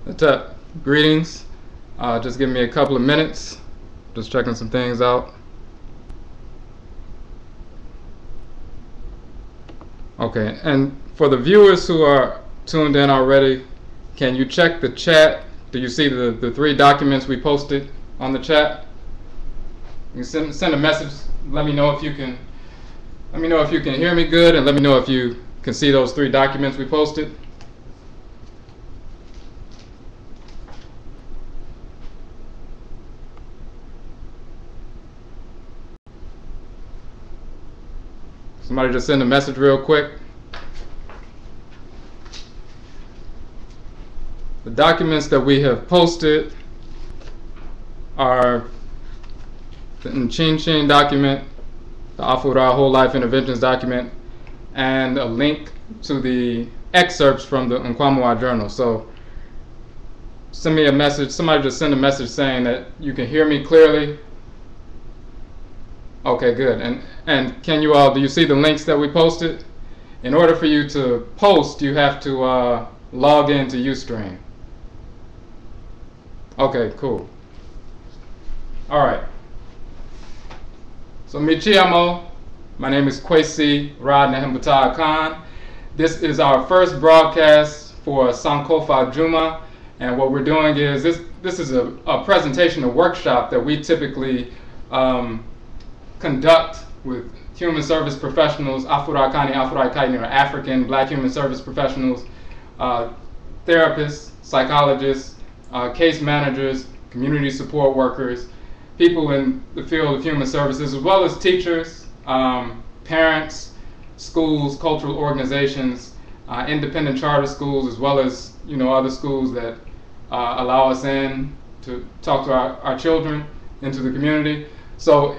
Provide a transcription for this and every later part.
What's up? Greetings. Just give me a couple of minutes. Just checking some things out. Okay, and for the viewers who are tuned in already, can you check the chat? Do you see the 3 documents we posted on the chat? You can send a message. Let me know if you can. Let me know if you can hear me good, and let me know if you can see those 3 documents we posted. Somebody just send a message real quick. The documents that we have posted are the Nchin document, the Afura Whole Life Interventions document, and a link to the excerpts from the Nkwamuwa journal. So send me a message. Somebody just send a message saying that you can hear me clearly. Okay, good. And can you all, do you see the links that we posted? In order for you to post, you have to log into Ustream. Okay, cool. All right. So Michiamo, my name is Kwesi Rod Nahembutaya Khan. This is our first broadcast for Sankofadwuma, and what we're doing is this is a presentation, a workshop that we typically conduct with human service professionals, Afurakani, Afuraitkaitnut, or African Black human service professionals, therapists, psychologists, case managers, community support workers, people in the field of human services, as well as teachers, parents, schools, cultural organizations, independent charter schools, as well as other schools that allow us in to talk to our children into the community. So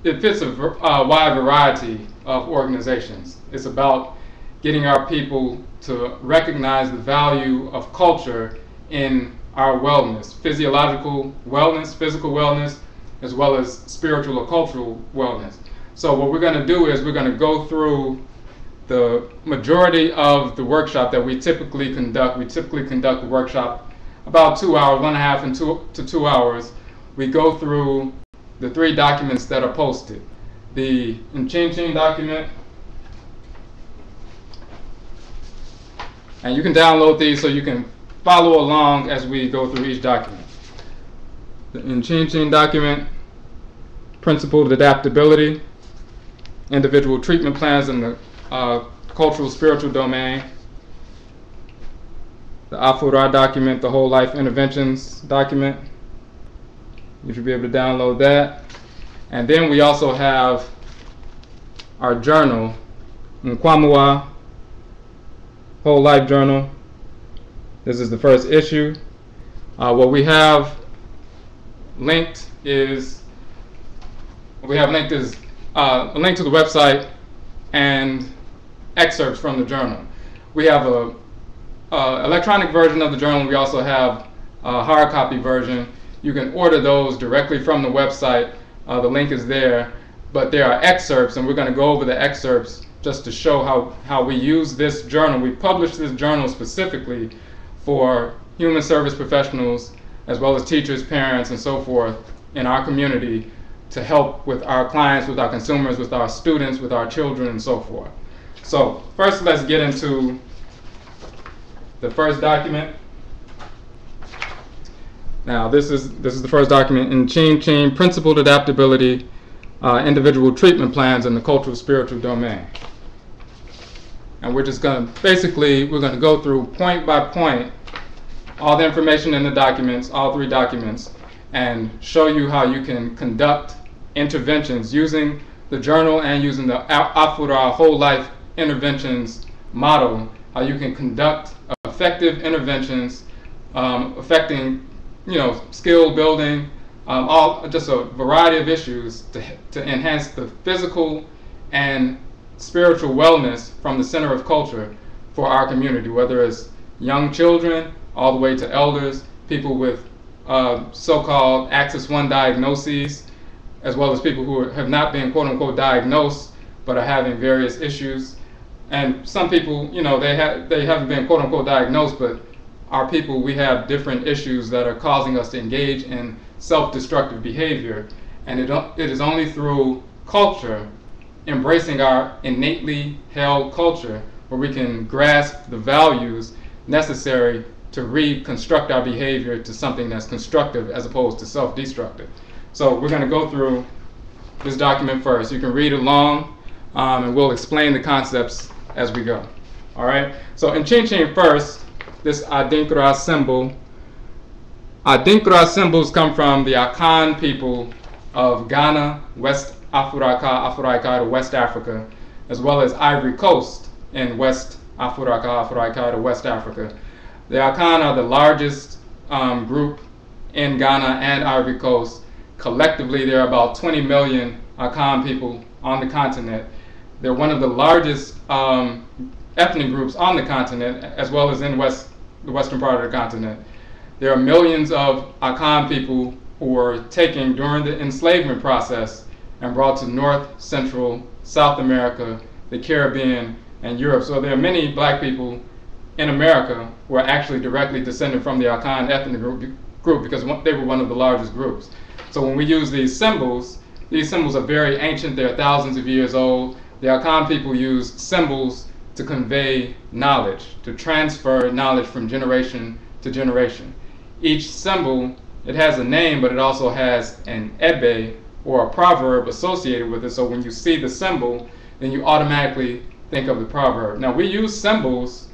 it fits a wide variety of organizations. It's about getting our people to recognize the value of culture in our wellness, physiological wellness, physical wellness, as well as spiritual or cultural wellness. So what we're going to do is we're going to go through the majority of the workshop that we typically conduct. We typically conduct the workshop about 2 hours, 1.5 to 2 hours. We go through the 3 documents that are posted. The Nchin document, and you can download these so you can follow along as we go through each document. The Nchin document, principled adaptability, individual treatment plans in the cultural spiritual domain. The Afura document, the whole life interventions document. You should be able to download that. And then we also have our journal, Nkwamuwa Whole Life Journal. This is the first issue. What we have linked is a link to the website and excerpts from the journal. We have a electronic version of the journal. We also have a hard copy version. You can order those directly from the website. The link is there, but there are excerpts, and we're going to go over the excerpts just to show how we use this journal. We publish this journal specifically for human service professionals, as well as teachers, parents, and so forth in our community to help with our clients, with our consumers, with our students, with our children, and so forth. So first, let's get into the first document. Now, this is the first document, Nchin, principled adaptability, individual treatment plans in the cultural spiritual domain. And we're just going to we're going to go through point by point all the information in the documents, all 3 documents, and show you how you can conduct interventions using the journal and using the Afura Whole Life Interventions model, how you can conduct effective interventions affecting skill building, just a variety of issues to enhance the physical and spiritual wellness from the center of culture for our community, whether it's young children all the way to elders, people with so-called Axis 1 diagnoses, as well as people who have not been quote-unquote diagnosed but are having various issues. And some people, they haven't been quote-unquote diagnosed, but our people, we have different issues that are causing us to engage in self-destructive behavior, and it is only through culture, embracing our innately held culture, where we can grasp the values necessary to reconstruct our behavior to something that's constructive as opposed to self-destructive. So we're going to go through this document first. You can read along, and we'll explain the concepts as we go. All right. So in Chinchin first, this Adinkra symbol. Adinkra symbols come from the Akan people of Ghana, West Afuraitkaitnut, West Africa, as well as Ivory Coast in West Afuraitkaitnut, West Africa. The Akan are the largest group in Ghana and Ivory Coast. Collectively, there are about 20 million Akan people on the continent. They're one of the largest ethnic groups on the continent, as well as in the western part of the continent. There are millions of Akan people who were taken during the enslavement process and brought to North, Central, South America, the Caribbean, and Europe. So there are many black people in America who are actually directly descended from the Akan ethnic group because they were one of the largest groups. So when we use these symbols are very ancient. They're thousands of years old. The Akan people use symbols to convey knowledge, to transfer knowledge from generation to generation. Each symbol, it has a name, but it also has an ebe, or a proverb, associated with it. So when you see the symbol, then you automatically think of the proverb. Now, we use symbols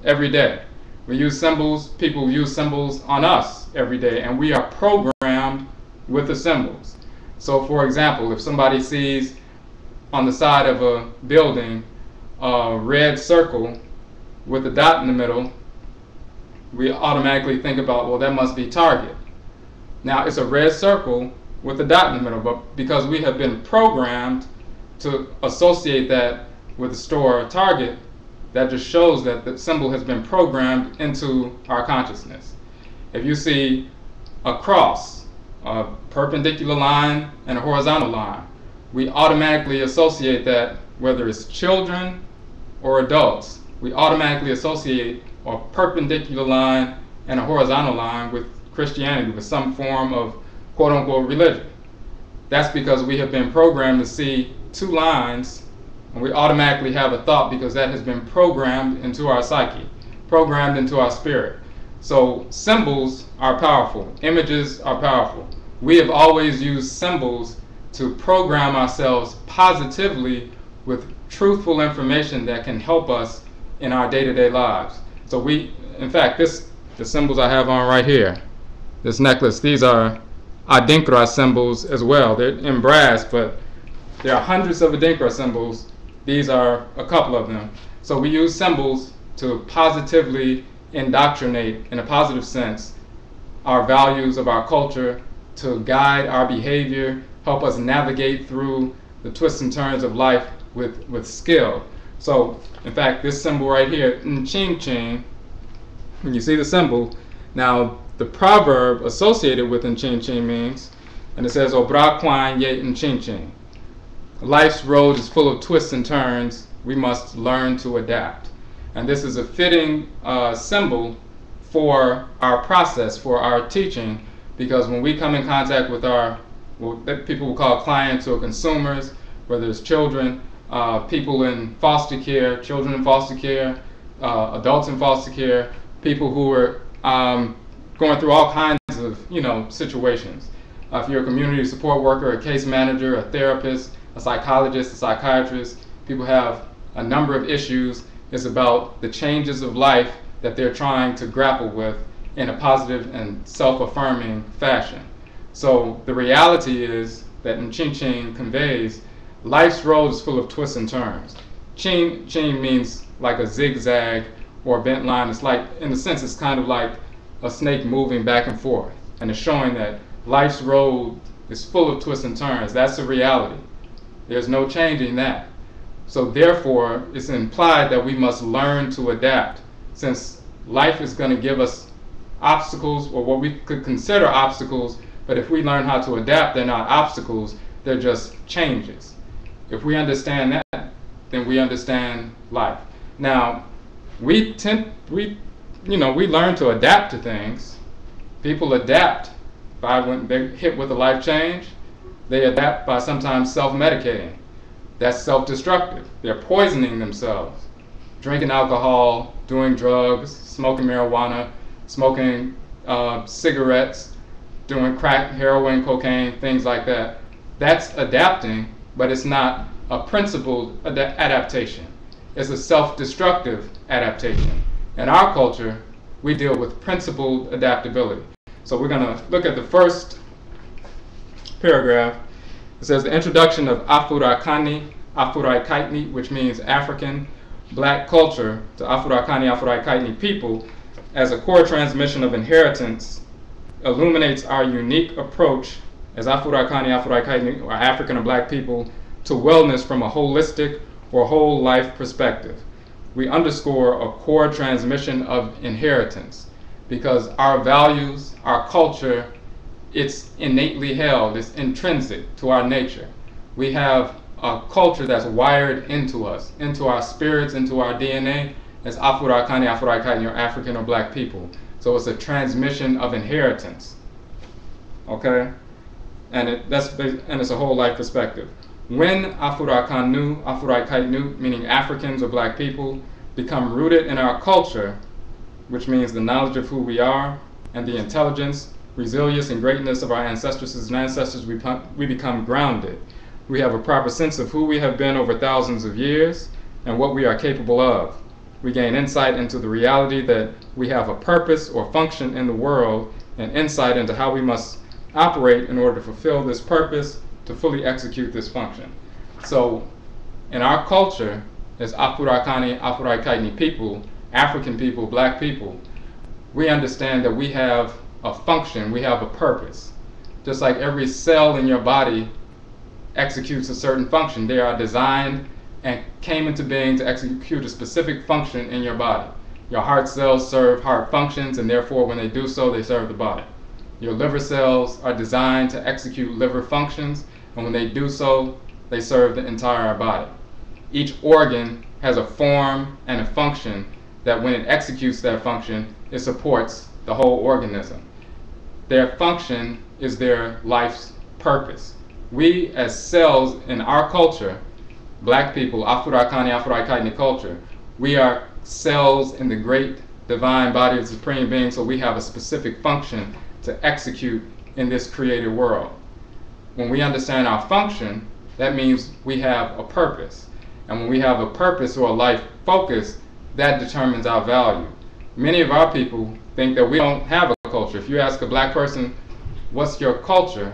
every day. We use symbols, people use symbols on us every day, and we are programmed with the symbols. So for example, if somebody sees on the side of a building a red circle with a dot in the middle, we automatically think about, well, that must be Target. Now, it's a red circle with a dot in the middle, but because we have been programmed to associate that with the store Target, that just shows that the symbol has been programmed into our consciousness. If you see a cross, a perpendicular line and a horizontal line, we automatically associate that, whether it's children or adults, we automatically associate a perpendicular line and a horizontal line with Christianity, with some form of quote-unquote religion. That's because we have been programmed to see two lines, and we automatically have a thought because that has been programmed into our psyche, programmed into our spirit. So symbols are powerful. Images are powerful. We have always used symbols to program ourselves positively with truthful information that can help us in our day-to-day lives. So in fact, the symbols I have on right here, this necklace, these are Adinkra symbols as well. They're in brass, but there are hundreds of Adinkra symbols. These are a couple of them. So we use symbols to positively indoctrinate, in a positive sense, our values of our culture, to guide our behavior, help us navigate through the twists and turns of life with skill. So, in fact, this symbol right here, Nchin, when you see the symbol, now the proverb associated with Nchin means, and it says, Obra Kwan Ye Nchin. Life's road is full of twists and turns. We must learn to adapt. And this is a fitting symbol for our process, for our teaching, because when we come in contact with what people will call clients or consumers, whether it's children, people in foster care, children in foster care, adults in foster care, people who are going through all kinds of situations. If you're a community support worker, a case manager, a therapist, a psychologist, a psychiatrist, people have a number of issues. It's about the changes of life that they're trying to grapple with in a positive and self-affirming fashion. So the reality is that Nchin conveys life's road is full of twists and turns. Chin means like a zigzag or a bent line. It's like, in a sense, it's kind of like a snake moving back and forth. And it's showing that life's road is full of twists and turns. That's the reality. There's no changing that. So therefore, it's implied that we must learn to adapt, since life is going to give us obstacles, or what we could consider obstacles, but if we learn how to adapt, they're not obstacles, they're just changes. If we understand that, then we understand life. Now, we we learn to adapt to things. People adapt by when they're hit with a life change, they adapt by sometimes self-medicating. That's self-destructive. They're poisoning themselves, drinking alcohol, doing drugs, smoking marijuana, smoking cigarettes, doing crack, heroin, cocaine, things like that. That's adapting, but it's not a principled adaptation. It's a self-destructive adaptation. In our culture, we deal with principled adaptability. So we're going to look at the first paragraph. It says the introduction of Afurakani, Afuraitkaitnit, which means African black culture, to Afurakani, Afuraitkaitnit people as a core transmission of inheritance illuminates our unique approach as Afurakani, Afuraitkaitnit, or African or black people, to wellness from a holistic or whole life perspective. We underscore a core transmission of inheritance because our values, our culture, it's innately held, it's intrinsic to our nature. We have a culture that's wired into us, into our spirits, into our DNA as Afurakani, Afuraitkaitnit, or African or black people. So it's a transmission of inheritance. Okay? And it's a whole life perspective. When Afurakanu, Afuraitkaitnut, meaning Africans or black people, become rooted in our culture, which means the knowledge of who we are and the intelligence, resilience, and greatness of our ancestresses and ancestors, we become grounded. We have a proper sense of who we have been over thousands of years and what we are capable of. We gain insight into the reality that we have a purpose or function in the world and insight into how we must operate in order to fulfill this purpose, to fully execute this function. So in our culture, as Afurakani, Afuraitkaitnit people, African people, black people, we understand that we have a function, we have a purpose. Just like every cell in your body executes a certain function, they are designed and came into being to execute a specific function in your body. Your heart cells serve heart functions, and therefore when they do so, they serve the body. Your liver cells are designed to execute liver functions, and when they do so, they serve the entire body. Each organ has a form and a function that when it executes that function, it supports the whole organism. Their function is their life's purpose. We as cells in our culture, black people, Afurakani, Afuraitkaitnit culture, we are cells in the great divine body of the Supreme Being, so we have a specific function to execute in this created world. When we understand our function, that means we have a purpose. And when we have a purpose or a life focus, that determines our value. Many of our people think that we don't have a culture. If you ask a black person, what's your culture?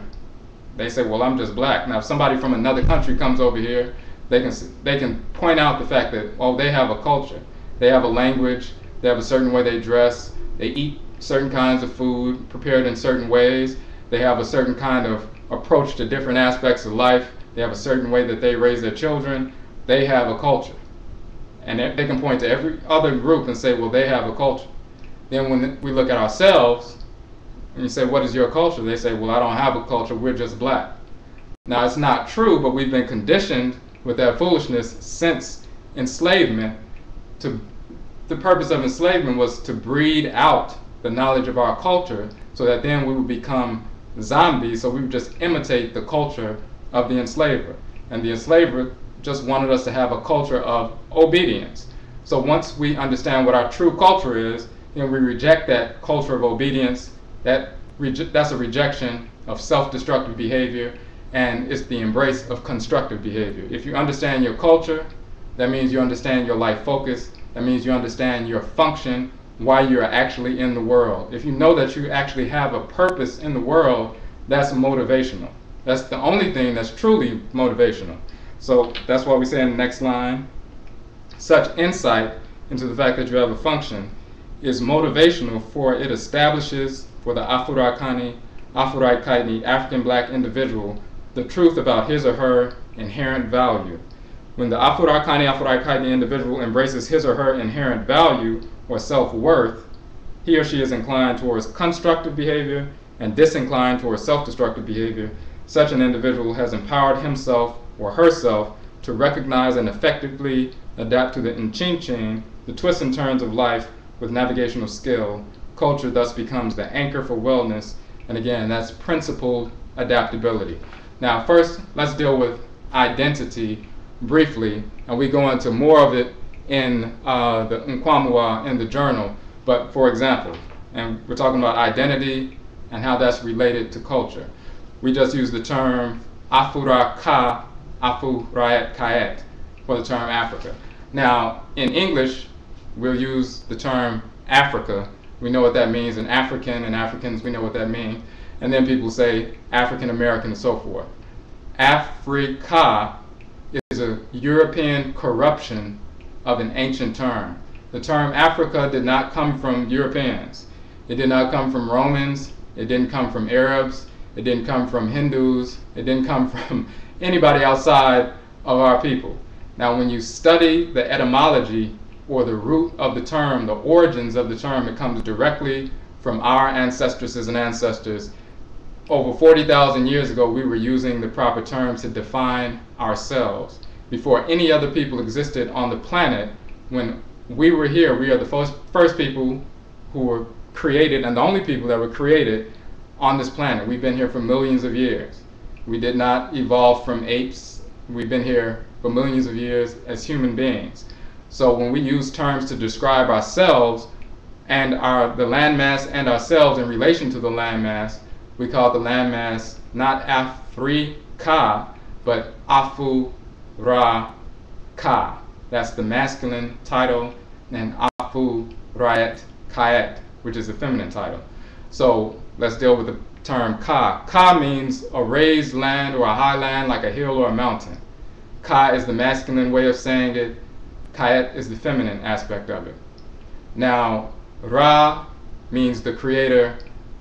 They say, well, I'm just black. Now, if somebody from another country comes over here, they can point out the fact that, oh, they have a culture. They have a language, they have a certain way they dress, they eat certain kinds of food prepared in certain ways, they have a certain kind of approach to different aspects of life, they have a certain way that they raise their children. They have a culture. And they can point to every other group and say, well, they have a culture. Then when we look at ourselves, and you say, what is your culture? They say, well, I don't have a culture, we're just black. Now, it's not true, but we've been conditioned with that foolishness since enslavement. The purpose of enslavement was to breed out the knowledge of our culture so that then we would become zombies, so we would just imitate the culture of the enslaver. And the enslaver just wanted us to have a culture of obedience. So once we understand what our true culture is, then we reject that culture of obedience. That's a rejection of self-destructive behavior, and it's the embrace of constructive behavior. If you understand your culture, that means you understand your life focus. That means you understand your function, why you're actually in the world. If you know that you actually have a purpose in the world, that's motivational. That's the only thing that's truly motivational. So that's why we say in the next line, such insight into the fact that you have a function is motivational, for it establishes for the Afurakani, Afuraitkaitnit, African black individual the truth about his or her inherent value. When the Afurakani, Afuraitkaitnit individual embraces his or her inherent value or self-worth, he or she is inclined towards constructive behavior and disinclined towards self-destructive behavior. Such an individual has empowered himself or herself to recognize and effectively adapt to the inchin-chin, the twists and turns of life, with navigational skill, culture thus becomes the anchor for wellness, and again, that's principled adaptability. Now, first, let's deal with identity briefly, and we go into more of it in the Nkwamua in the journal. But for example, and we're talking about identity and how that's related to culture. We just use the term Afuraitkaitnut for the term Africa. Now, in English, we'll use the term Africa. We know what that means. In African and Africans, we know what that means. And then people say African American and so forth. Africa is a European corruption of an ancient term. The term Africa did not come from Europeans. It did not come from Romans. It didn't come from Arabs. It didn't come from Hindus. It didn't come from anybody outside of our people. Now, when you study the etymology or the root of the term, the origins of the term, it comes directly from our ancestresses and ancestors. Over 40,000 years ago, we were using the proper terms to define ourselves. Before any other people existed on the planet, when we were here, we are the first people who were created, and the only people that were created on this planet. We've been here for millions of years. We did not evolve from apes. We've been here for millions of years as human beings. So when we use terms to describe ourselves and the landmass and ourselves in relation to the landmass, we call the landmass not Afrika, but Afuraka. That's the masculine title, and Afuraitkaitnut, which is the feminine title. So let's deal with the term Ka. Ka means a raised land or a high land, like a hill or a mountain. Ka is the masculine way of saying it. Kayet is the feminine aspect of it. Now, Ra means the creator.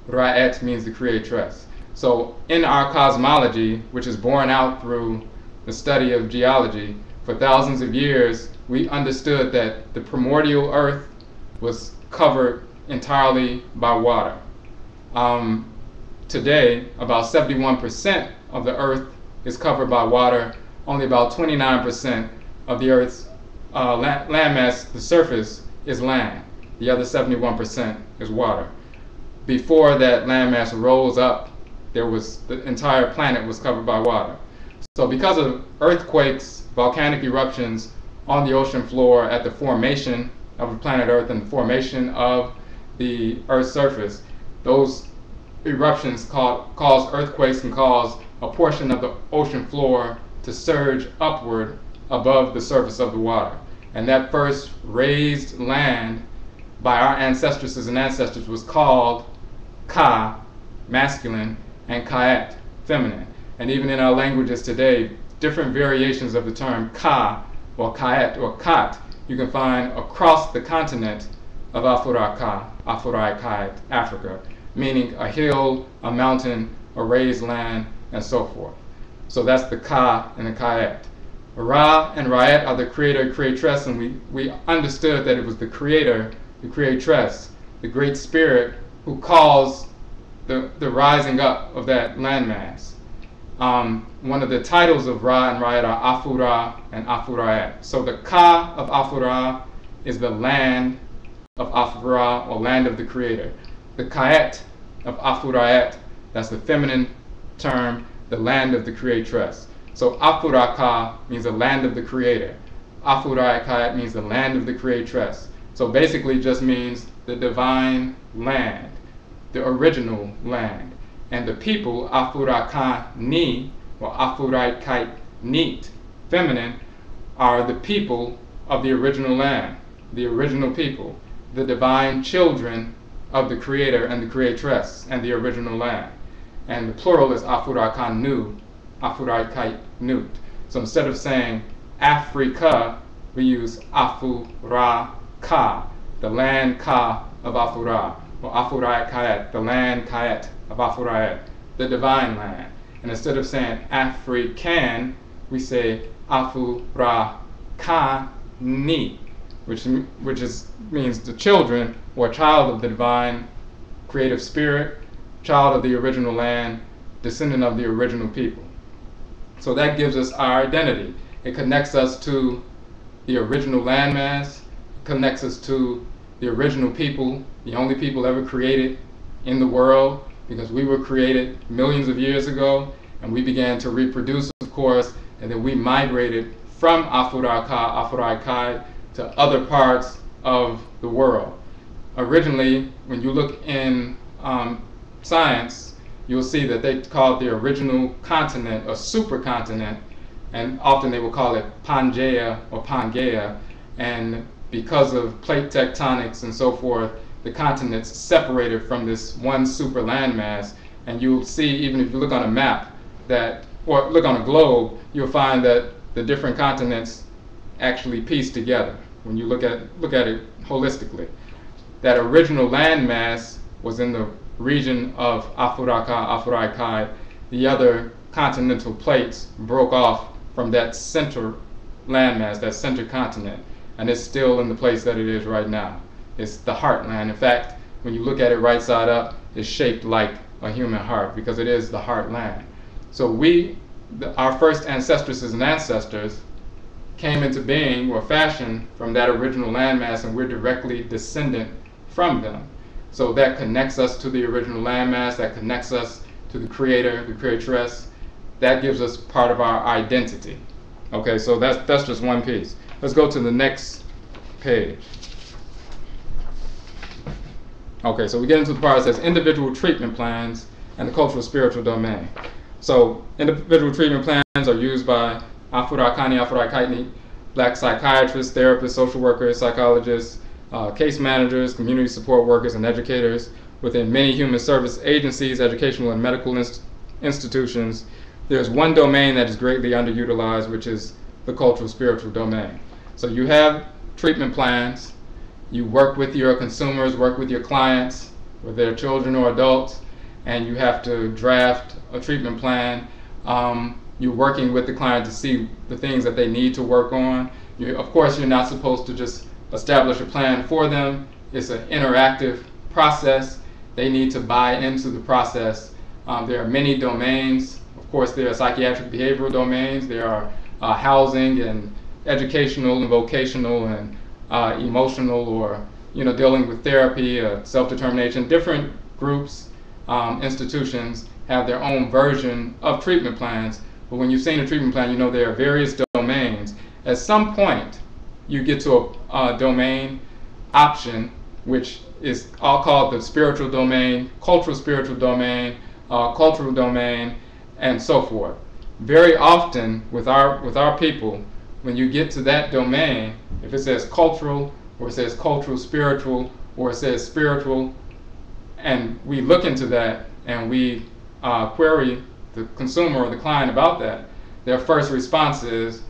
Ra'et means the creatress. So in our cosmology, which is borne out through the study of geology, for thousands of years, we understood that the primordial earth was covered entirely by water. Today, about 71% of the earth is covered by water. Only about 29% of the earth's landmass, the surface, is land. The other 71% is water. Before that landmass rose up, the entire planet was covered by water. So because of earthquakes, volcanic eruptions on the ocean floor at the formation of the planet Earth and the formation of the Earth's surface, those eruptions cause earthquakes and cause a portion of the ocean floor to surge upward above the surface of the water. And that first raised land by our ancestresses and ancestors was called Ka, masculine, and Kayet, feminine. And even in our languages today, different variations of the term Ka or Kayet or Kat you can find across the continent of Afuraitkaitnut, Africa, meaning a hill, a mountain, a raised land, and so forth. So that's the Ka and the Kayet. Ra and Ra'et are the creator, creatress, and we understood that it was the creator, the creatress, the great spirit who caused the rising up of that landmass. One of the titles of Ra and Ra'et are Afura and Afuraet. So the Ka of Afura is the land of Afura, or land of the creator. The Kayet of Afuraet, that's the feminine term, the land of the creatress. So Afuraka means the land of the creator. Afuraitkaitnut means the land of the creatress. So basically just means the divine land, the original land. And the people, Afurakani or Afuraitkaitnit, feminine, are the people of the original land, the original people, the divine children of the creator and the creatress and the original land. And the plural is Afurakanu, Afuraitkaitnut. So instead of saying Africa, we use Afuraka, the land Ka of Afura, or Afuraitkaitnut, the land Kayet of Afuraet, the divine land. And instead of saying African, we say Afurakani, which means the children or child of the divine creative spirit, child of the original land, descendant of the original people. So that gives us our identity. It connects us to the original landmass, it connects us to the original people, the only people ever created in the world, because we were created millions of years ago, and we began to reproduce, of course, and then we migrated from Afuraikai to other parts of the world. Originally, when you look in science, you'll see that they call it the original continent, a supercontinent, and often they will call it Pangaea or Pangaea, and because of plate tectonics and so forth, the continents separated from this one super landmass. And you'll see, even if you look on a map, that, or look on a globe, you'll find that the different continents actually piece together when you look at it holistically. That original landmass was in the region of Afuraikai. The other continental plates broke off from that center landmass, that center continent, and it's still in the place that it is right now. It's the heartland. In fact, when you look at it right side up, it's shaped like a human heart because it is the heartland. So our first ancestresses and ancestors came into being or fashioned from that original landmass, and we're directly descendant from them. So that connects us to the original landmass, that connects us to the creator, the creatress. That gives us part of our identity. Okay, so that's just one piece. Let's go to the next page. Okay, so we get into the part that says individual treatment plans and the cultural spiritual domain. So individual treatment plans are used by Afurakani, Afuraitkaitnit, black psychiatrists, therapists, social workers, psychologists, case managers, community support workers, and educators within many human service agencies, educational and medical institutions. There's one domain that is greatly underutilized, which is the cultural spiritual domain. So you have treatment plans, you work with your consumers, work with your clients, whether they're children or adults, and you have to draft a treatment plan. You're working with the client to see the things that they need to work on. Of course, you're not supposed to just establish a plan for them. It's an interactive process. They need to buy into the process. There are many domains. Of course, there are psychiatric behavioral domains. There are housing and educational and vocational and emotional, or dealing with therapy, self-determination. Different groups, institutions have their own version of treatment plans. But when you've seen a treatment plan, you know there are various domains. At some point, you get to a domain option, which is all called the spiritual domain, cultural spiritual domain, cultural domain, and so forth. Very often with our people, when you get to that domain, if it says cultural, or it says cultural spiritual, or it says spiritual, and we look into that and we query the consumer or the client about that, their first response is,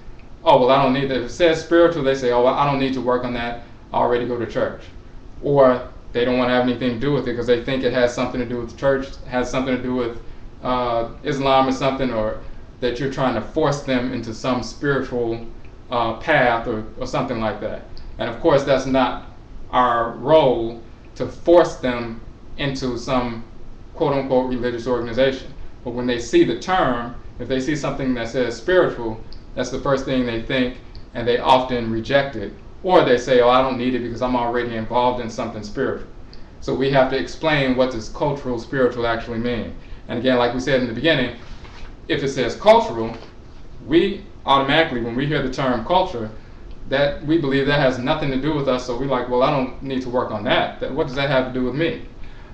oh, well, I don't need that. If it says spiritual, they say, oh, well, I don't need to work on that. I already go to church. Or they don't want to have anything to do with it because they think it has something to do with the church, has something to do with Islam or something, or that you're trying to force them into some spiritual path or something like that. And of course, that's not our role to force them into some quote-unquote religious organization. But when they see the term, if they see something that says spiritual, that's the first thing they think, and they often reject it. Or they say, oh, I don't need it because I'm already involved in something spiritual. So we have to explain what does cultural spiritual actually mean. And again, like we said in the beginning, if it says cultural, we automatically, when we hear the term culture, that we believe that has nothing to do with us. So we're like, well, I don't need to work on that. What does that have to do with me?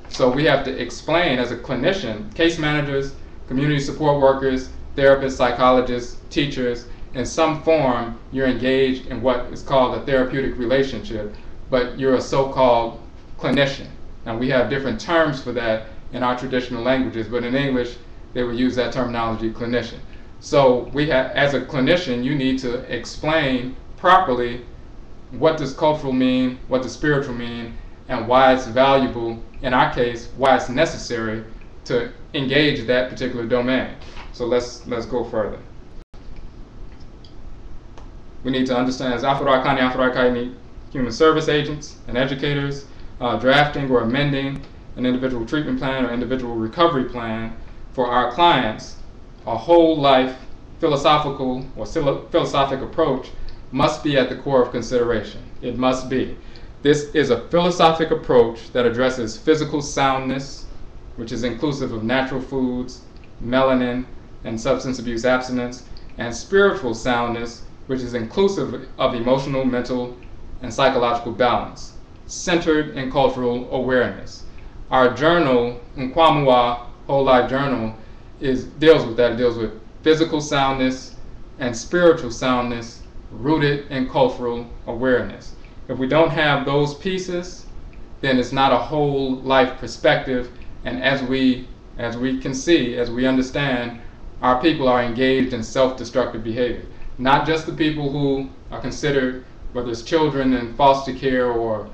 So we have to explain as a clinician, case managers, community support workers, therapists, psychologists, teachers, in some form you're engaged in what is called a therapeutic relationship, but you're a so-called clinician. Now we have different terms for that in our traditional languages, but in English they would use that terminology, clinician. So we have, as a clinician, you need to explain properly what does cultural mean, what does spiritual mean, and why it's valuable, in our case, why it's necessary to engage that particular domain. So let's go further. We need to understand as Afurakani, Afuraitkaitnit, human service agents and educators, drafting or amending an individual treatment plan or individual recovery plan for our clients, a whole life philosophic approach must be at the core of consideration. It must be. This is a philosophic approach that addresses physical soundness, which is inclusive of natural foods, melanin, and substance abuse abstinence, and spiritual soundness, which is inclusive of emotional, mental, and psychological balance, centered in cultural awareness. Our journal, Nkwamua Whole Life Journal, deals with that. It deals with physical soundness and spiritual soundness rooted in cultural awareness. If we don't have those pieces, then it's not a whole life perspective. And as we can see, as we understand, our people are engaged in self-destructive behavior. Not just the people who are considered, whether it's children in foster care or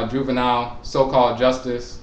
juvenile so-called justice,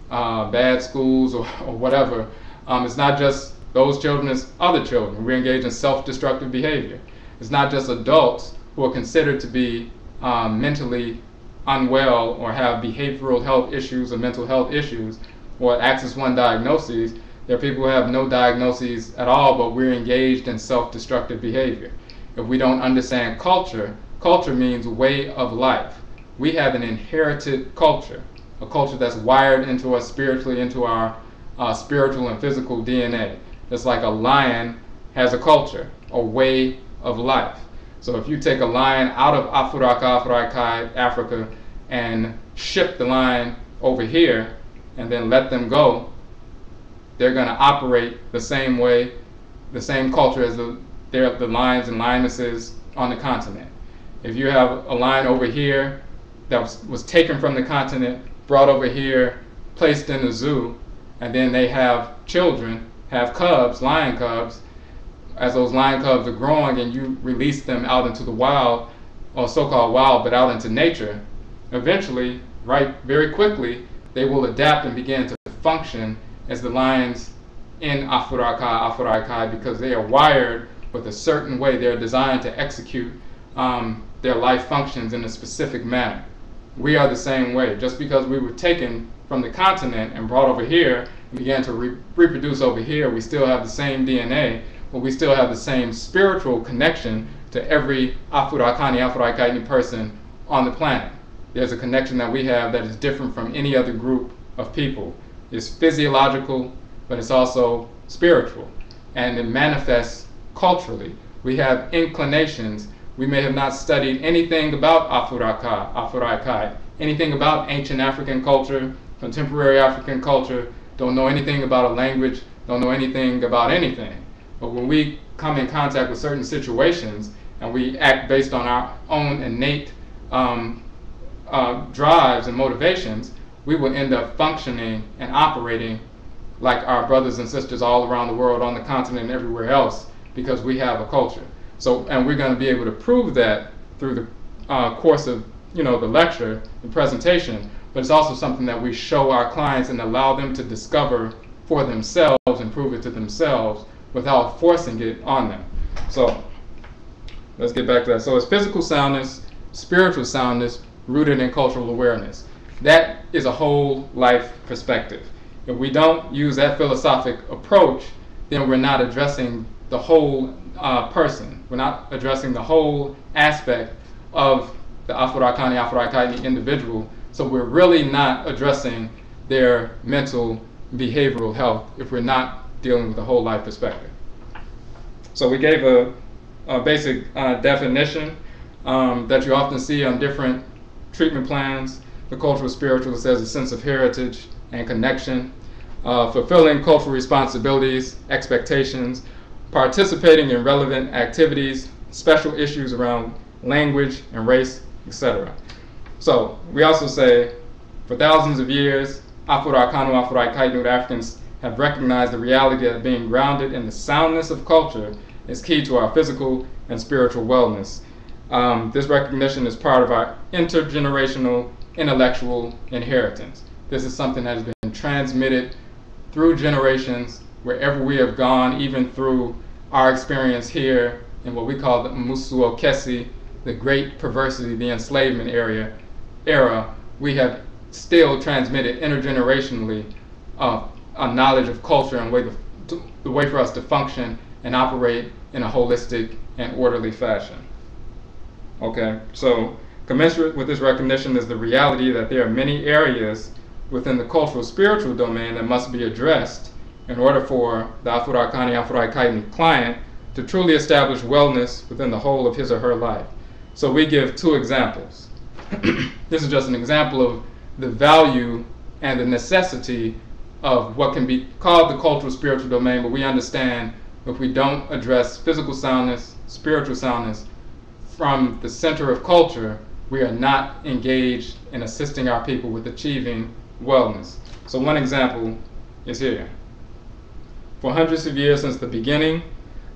bad schools or whatever. It's not just those children, it's other children. We're engaged in self-destructive behavior. It's not just adults who are considered to be mentally unwell or have behavioral health issues or mental health issues or Axis 1 diagnoses. There are people who have no diagnoses at all, but we're engaged in self-destructive behavior. If we don't understand culture, culture means way of life. We have an inherited culture, a culture that's wired into us spiritually, into our spiritual and physical DNA. It's like a lion has a culture, a way of life. So if you take a lion out of Afuraitkaitnut, Africa, and ship the lion over here and then let them go, they're going to operate the same way, the same culture as the lions and lionesses on the continent. If you have a lion over here that was taken from the continent, brought over here, placed in the zoo, and then they have children, have cubs, lion cubs. As those lion cubs are growing and you release them out into the wild, or so-called wild, but out into nature, eventually, very quickly, they will adapt and begin to function as the lions in Afuraitkai, because they are wired with a certain way. They're designed to execute their life functions in a specific manner. We are the same way. Just because we were taken from the continent and brought over here and began to reproduce over here, we still have the same DNA, but we still have the same spiritual connection to every Afurakani, Afuraitkaitnit person on the planet. There's a connection that we have that is different from any other group of people. It's physiological, but it's also spiritual, and it manifests culturally. We have inclinations. We may have not studied anything about Afuraikai, anything about ancient African culture, contemporary African culture, don't know anything about a language, don't know anything about anything. But when we come in contact with certain situations and we act based on our own innate drives and motivations, we will end up functioning and operating like our brothers and sisters all around the world, on the continent and everywhere else, because we have a culture. So, and we're going to be able to prove that through the course of, the lecture, the presentation, but it's also something that we show our clients and allow them to discover for themselves and prove it to themselves without forcing it on them. So let's get back to that. So it's physical soundness, spiritual soundness, rooted in cultural awareness. That is a whole life perspective. If we don't use that philosophic approach, then we're not addressing the whole person. We're not addressing the whole aspect of the Afurakani, Afuraitkaitnit individual. So we're really not addressing their mental, behavioral health if we're not dealing with the whole life perspective. So we gave a basic definition that you often see on different treatment plans. The cultural spiritual says a sense of heritage and connection, fulfilling cultural responsibilities, expectations, participating in relevant activities, special issues around language and race, etc. So we also say, for thousands of years, Afurakanu, Afuraitkaitnut Africans have recognized the reality that being grounded in the soundness of culture is key to our physical and spiritual wellness. This recognition is part of our intergenerational intellectual inheritance. This is something that has been transmitted through generations wherever we have gone, even through our experience here in what we call the Musuo Kesi, the great perversity, the enslavement era. We have still transmitted intergenerationally a knowledge of culture and the way for us to function and operate in a holistic and orderly fashion. Okay, so Commensurate with this recognition is the reality that there are many areas within the cultural spiritual domain that must be addressed in order for the Afurakani Afuraitkaitnut client to truly establish wellness within the whole of his or her life. So we give two examples. This is just an example of the value and the necessity of what can be called the cultural spiritual domain, but we understand if we don't address physical soundness, spiritual soundness from the center of culture, we are not engaged in assisting our people with achieving wellness. So one example is here. For hundreds of years since the beginning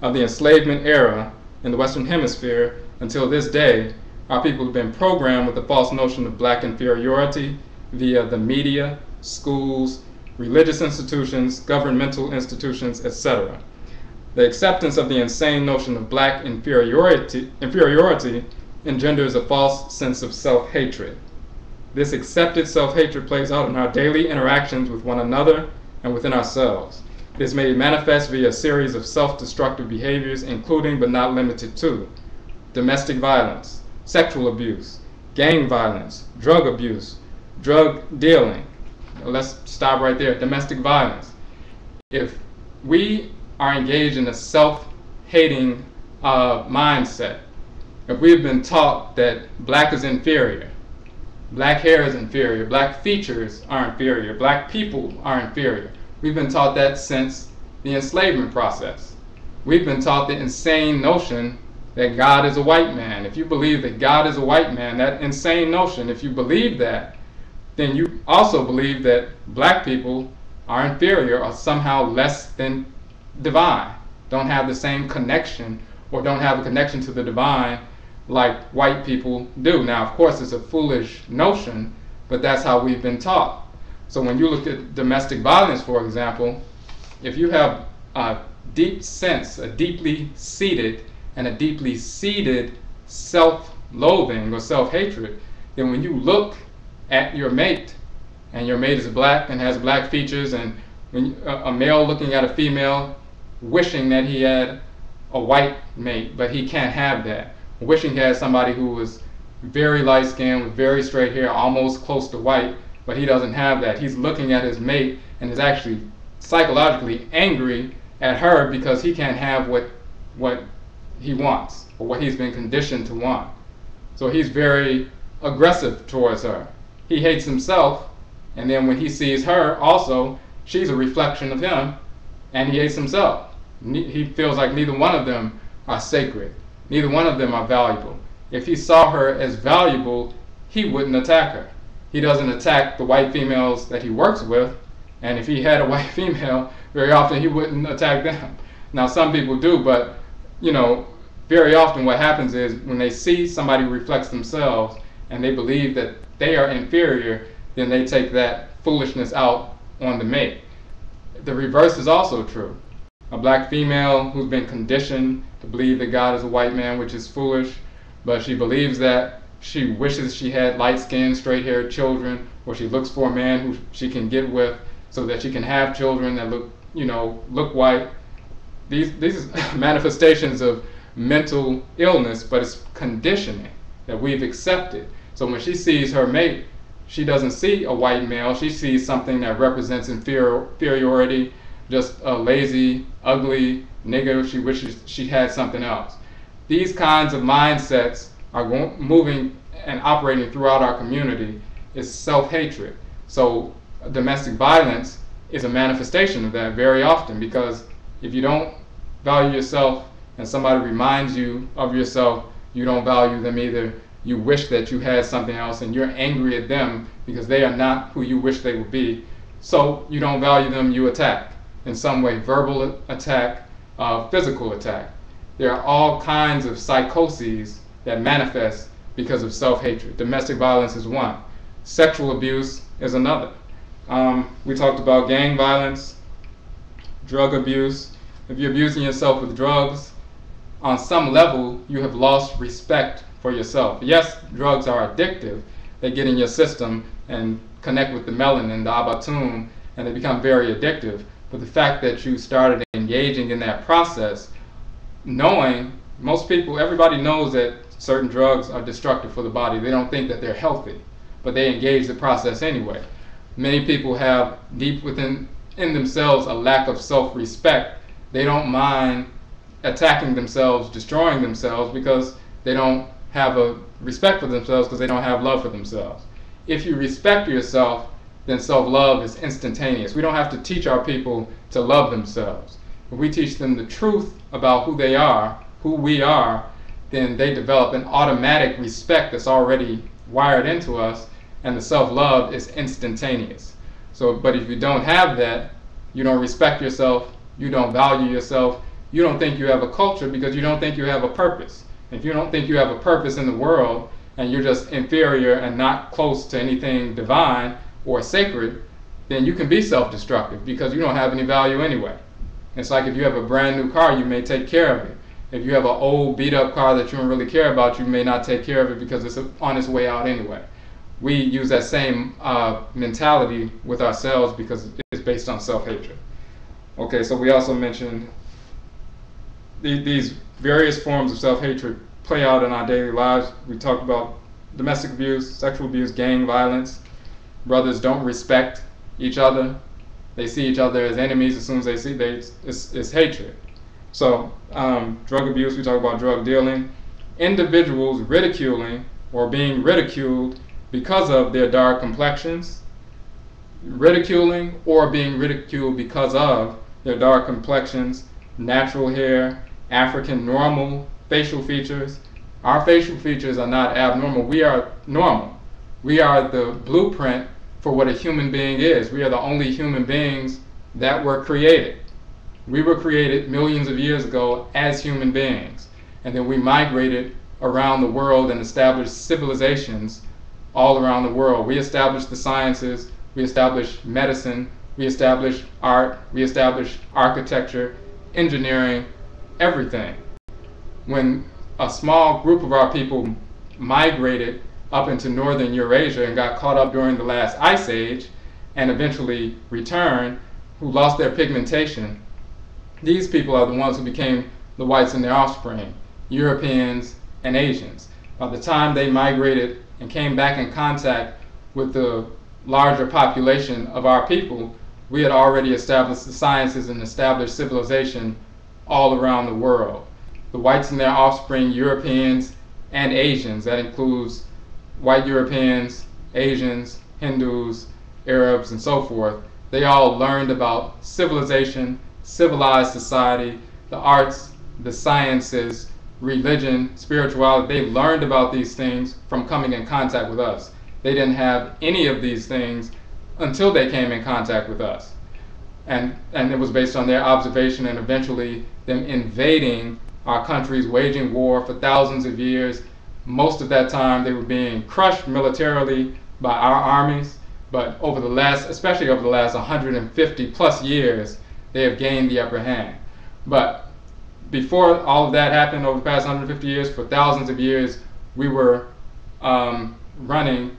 of the enslavement era in the Western Hemisphere until this day, our people have been programmed with the false notion of black inferiority via the media, schools, religious institutions, governmental institutions, etc. The acceptance of the insane notion of black inferiority engenders a false sense of self-hatred. This accepted self-hatred plays out in our daily interactions with one another and within ourselves. It is made manifest via a series of self-destructive behaviors, including but not limited to domestic violence, sexual abuse, gang violence, drug abuse, drug dealing. Let's stop right there. Domestic violence. If we are engaged in a self-hating mindset, if we've been taught that black is inferior, black hair is inferior, black features are inferior, black people are inferior, we've been taught that since the enslavement process. We've been taught the insane notion that God is a white man. If you believe that God is a white man, that insane notion, if you believe that, then you also believe that black people are inferior or somehow less than divine, don't have the same connection or don't have a connection to the divine like white people do. Now, of course, it's a foolish notion, but that's how we've been taught. So when you look at domestic violence, for example, if you have a deep sense, a deeply seated self-loathing or self-hatred, then when you look at your mate, and your mate is black and has black features, and when a male looking at a female, wishing that he had a white mate, but he can't have that, wishing he had somebody who was very light-skinned with very straight hair, almost close to white, but he doesn't have that. He's looking at his mate and is actually psychologically angry at her because he can't have what he wants or what he's been conditioned to want. So he's very aggressive towards her. He hates himself, and then when he sees her also, she's a reflection of him, and he hates himself. He feels like neither one of them are sacred. Neither one of them are valuable. If he saw her as valuable, he wouldn't attack her. He doesn't attack the white females that he works with, and if he had a white female, very often he wouldn't attack them. Now, some people do, but very often what happens is when they see somebody who reflects themselves and they believe that they are inferior, then they take that foolishness out on the mate. The reverse is also true. A black female who's been conditioned to believe that God is a white man, which is foolish, but she believes that, she wishes she had light-skinned, straight-haired children, or she looks for a man who she can get with so that she can have children that look white. These are manifestations of mental illness, but it's conditioning that we've accepted. So when she sees her mate, she doesn't see a white male. She sees something that represents inferiority, just a lazy, ugly nigger. She wishes she had something else. These kinds of mindsets are moving and operating throughout our community. Is self-hatred. So domestic violence is a manifestation of that very often, because if you don't value yourself and somebody reminds you of yourself, you don't value them either. You wish that you had something else, and you're angry at them because they are not who you wish they would be. So you don't value them, you attack in some way, verbal attack, physical attack. There are all kinds of psychoses that manifest because of self-hatred. Domestic violence is one. Sexual abuse is another. We talked about gang violence, drug abuse. If you're abusing yourself with drugs, on some level, you have lost respect for yourself. Yes, drugs are addictive. They get in your system and connect with the melanin, the abatum, and they become very addictive. But the fact that you started engaging in that process, knowing, most people, everybody knows that certain drugs are destructive for the body. They don't think that they're healthy, but they engage the process anyway. Many people have deep within themselves a lack of self-respect. They don't mind attacking themselves, destroying themselves, because they don't have a respect for themselves, because they don't have love for themselves. If you respect yourself, then self-love is instantaneous. We don't have to teach our people to love themselves. If we teach them the truth about who they are, who we are, then they develop an automatic respect that's already wired into us, and the self-love is instantaneous. So, but if you don't have that, you don't respect yourself, you don't value yourself, you don't think you have a culture, because you don't think you have a purpose. If you don't think you have a purpose in the world, and you're just inferior and not close to anything divine or sacred, then you can be self-destructive, because you don't have any value anyway. It's like if you have a brand new car, you may take care of it. If you have an old beat up car that you don't really care about, you may not take care of it because it's on its way out anyway. We use that same mentality with ourselves because it's based on self-hatred. Okay, so we also mentioned these various forms of self-hatred play out in our daily lives. We talked about domestic abuse, sexual abuse, gang violence. Brothers don't respect each other. They see each other as enemies. As soon as they see, it's hatred. So drug abuse, we talk about drug dealing. Individuals ridiculing or being ridiculed because of their dark complexions. Ridiculing or being ridiculed because of their dark complexions, natural hair, African normal facial features. Our facial features are not abnormal. We are normal. We are the blueprint for what a human being is. We are the only human beings that were created. We were created millions of years ago as human beings, and then we migrated around the world and established civilizations all around the world. We established the sciences, we established medicine, we established art, we established architecture, engineering, everything. When a small group of our people migrated up into northern Eurasia and got caught up during the last ice age and eventually returned, who lost their pigmentation, these people are the ones who became the whites and their offspring, Europeans and Asians. By the time they migrated and came back in contact with the larger population of our people, we had already established the sciences and established civilization all around the world. The whites and their offspring, Europeans and Asians, that includes white Europeans, Asians, Hindus, Arabs, and so forth, they all learned about civilization, civilized society, the arts, the sciences, religion, spirituality. They learned about these things from coming in contact with us. They didn't have any of these things until they came in contact with us. And it was based on their observation and eventually them invading our countries, waging war for thousands of years. Most of that time they were being crushed militarily by our armies, but over the last, especially over the last 150 plus years, they have gained the upper hand. But before all of that happened, over the past 150 years, for thousands of years, we were running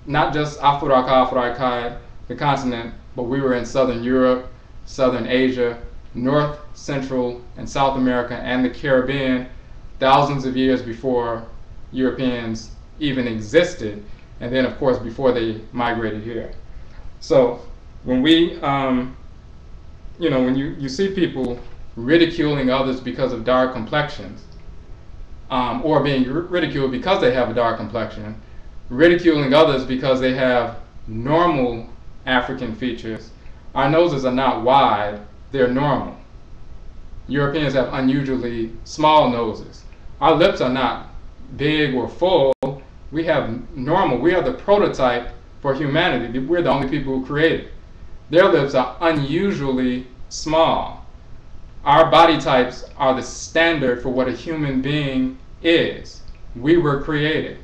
not just Afuraitkaitnut, the continent, but we were in Southern Europe, Southern Asia, North, Central, and South America, and the Caribbean, thousands of years before Europeans even existed, and then of course before they migrated here. So when we, when you see people ridiculing others because of dark complexions, or being ridiculed because they have a dark complexion, ridiculing others because they have normal African features. Our noses are not wide, they're normal. Europeans have unusually small noses. Our lips are not big or full, we have normal. We are the prototype for humanity. We're the only people who created. Their lips are unusually small. Our body types are the standard for what a human being is. We were created.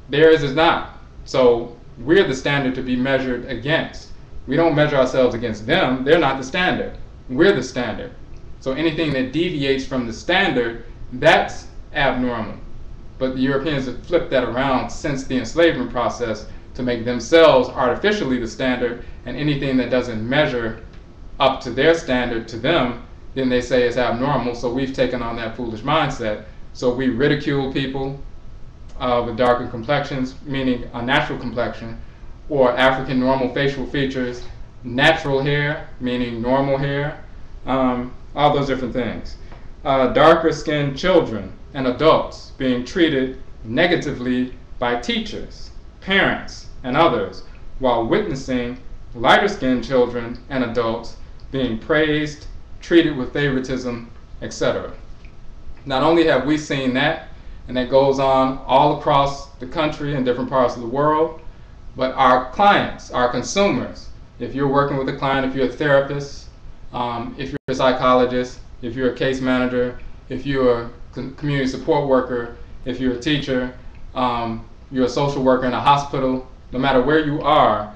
Theirs is not. So we're the standard to be measured against. We don't measure ourselves against them. They're not the standard. We're the standard. So anything that deviates from the standard, that's abnormal. But the Europeans have flipped that around since the enslavement process to make themselves artificially the standard, and anything that doesn't measure up to their standard to them, then they say is abnormal. So we've taken on that foolish mindset So we ridicule people with darker complexions, meaning a natural complexion, or African normal facial features, natural hair, meaning normal hair, all those different things. Darker skinned children and adults being treated negatively by teachers, parents, and others, while witnessing lighter skinned children and adults being praised, treated with favoritism, etc. Not only have we seen that, and that goes on all across the country and different parts of the world, but our clients, our consumers, if you're working with a client, if you're a therapist, if you're a psychologist, if you're a case manager, if you're a community support worker, if you're a teacher, you're a social worker in a hospital, no matter where you are,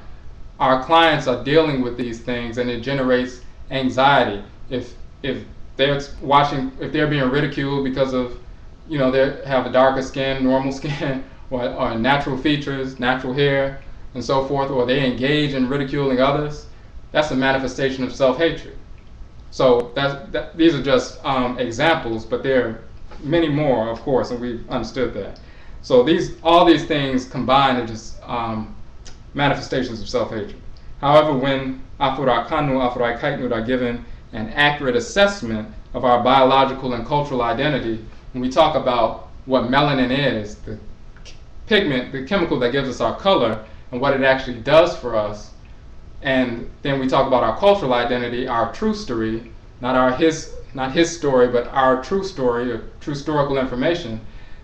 our clients are dealing with these things, and it generates anxiety. If they're being ridiculed because of, they have a darker skin, normal skin, or natural features, natural hair, and so forth, or they engage in ridiculing others, that's a manifestation of self-hatred. So these are just examples, but there are many more, of course, and we've understood that. So all these things combined are just manifestations of self-hatred. However, when Afurakanu, Afuraitkaitnut are given an accurate assessment of our biological and cultural identity, when we talk about what melanin is, the pigment, the chemical that gives us our color, and what it actually does for us, and then we talk about our cultural identity, our true story, not his story, but our true story, or true historical information,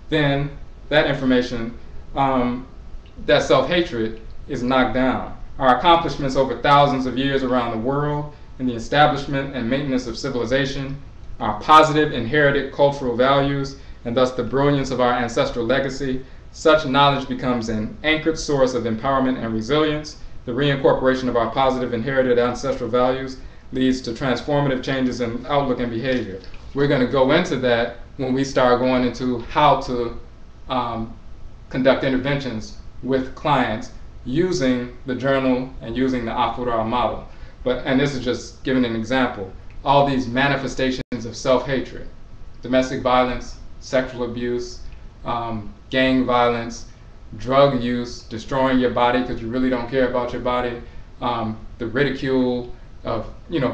then that information, that self-hatred is knocked down. Our accomplishments over thousands of years around the world in the establishment and maintenance of civilization, our positive inherited cultural values, and thus the brilliance of our ancestral legacy, such knowledge becomes an anchored source of empowerment and resilience. The reincorporation of our positive inherited ancestral values leads to transformative changes in outlook and behavior. We're going to go into that when we start going into how to conduct interventions with clients using the journal and using the Afura model. And this is just giving an example. All these manifestations of self-hatred, domestic violence, sexual abuse, gang violence, drug use, destroying your body because you really don't care about your body, the ridicule of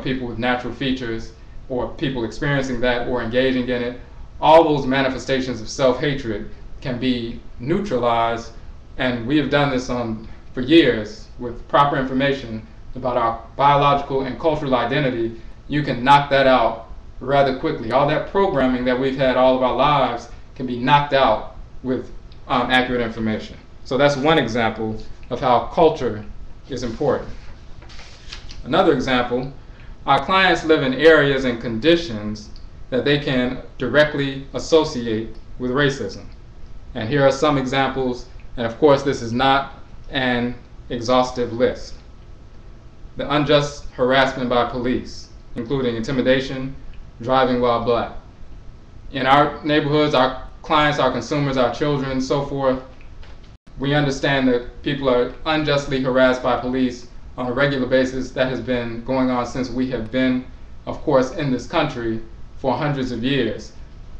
people with natural features, or people experiencing that or engaging in it, all those manifestations of self-hatred can be neutralized, and we have done this for years with proper information about our biological and cultural identity. You can knock that out rather quickly. All that programming that we've had all of our lives can be knocked out with accurate information. So that's one example of how culture is important. Another example, our clients live in areas and conditions that they can directly associate with racism. And here are some examples, and of course this is not an exhaustive list. The unjust harassment by police, including intimidation, driving while black. In our neighborhoods, our clients, our consumers, our children, and so forth, we understand that people are unjustly harassed by police on a regular basis. That has been going on since we have been, of course, in this country for hundreds of years.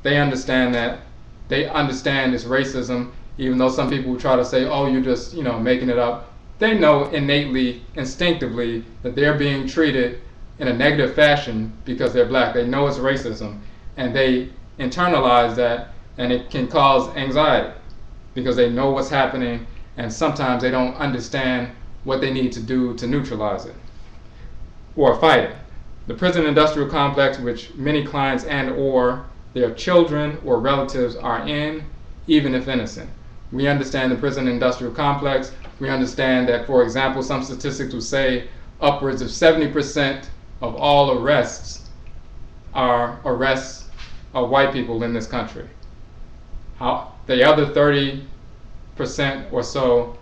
They understand that. They understand this racism, even though some people try to say, oh, you're just, making it up. They know innately, instinctively, that they're being treated in a negative fashion because they're black. They know it's racism, and they internalize that, and it can cause anxiety because they know what's happening, and sometimes they don't understand what they need to do to neutralize it or fight it. The prison industrial complex, which many clients and or their children or relatives are in, even if innocent. We understand the prison industrial complex. We understand that, for example, some statistics will say upwards of 70% of all arrests are white people in this country. The other 30% or so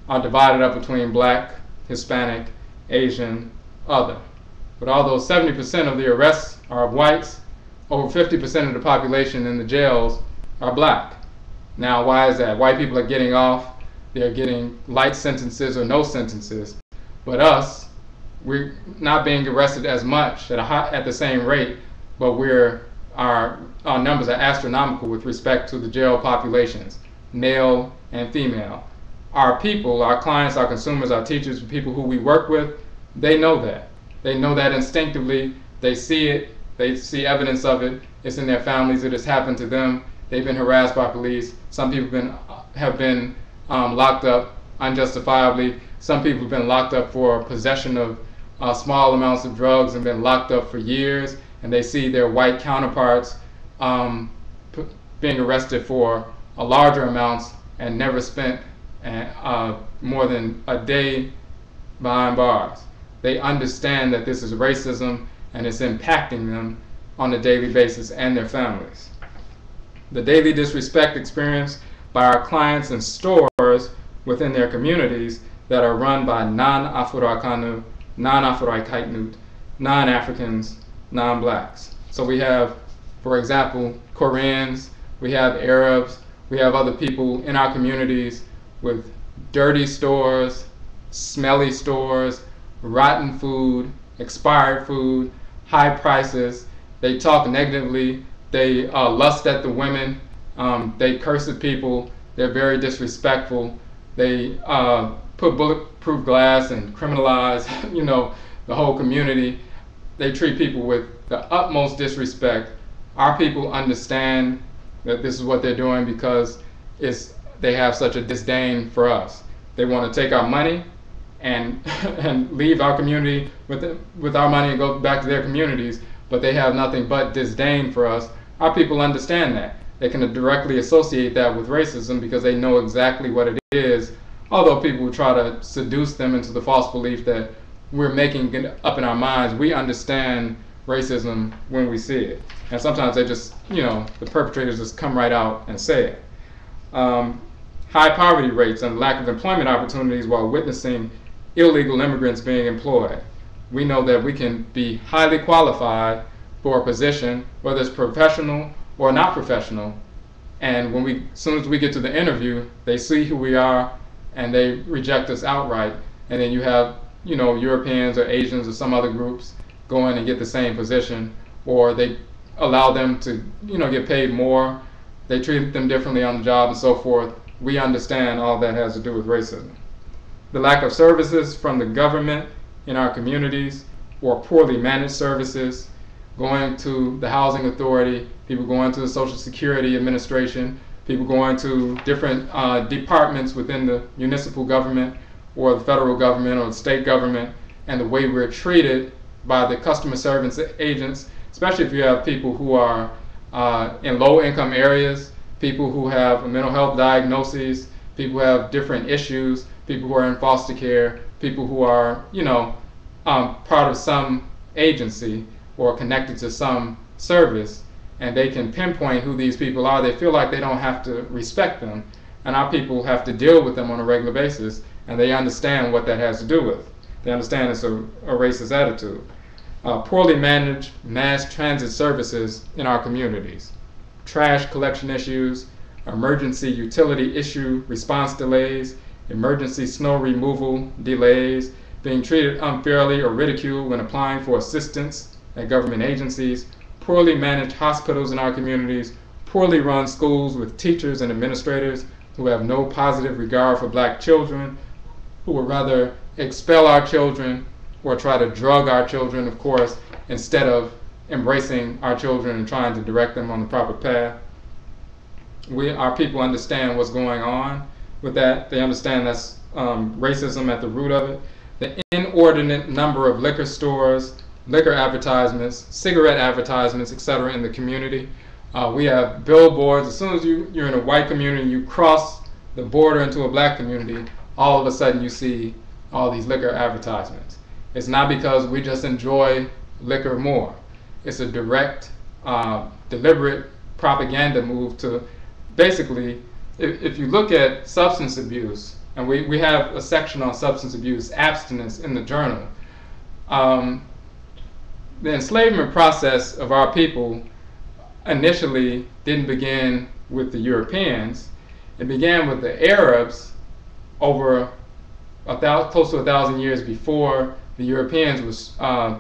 are divided up between black, Hispanic, Asian, other. But although 70% of the arrests are of whites, over 50% of the population in the jails are black. Now, why is that? White people are getting off. They're getting light sentences or no sentences. But we're not being arrested as much at the same rate, but we're our numbers are astronomical with respect to the jail populations, male and female. Our people, our clients, our consumers, our teachers, the people who we work with, they know that. They know that instinctively. They see it. They see evidence of it. It's in their families. It has happened to them. They've been harassed by police. Some people have been locked up unjustifiably. Some people have been locked up for possession of small amounts of drugs and been locked up for years. And they see their white counterparts being arrested for larger amounts and never spent more than a day behind bars. They understand that this is racism and it's impacting them on a daily basis and their families. The daily disrespect experienced by our clients and stores within their communities that are run by non-Afurakanu, non-Afuraitkaitnut, non-Africans, non-blacks. So we have, for example, Koreans, we have Arabs, we have other people in our communities with dirty stores, smelly stores, rotten food, expired food, high prices. They talk negatively, they lust at the women, they curse at people, they're very disrespectful, they put bulletproof glass and criminalize the whole community. They treat people with the utmost disrespect. Our people understand that this is what they're doing because they have such a disdain for us. They want to take our money and leave our community with our money and go back to their communities, but they have nothing but disdain for us. Our people understand that. They can directly associate that with racism because they know exactly what it is, although people try to seduce them into the false belief that we're making it up in our minds. We understand racism when we see it. And sometimes they just, the perpetrators just come right out and say it. High poverty rates and lack of employment opportunities while witnessing illegal immigrants being employed. We know that we can be highly qualified for a position, whether it's professional or not professional, and as soon as we get to the interview, they see who we are and they reject us outright. And then you have Europeans or Asians or some other groups go in and get the same position, or they allow them to get paid more, they treat them differently on the job and so forth. We understand all that has to do with racism. The lack of services from the government in our communities, or poorly managed services, going to the housing authority, people going to the Social Security Administration, people going to different departments within the municipal government or the federal government or the state government, and the way we're treated by the customer service agents, especially if you have people who are in low income areas, people who have mental health diagnoses, people who have different issues, people who are in foster care, people who are part of some agency or connected to some service, and they can pinpoint who these people are. They feel like they don't have to respect them, and our people have to deal with them on a regular basis, and they understand what that has to do with. They understand it's a racist attitude. Poorly managed mass transit services in our communities. Trash collection issues, emergency utility issue response delays, emergency snow removal delays, being treated unfairly or ridiculed when applying for assistance at government agencies, poorly managed hospitals in our communities, poorly run schools with teachers and administrators who have no positive regard for black children, who would rather expel our children or try to drug our children, of course, instead of embracing our children and trying to direct them on the proper path. Our people understand what's going on with that. They understand that's racism at the root of it. The inordinate number of liquor stores, liquor advertisements, cigarette advertisements, etc. in the community. We have billboards. As soon as you're in a white community, you cross the border into a black community, all of a sudden you see all these liquor advertisements. It's not because we just enjoy liquor more. It's a direct, deliberate propaganda move to basically, if you look at substance abuse, and we have a section on substance abuse abstinence in the journal, the enslavement process of our people initially didn't begin with the Europeans. It began with the Arabs over close to 1,000 years before the Europeans was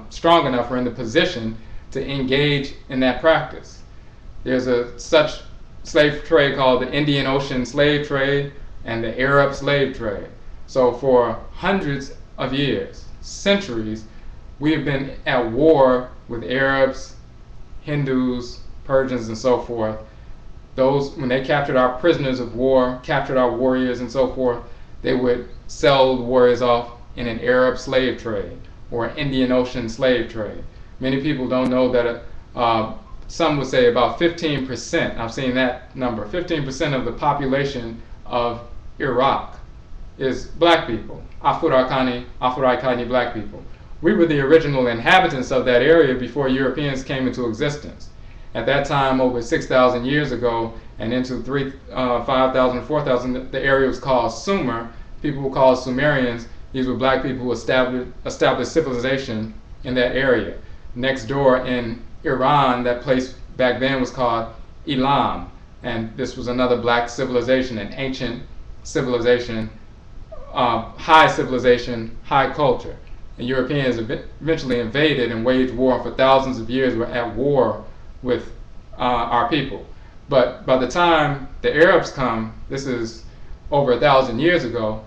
strong enough or in the position to engage in that practice. There's such slave trade called the Indian Ocean slave trade and the Arab slave trade. So for hundreds of years, centuries, we have been at war with Arabs, Hindus, Persians, and so forth. Those, when they captured our prisoners of war, captured our warriors and so forth, they would sell the warriors off in an Arab slave trade or an Indian Ocean slave trade. Many people don't know that some would say about 15%, I've seen that number, 15% of the population of Iraq is black people, Afurakani, Afuraitkaitnit black people. We were the original inhabitants of that area before Europeans came into existence. At that time, over 6,000 years ago, and into 5,000, 4,000, the area was called Sumer. People were called Sumerians. These were black people who established civilization in that area. Next door in Iran, that place back then was called Elam, and this was another black civilization, an ancient civilization, high civilization, high culture. And Europeans eventually invaded and waged war, and for thousands of years were at war with our people. But by the time the Arabs come, this is over 1,000 years ago,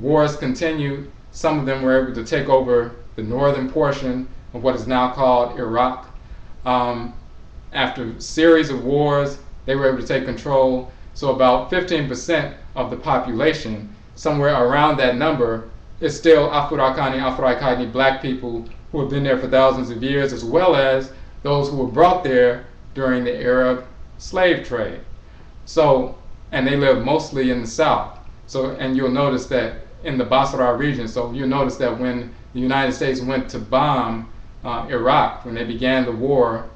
wars continued. Some of them were able to take over the northern portion of what is now called Iraq. After a series of wars, they were able to take control. So about 15% of the population, somewhere around that number, is still Afurakani, Afuraitkaitnit black people who have been there for thousands of years, as well as those who were brought there during the Arab slave trade. So, and they live mostly in the south. So, and you'll notice that in the Basra region, so you'll notice that when the United States went to bomb Iraq, when they began the war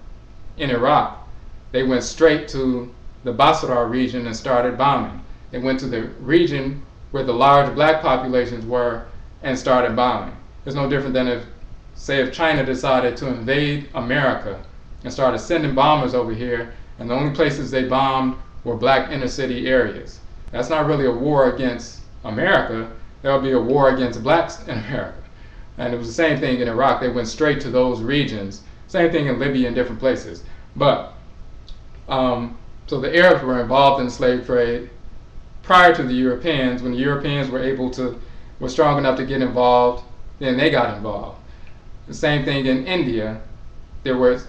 in Iraq, they went straight to the Basra region and started bombing. They went to the region where the large black populations were and started bombing. It's no different than if China decided to invade America and started sending bombers over here, and the only places they bombed were black inner city areas. That's not really a war against America. That would be a war against blacks in America. And it was the same thing in Iraq. They went straight to those regions. Same thing in Libya and different places. But, so the Arabs were involved in the slave trade prior to the Europeans. When the Europeans were strong enough to get involved, then they got involved. The same thing in India. There was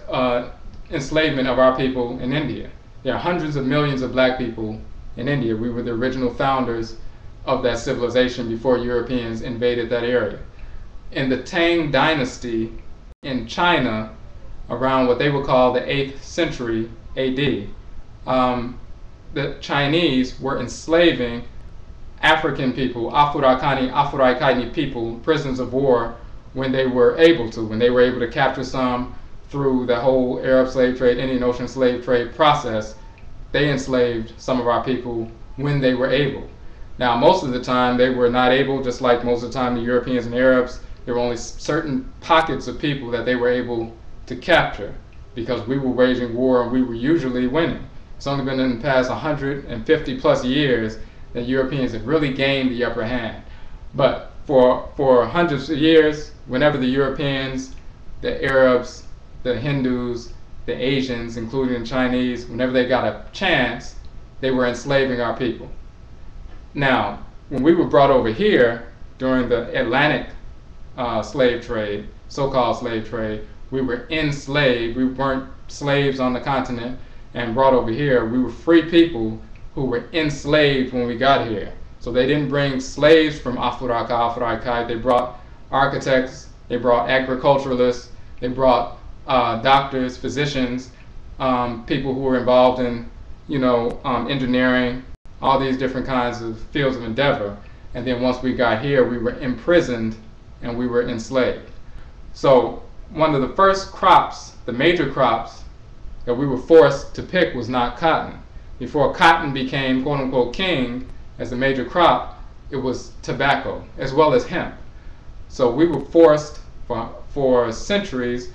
enslavement of our people in India. There are hundreds of millions of black people in India. We were the original founders of that civilization before Europeans invaded that area. In the Tang dynasty in China, around what they would call the 8th century AD, the Chinese were enslaving African people, Afurakani, Afuraitkaitnit people, prisoners of war, when they were able to capture some through the whole Arab slave trade, Indian Ocean slave trade process. They enslaved some of our people when they were able. Now, most of the time they were not able, just like most of the time the Europeans and Arabs, there were only certain pockets of people that they were able to capture because we were waging war and we were usually winning. It's only been in the past 150 plus years that Europeans have really gained the upper hand. But for hundreds of years, whenever the Europeans, the Arabs, the Hindus, the Asians, including the Chinese, whenever they got a chance, they were enslaving our people. Now, when we were brought over here during the Atlantic slave trade, so-called slave trade, we were enslaved. We weren't slaves on the continent and brought over here. We were free people who were enslaved when we got here. So they didn't bring slaves from Afuraka, Afuraikai. They brought architects, they brought agriculturalists, they brought doctors, physicians, people who were involved in, engineering, all these different kinds of fields of endeavor. And then once we got here, we were imprisoned and we were enslaved. So one of the first crops, the major crops that we were forced to pick was not cotton. Before cotton became quote unquote king as the major crop, it was tobacco as well as hemp. So we were forced for centuries,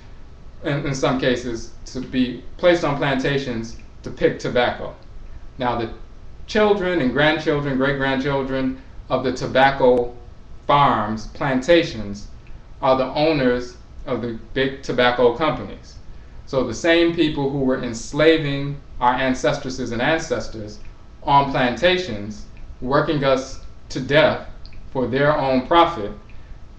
in some cases, to be placed on plantations to pick tobacco. Now the children and grandchildren, great-grandchildren of the tobacco farms, plantations, are the owners of the big tobacco companies. So the same people who were enslaving our ancestresses and ancestors on plantations, working us to death for their own profit,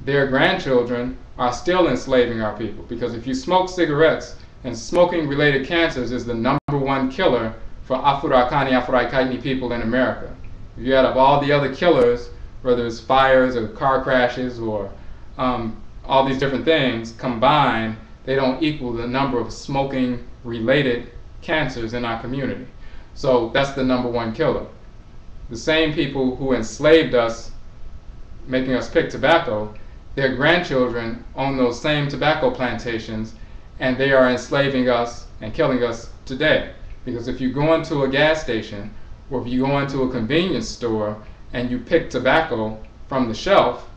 their grandchildren are still enslaving our people. Because if you smoke cigarettes, and smoking related cancers is the #1 killer for Afurakani, Afuraitkaitnit people in America. If you add up all the other killers, whether it's fires or car crashes or all these different things combined, they don't equal the number of smoking related cancers in our community. So that's the #1 killer. The same people who enslaved us, making us pick tobacco, their grandchildren own those same tobacco plantations, and they are enslaving us and killing us today. Because if you go into a gas station or if you go into a convenience store and you pick tobacco from the shelf,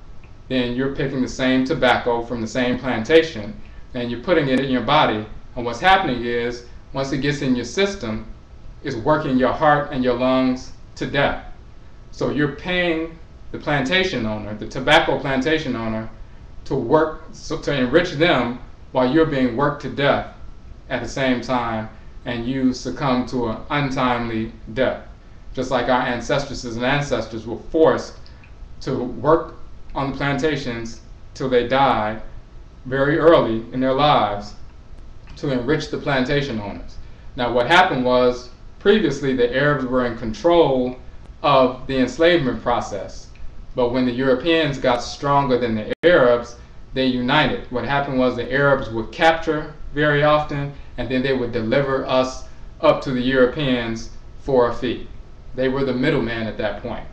then you're picking the same tobacco from the same plantation and you're putting it in your body. And what's happening is, once it gets in your system, it's working your heart and your lungs to death. So you're paying the plantation owner, the tobacco plantation owner, to work, to enrich them while you're being worked to death at the same time, and you succumb to an untimely death. Just like our ancestresses and ancestors were forced to work on the plantations till they died very early in their lives to enrich the plantation owners. Now what happened was, previously the Arabs were in control of the enslavement process, but when the Europeans got stronger than the Arabs, they united. What happened was the Arabs would capture very often, and then they would deliver us up to the Europeans for a fee. They were the middleman at that point.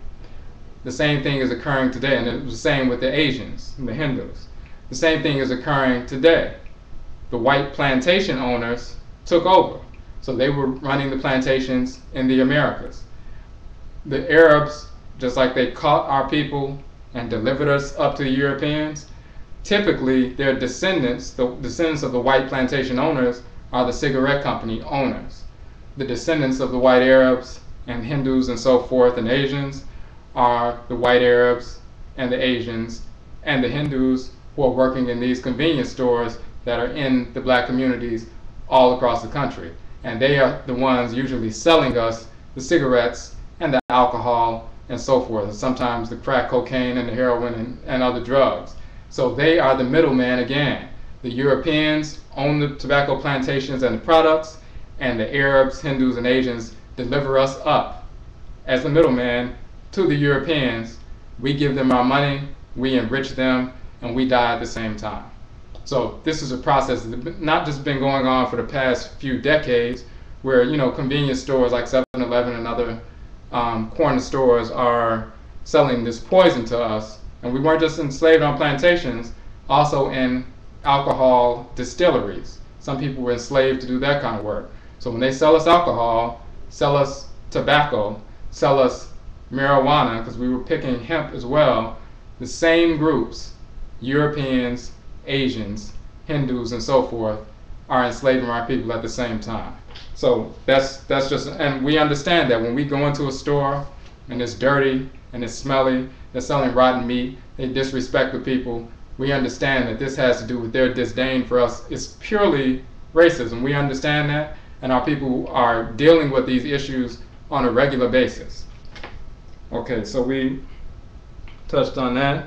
The same thing is occurring today, and it was the same with the Asians and the Hindus. The same thing is occurring today. The white plantation owners took over, so they were running the plantations in the Americas. The Arabs, just like they caught our people and delivered us up to the Europeans, typically their descendants, the descendants of the white plantation owners, are the cigarette company owners. The descendants of the white Arabs and Hindus and so forth and Asians are the white Arabs and the Asians and the Hindus who are working in these convenience stores that are in the black communities all across the country. And they are the ones usually selling us the cigarettes and the alcohol and so forth, and sometimes the crack cocaine and the heroin and other drugs. So they are the middleman again. The Europeans own the tobacco plantations and the products, and the Arabs, Hindus, and Asians deliver us up as the middleman to the Europeans. We give them our money, we enrich them, and we die at the same time. So this is a process that's not just been going on for the past few decades, where convenience stores like 7-Eleven and other corner stores are selling this poison to us. And we weren't just enslaved on plantations, also in alcohol distilleries. Some people were enslaved to do that kind of work. So when they sell us alcohol, sell us tobacco, sell us marijuana, because we were picking hemp as well, the same groups, Europeans, Asians, Hindus, and so forth, are enslaving our people at the same time. So that's just, and we understand that when we go into a store and it's dirty and it's smelly, they're selling rotten meat, they disrespect the people, we understand that this has to do with their disdain for us. It's purely racism. We understand that, and our people are dealing with these issues on a regular basis. Okay, so we touched on that.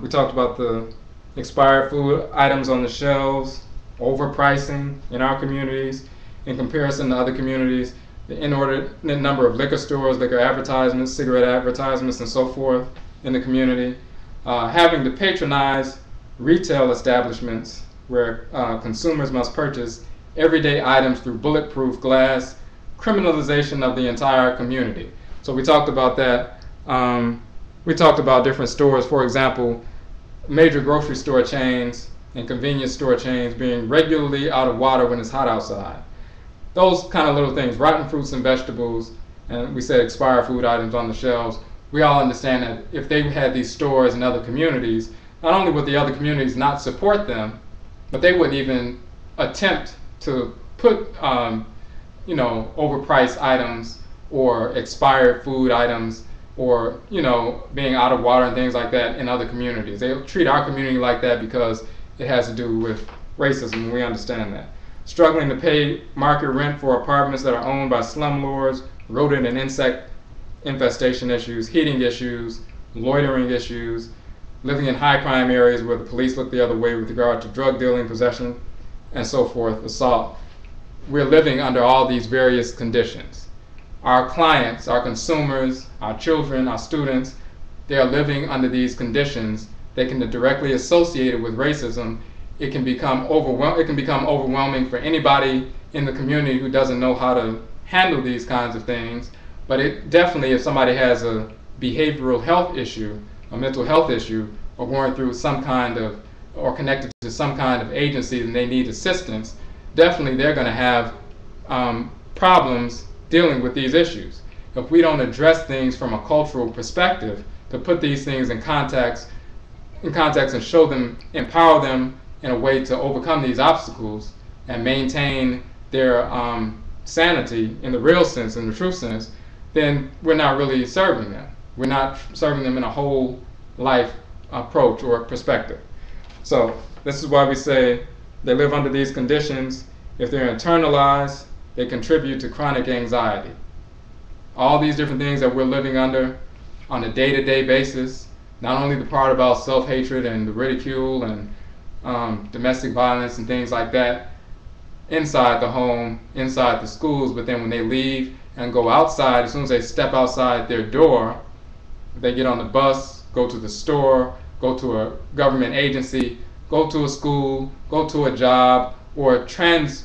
We talked about the expired food items on the shelves, overpricing in our communities in comparison to other communities, the inordinate number of liquor stores, liquor advertisements, cigarette advertisements, and so forth in the community, having to patronize retail establishments where consumers must purchase everyday items through bulletproof glass, criminalization of the entire community. So we talked about that. We talked about different stores, for example, major grocery store chains and convenience store chains being regularly out of water when it's hot outside. Those kind of little things, rotten fruits and vegetables, and we said expired food items on the shelves. We all understand that if they had these stores in other communities, not only would the other communities not support them, but they wouldn't even attempt to put overpriced items or expired food items or being out of water and things like that in other communities. They treat our community like that because it has to do with racism, and we understand that. struggling to pay market rent for apartments that are owned by slumlords, rodent and insect infestation issues, heating issues, loitering issues, living in high crime areas where the police look the other way with regard to drug dealing, possession, and so forth, assault. We're living under all these various conditions. Our clients, our consumers, our children, our students, they are living under these conditions. They can be directly associated with racism. It can become overwhelming for anybody in the community who doesn't know how to handle these kinds of things. But it definitely, if somebody has a behavioral health issue, a mental health issue, or going through some kind of, or connected to some kind of agency and they need assistance, definitely they're going to have problems dealing with these issues. If we don't address things from a cultural perspective, to put these things in context and show them, empower them in a way to overcome these obstacles and maintain their sanity in the real sense, in the true sense, then we're not really serving them. We're not serving them in a whole life approach or perspective. So this is why we say they live under these conditions. If they're internalized, they contribute to chronic anxiety. All these different things that we're living under on a day-to-day basis, not only the part about self-hatred and the ridicule and domestic violence and things like that inside the home, inside the schools, but then when they leave and go outside, as soon as they step outside their door, they get on the bus, go to the store, go to a government agency, go to a school, go to a job, or traveling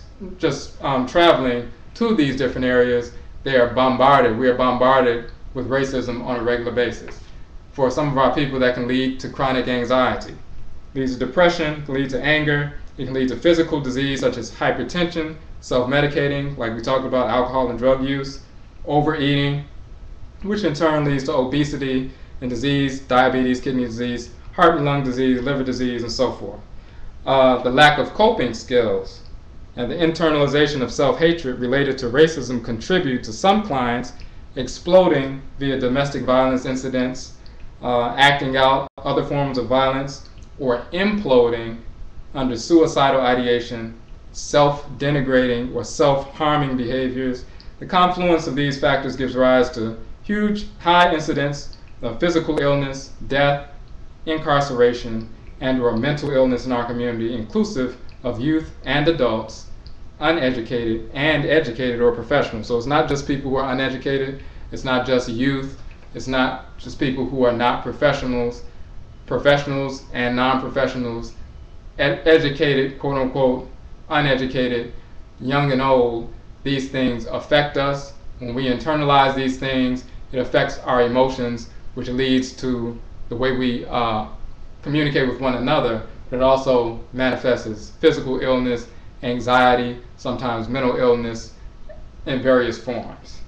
to these different areas, they are bombarded. We are bombarded with racism on a regular basis. For some of our people, that can lead to chronic anxiety. Leads to depression, can lead to anger, it can lead to physical disease such as hypertension, self-medicating, like we talked about, alcohol and drug use, overeating, which in turn leads to obesity and disease, diabetes, kidney disease, heart and lung disease, liver disease, and so forth. The lack of coping skills and the internalization of self-hatred related to racism contribute to some clients exploding via domestic violence incidents, acting out other forms of violence, or imploding under suicidal ideation, self-denigrating or self-harming behaviors. The confluence of these factors gives rise to huge high incidence of physical illness, death, incarceration, and or mental illness in our community, inclusive of youth and adults, uneducated and educated or professional. So it's not just people who are uneducated, it's not just youth, it's not just people who are not professionals, professionals and non-professionals, educated, quote unquote, uneducated, young and old. These things affect us. When we internalize these things, it affects our emotions, which leads to the way we communicate with one another, but it also manifests as physical illness, anxiety, sometimes mental illness in various forms.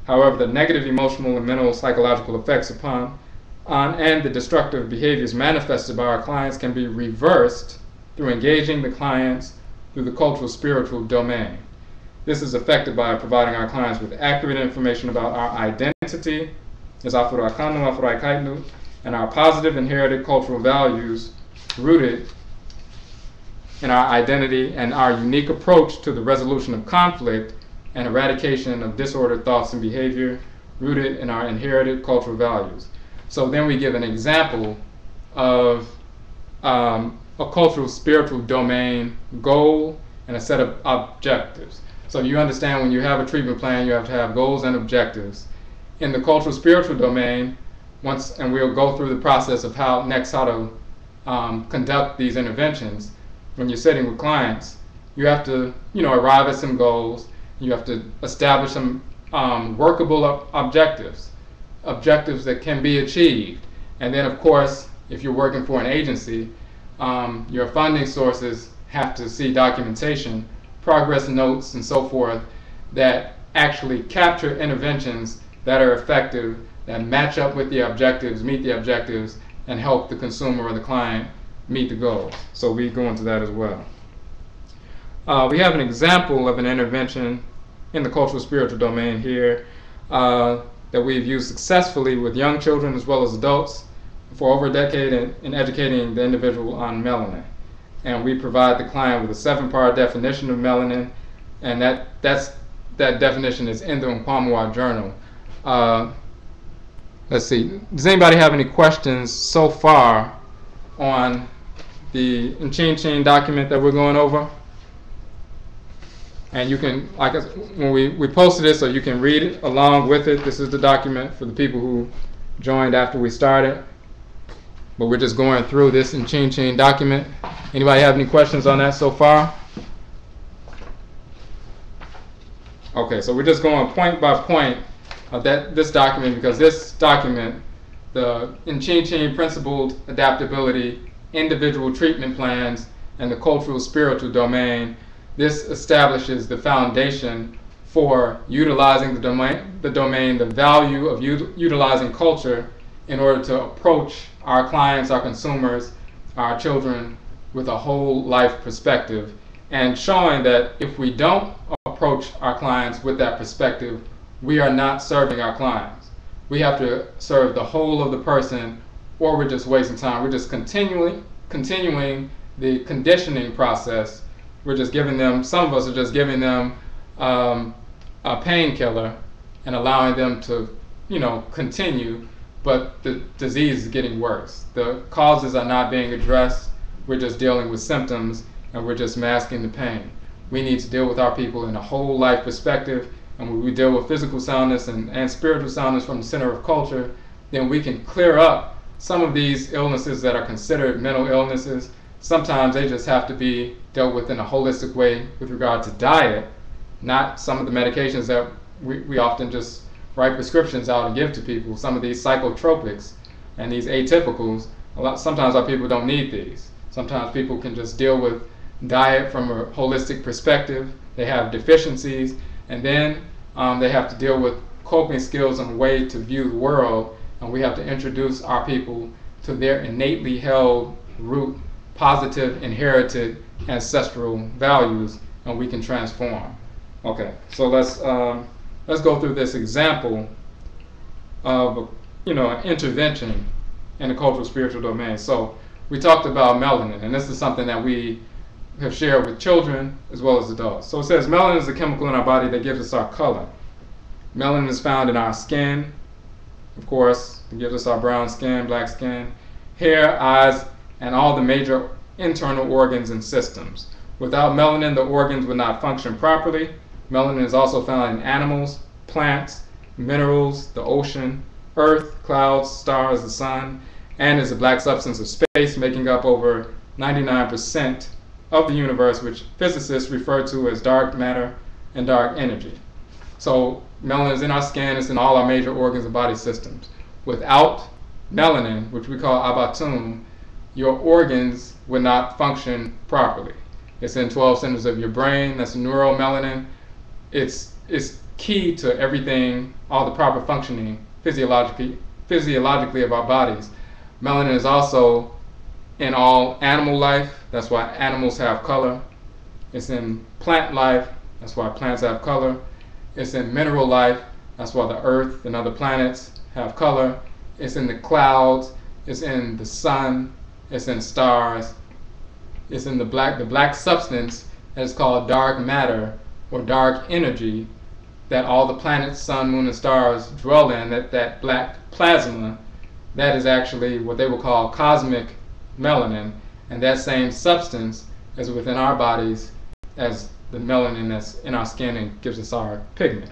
However, the negative emotional and mental psychological effects and the destructive behaviors manifested by our clients can be reversed through engaging the clients through the cultural spiritual domain. This is affected by providing our clients with accurate information about our identity as Afurakanu, Afuraitkaitnut, and our positive inherited cultural values rooted in our identity and our unique approach to the resolution of conflict and eradication of disordered thoughts and behavior rooted in our inherited cultural values. So then we give an example of a cultural spiritual domain goal and a set of objectives. So you understand when you have a treatment plan, you have to have goals and objectives. In the cultural spiritual domain, and we'll go through the process of how to conduct these interventions. When you're sitting with clients, you have to arrive at some goals. You have to establish some workable objectives that can be achieved. And then of course, if you're working for an agency, your funding sources have to see documentation, progress notes, and so forth that actually capture interventions that are effective, that match up with the objectives, meet the objectives, and help the consumer or the client meet the goals. So we go into that as well. We have an example of an intervention in the cultural spiritual domain here that we've used successfully with young children as well as adults for over a decade in educating the individual on melanin. and we provide the client with a 7-part definition of melanin, and that definition is in the Nkwamuwa journal. Let's see, does anybody have any questions so far on the Nchin document that we're going over? And you can, like when we posted it, so you can read it along with it. This is the document for the people who joined after we started. But we're just going through this Nchin document. Anybody have any questions on that so far? Okay, so we're just going point by point of this document, because this document, the Nchin principled adaptability, individual treatment plans, and the cultural spiritual domain, this establishes the foundation for utilizing the domain, the value of utilizing culture in order to approach our clients, our consumers, our children with a whole life perspective, and showing that if we don't approach our clients with that perspective, we are not serving our clients. We have to serve the whole of the person, or we're just wasting time. We're just continuing the conditioning process. We're just giving them, some of us are just giving them a painkiller and allowing them to, continue, but the disease is getting worse. The causes are not being addressed. We're just dealing with symptoms, and we're just masking the pain. We need to deal with our people in a whole life perspective, and when we deal with physical soundness and spiritual soundness from the center of culture, then we can clear up some of these illnesses that are considered mental illnesses. Sometimes they just have to be dealt with in a holistic way with regard to diet, not some of the medications that we often just write prescriptions out and give to people. Some of these psychotropics and these atypicals, sometimes our people don't need these. Sometimes people can just deal with diet from a holistic perspective. They have deficiencies, and then they have to deal with coping skills and a way to view the world, and we have to introduce our people to their innately held root, positive, inherited ancestral values, and we can transform. Okay, so let's go through this example of an intervention in the cultural spiritual domain. So we talked about melanin, and this is something that we have shared with children as well as adults. So it says melanin is a chemical in our body that gives us our color. Melanin is found in our skin, of course. It gives us our brown skin, black skin, hair, eyes, and all the major internal organs and systems. Without melanin, the organs would not function properly. Melanin is also found in animals, plants, minerals, the ocean, earth, clouds, stars, the sun, and is a black substance of space, making up over 99% of the universe, which physicists refer to as dark matter and dark energy. So melanin is in our skin, it's in all our major organs and body systems. Without melanin, which we call abatum, your organs would not function properly. It's in 12 centers of your brain, that's neuromelanin. It's key to everything, all the proper functioning physiologically of our bodies. Melanin is also in all animal life, that's why animals have color. It's in plant life, that's why plants have color. It's in mineral life, that's why the earth and other planets have color. It's in the clouds, it's in the sun, it's in stars. It's in the black substance that is called dark matter or dark energy that all the planets, sun, moon, and stars dwell in. That black plasma, that is actually what they will call cosmic melanin, and that same substance is within our bodies as the melanin that's in our skin and gives us our pigment.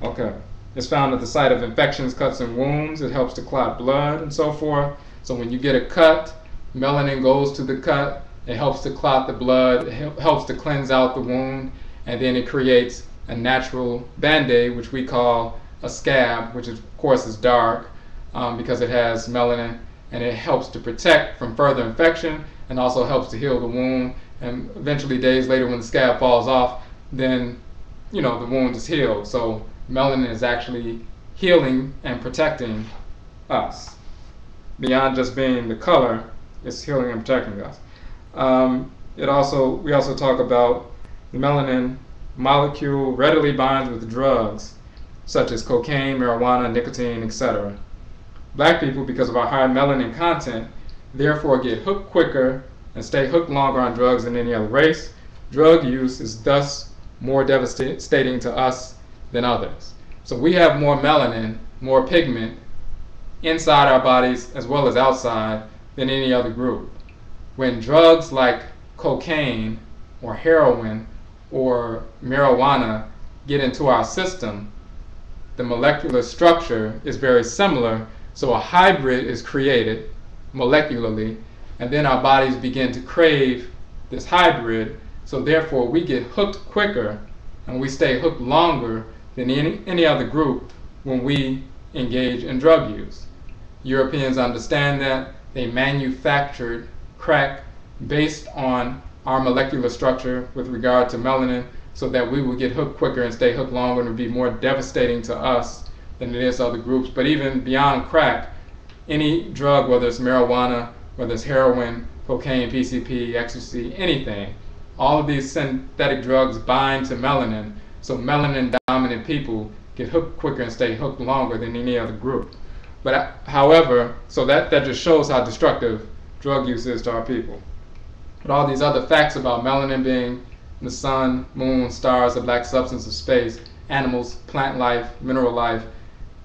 Okay, it's found at the site of infections, cuts, and wounds. It helps to clot blood and so forth. So when you get a cut, melanin goes to the cut. It helps to clot the blood. It helps to cleanse out the wound, and then it creates a natural band-aid, which we call a scab, which of course is dark because it has melanin, and it helps to protect from further infection and also helps to heal the wound. And eventually, days later, when the scab falls off, then the wound is healed. So melanin is actually healing and protecting us. Beyond just being the color, it's healing and protecting us. We also talk about the melanin molecule readily binds with drugs such as cocaine, marijuana, nicotine, etc. Black people, because of our high melanin content, therefore get hooked quicker and stay hooked longer on drugs than any other race. Drug use is thus more devastating to us than others. So we have more melanin, more pigment inside our bodies as well as outside than any other group. When drugs like cocaine or heroin or marijuana get into our system, the molecular structure is very similar, so a hybrid is created molecularly, and then our bodies begin to crave this hybrid, so therefore we get hooked quicker and we stay hooked longer than any other group when we engage in drug use. Europeans understand that. They manufactured crack based on our molecular structure with regard to melanin, so that we would get hooked quicker and stay hooked longer, and it would be more devastating to us than it is to other groups. But even beyond crack, any drug, whether it's marijuana, whether it's heroin, cocaine, PCP, ecstasy, anything, all of these synthetic drugs bind to melanin, so melanin-dominant people get hooked quicker and stay hooked longer than any other group. But however, so that just shows how destructive drug use is to our people. But all these other facts about melanin being the sun, moon, stars, the black substance of space, animals, plant life, mineral life,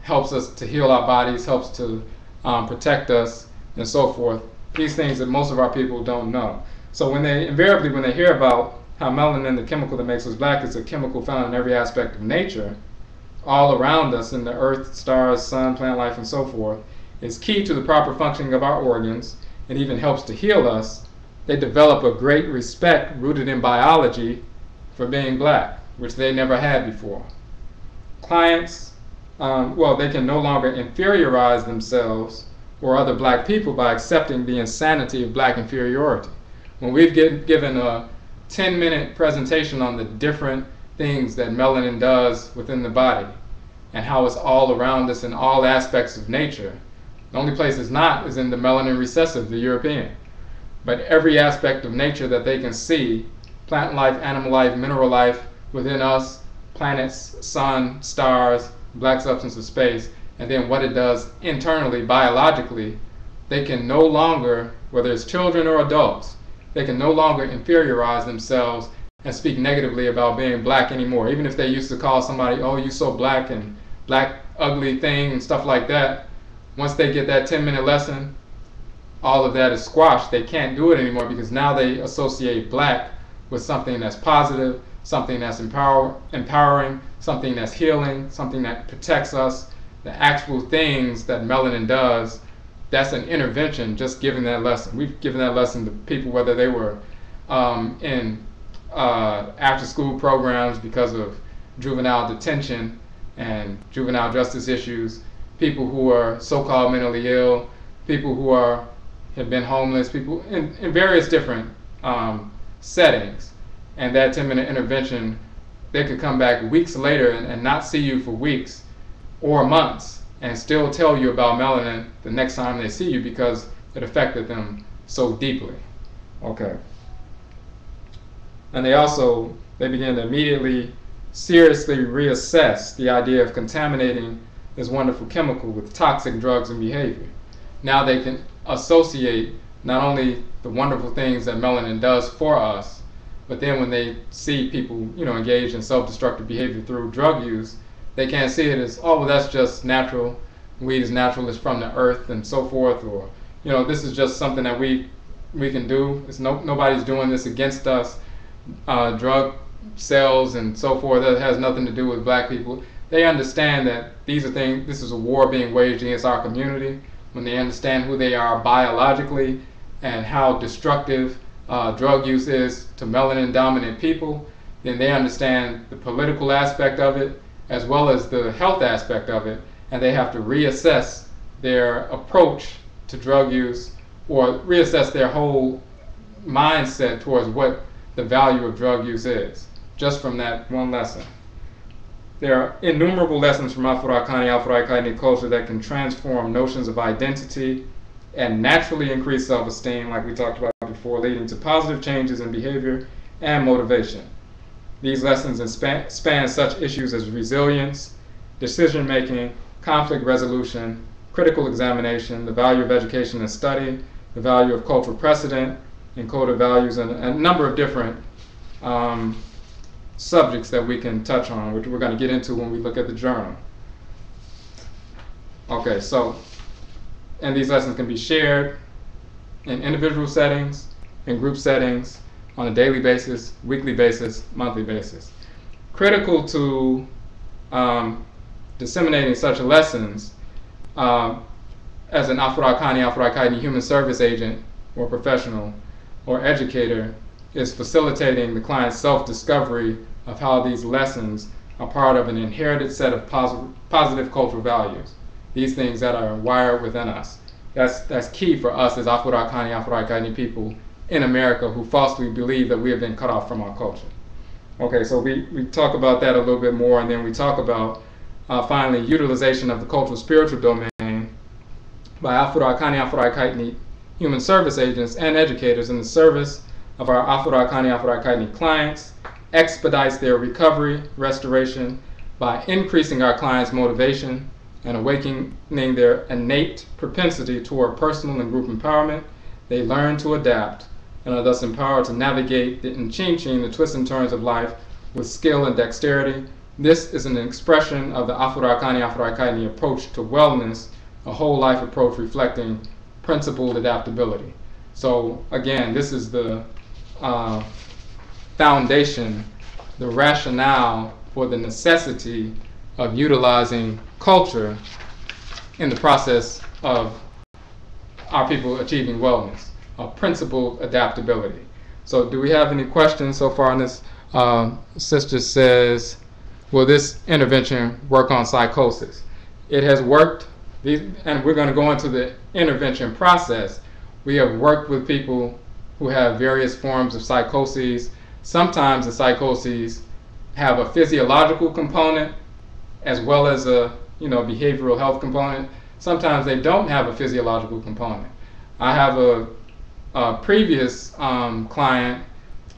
helps us to heal our bodies, helps to protect us, and so forth. These things that most of our people don't know. So when they hear about how melanin, the chemical that makes us black, is a chemical found in every aspect of nature, all around us in the earth, stars, sun, plant life, and so forth, is key to the proper functioning of our organs, and even helps to heal us, they develop a great respect rooted in biology for being black, which they never had before. Clients, they can no longer inferiorize themselves or other black people by accepting the insanity of black inferiority. When we've given a 10-minute presentation on the different things that melanin does within the body and how it's all around us in all aspects of nature, the only place it's not is in the melanin recessive, the European. But every aspect of nature that they can see, plant life, animal life, mineral life within us, planets, sun, stars, black substance of space, and then what it does internally, biologically, they can no longer, whether it's children or adults, they can no longer inferiorize themselves and speak negatively about being black anymore. Even if they used to call somebody, oh, you so black, and black ugly thing and stuff like that, once they get that 10-minute lesson, all of that is squashed. They can't do it anymore because now they associate black with something that's positive, something that's empowering, something that's healing, something that protects us. The actual things that melanin does, that's an intervention, just giving that lesson. We've given that lesson to people, whether they were in after-school programs because of juvenile detention and juvenile justice issues, people who are so-called mentally ill, people who have been homeless, people in various different settings. And that 10-minute intervention, they could come back weeks later and not see you for weeks or months and still tell you about melanin the next time they see you because it affected them so deeply. Okay. And they begin to immediately seriously reassess the idea of contaminating this wonderful chemical with toxic drugs and behavior. Now they can associate not only the wonderful things that melanin does for us, but then when they see people, engage in self-destructive behavior through drug use, they can't see it as, oh, well, that's just natural. Weed is natural, it's from the earth, and so forth. Or, this is just something that we can do. It's nobody's doing this against us. Drug sales and so forth, that has nothing to do with black people. They understand that this is a war being waged against our community. When they understand who they are biologically and how destructive drug use is to melanin-dominant people, then they understand the political aspect of it as well as the health aspect of it, and they have to reassess their approach to drug use or reassess their whole mindset towards what the value of drug use is, just from that one lesson. There are innumerable lessons from Afurakani, Afuraitkaitnit culture that can transform notions of identity and naturally increase self-esteem, like we talked about before, leading to positive changes in behavior and motivation. These lessons span such issues as resilience, decision-making, conflict resolution, critical examination, the value of education and study, the value of cultural precedent, encoded values, and a number of different subjects that we can touch on, which we're going to get into when we look at the journal. Okay, so, and these lessons can be shared in individual settings, in group settings, on a daily basis, weekly basis, monthly basis. Critical to disseminating such lessons as an Afurakani, Afuraitkaitnit human service agent or professional or educator is facilitating the client's self-discovery of how these lessons are part of an inherited set of positive cultural values. These things that are wired within us. That's key for us as Afurakani, Afuraitkaitnit people in America who falsely believe that we have been cut off from our culture. Okay, so we talk about that a little bit more, and then we talk about finally utilization of the cultural spiritual domain by Afurakani, Afuraitkaitnit human service agents and educators in the service of our Afurakani, Afuraitkaitnit clients, expedites their recovery, restoration by increasing our clients' motivation and awakening their innate propensity toward personal and group empowerment. They learn to adapt and are thus empowered to navigate the twists and turns of life with skill and dexterity. This is an expression of the Afurakani, Afuraitkaitnit approach to wellness, a whole life approach reflecting principled adaptability. So again, this is the foundation, the rationale for the necessity of utilizing culture in the process of our people achieving wellness, principled adaptability. So do we have any questions so far on this? Sister says, will this intervention work on psychosis? It has worked, and we're going to go into the intervention process. We have worked with people who have various forms of psychoses. Sometimes the psychoses have a physiological component as well as a behavioral health component. Sometimes they don't have a physiological component. I have a previous client.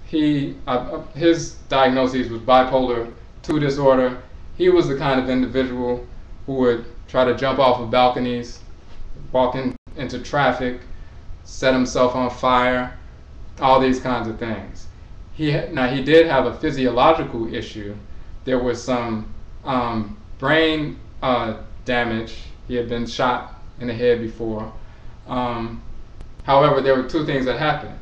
His diagnosis was bipolar 2 disorder. He was the kind of individual who would try to jump off of balconies, walk into traffic, set himself on fire, all these kinds of things. He did have a physiological issue. There was some brain damage. He had been shot in the head before. However, there were 2 things that happened.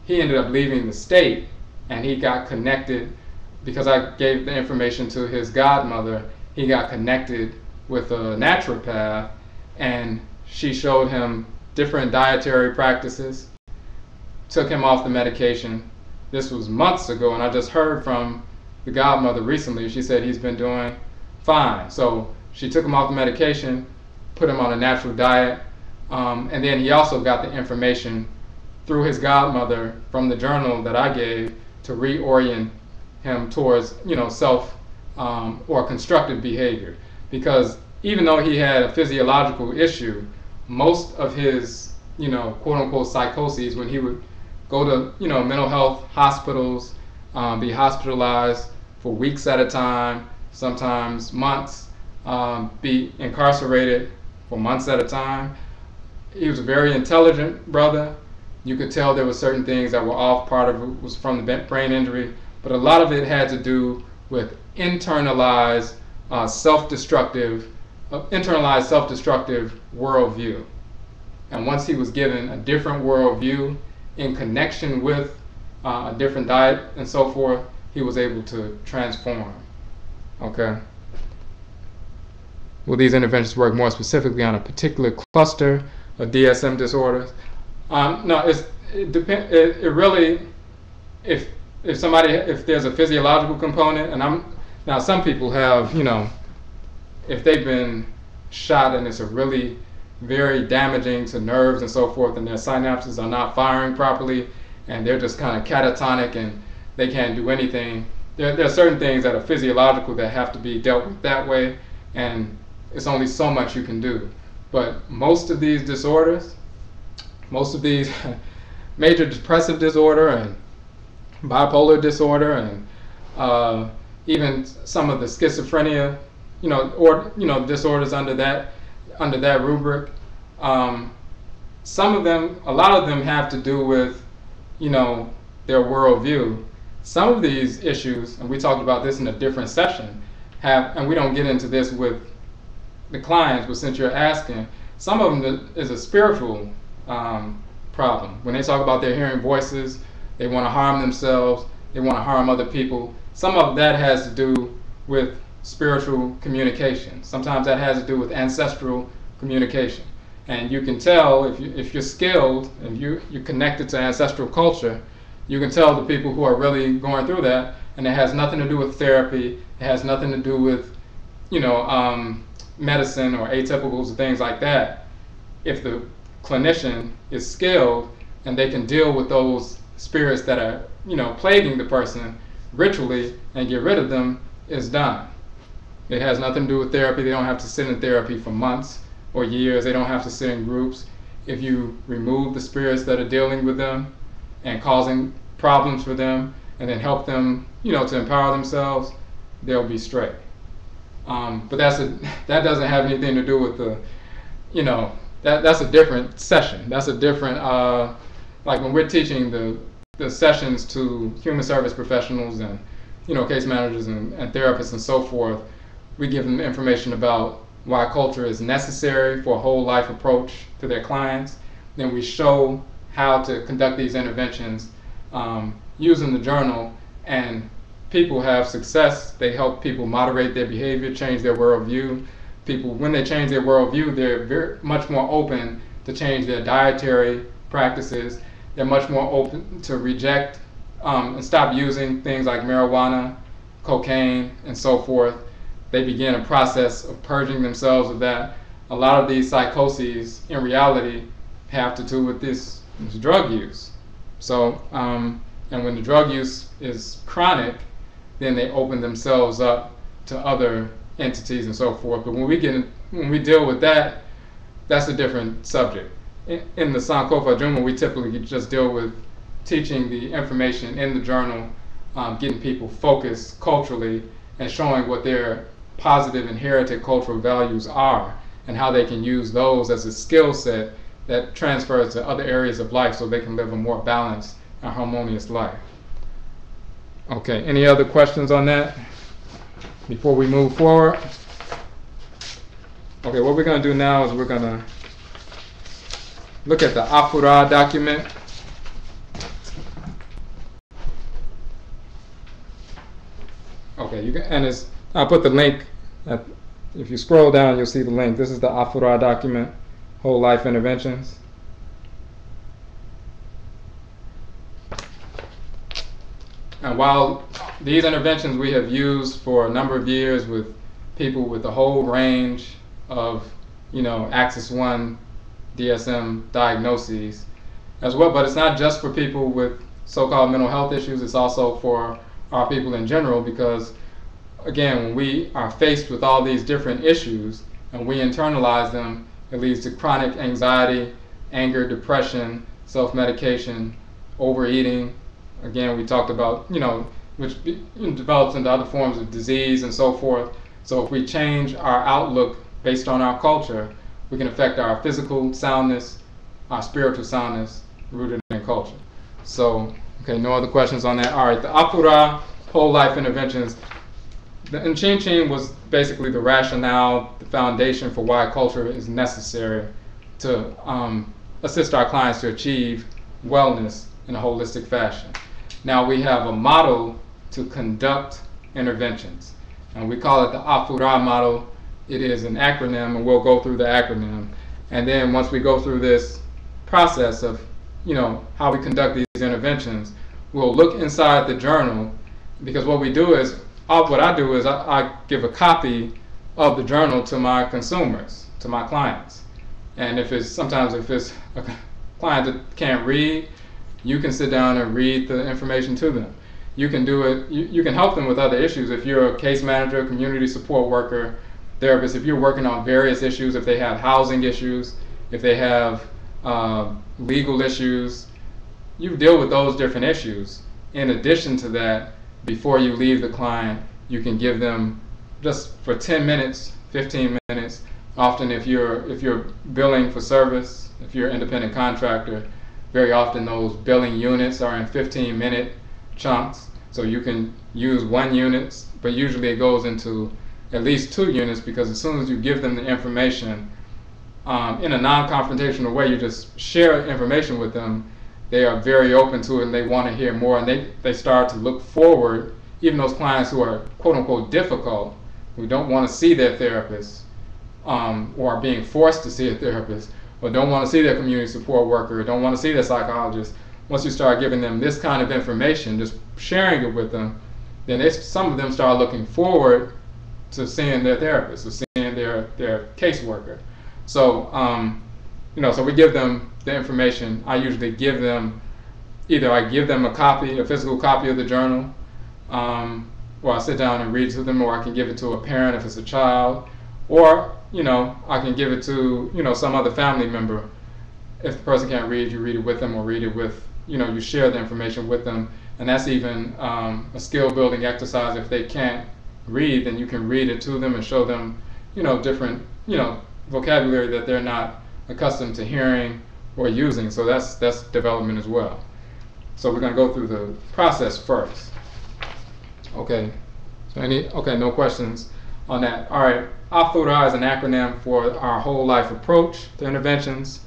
He ended up leaving the state, and he got connected, because I gave the information to his godmother, he got connected with a naturopath, and she showed him different dietary practices, took him off the medication. This was months ago, and I just heard from the godmother recently. She said he's been doing fine. So she took him off the medication, put him on a natural diet, and then he also got the information through his godmother from the journal that I gave to reorient him towards self or constructive behavior. Because even though he had a physiological issue, most of his quote unquote psychoses, when he would go to mental health hospitals, be hospitalized for weeks at a time, sometimes months, be incarcerated for months at a time. He was a very intelligent brother. You could tell there were certain things that were off. Part of it was from the brain injury, but a lot of it had to do with internalized self-destructive worldview. And once he was given a different worldview in connection with a different diet and so forth, he was able to transform. Okay. Will these interventions work more specifically on a particular cluster of DSM disorders? No, it depends. It really, if there's a physiological component, and now some people have, if they've been shot and it's a really very damaging to nerves and so forth, and their synapses are not firing properly, and they're just kind of catatonic and they can't do anything. There are certain things that are physiological that have to be dealt with that way, and it's only so much you can do. But most of these disorders, most of these major depressive disorder and bipolar disorder, and even some of the schizophrenia, disorders under that rubric, a lot of them have to do with their worldview. Some of these issues, and we talked about this in a different session, and we don't get into this with the clients, but since you're asking, some of them is a spiritual problem. When they talk about they're hearing voices, they want to harm themselves, they want to harm other people. Some of that has to do with spiritual communication. Sometimes that has to do with ancestral communication. And you can tell if you're skilled and you're connected to ancestral culture, you can tell the people who are really going through that, and it has nothing to do with therapy, it has nothing to do with medicine or atypicals or things like that. If the clinician is skilled and they can deal with those spirits that are plaguing the person ritually and get rid of them, it's done. It has nothing to do with therapy. They don't have to sit in therapy for months or years. They don't have to sit in groups. If you remove the spirits that are dealing with them and causing problems for them, and then help them to empower themselves, they'll be straight. But that doesn't have anything to do with that's a different session. That's a different like when we're teaching the sessions to human service professionals and case managers and therapists and so forth, we give them information about why culture is necessary for a whole life approach to their clients. Then we show how to conduct these interventions using the journal, and people have success. They help people moderate their behavior, change their worldview. People, when they change their worldview, they're very much more open to change their dietary practices. They're much more open to reject and stop using things like marijuana, cocaine, and so forth. They begin a process of purging themselves of that. A lot of these psychoses, in reality, have to do with this drug use. So, and when the drug use is chronic, then they open themselves up to other entities and so forth. But when we deal with that, that's a different subject. In the Sankofadwuma, we typically just deal with teaching the information in the journal, getting people focused culturally, and showing what their positive inherited cultural values are and how they can use those as a skill set that transfers to other areas of life so they can live a more balanced and harmonious life. Okay, any other questions on that before we move forward? Okay, what we're going to do now is we're going to look at the Afura document. Okay, I'll put the link, if you scroll down you'll see the link. This is the Afura document, Whole Life Interventions. And while these interventions we have used for a number of years with people with a whole range of, Axis 1 DSM diagnoses as well, but it's not just for people with so-called mental health issues, it's also for our people in general, because again, when we are faced with all these different issues and we internalize them, it leads to chronic anxiety, anger, depression, self-medication, overeating. Again, we talked about, which develops into other forms of disease and so forth. So if we change our outlook based on our culture, we can affect our physical soundness, our spiritual soundness, rooted in culture. So, okay, no other questions on that. All right, the Afura Whole Life Interventions. The Nchinchi was basically the rationale, the foundation for why culture is necessary to assist our clients to achieve wellness in a holistic fashion. Now we have a model to conduct interventions, and we call it the Afura model. It is an acronym, and we'll go through the acronym. And then once we go through this process of, how we conduct these interventions, we'll look inside the journal, because what we do is, what I do is I give a copy of the journal to my consumers, to my clients. And sometimes if it's a client that can't read, you can sit down and read the information to them. You can do it, you can help them with other issues. If you're a case manager, community support worker, therapist, if you're working on various issues, if they have housing issues, if they have legal issues, you deal with those different issues. In addition to that, before you leave the client, you can give them, just for 10 minutes, 15 minutes, often if you're billing for service, if you're an independent contractor, very often those billing units are in 15-minute chunks, so you can use 1 unit, but usually it goes into at least 2 units, because as soon as you give them the information in a non-confrontational way, you just share information with them, they are very open to it and they want to hear more, and they start to look forward. Even those clients who are quote-unquote difficult, who don't want to see their therapist, or are being forced to see a therapist, or don't want to see their community support worker, or don't want to see their psychologist, once you start giving them this kind of information, just sharing it with them, then some of them start looking forward to seeing their therapist, or seeing their caseworker. So, so we give them the information. I usually give them, either I give them a physical copy of the journal, or I sit down and read to them, or I can give it to a parent if it's a child, or I can give it to some other family member. If the person can't read, you read it with them, or read it with you share the information with them, and that's even a skill building exercise. If they can't read, then you can read it to them and show them different vocabulary that they're not accustomed to hearing or using. So that's development as well. So we're going to go through the process first. Okay. So no questions on that. All right. Afura is an acronym for our whole life approach to interventions.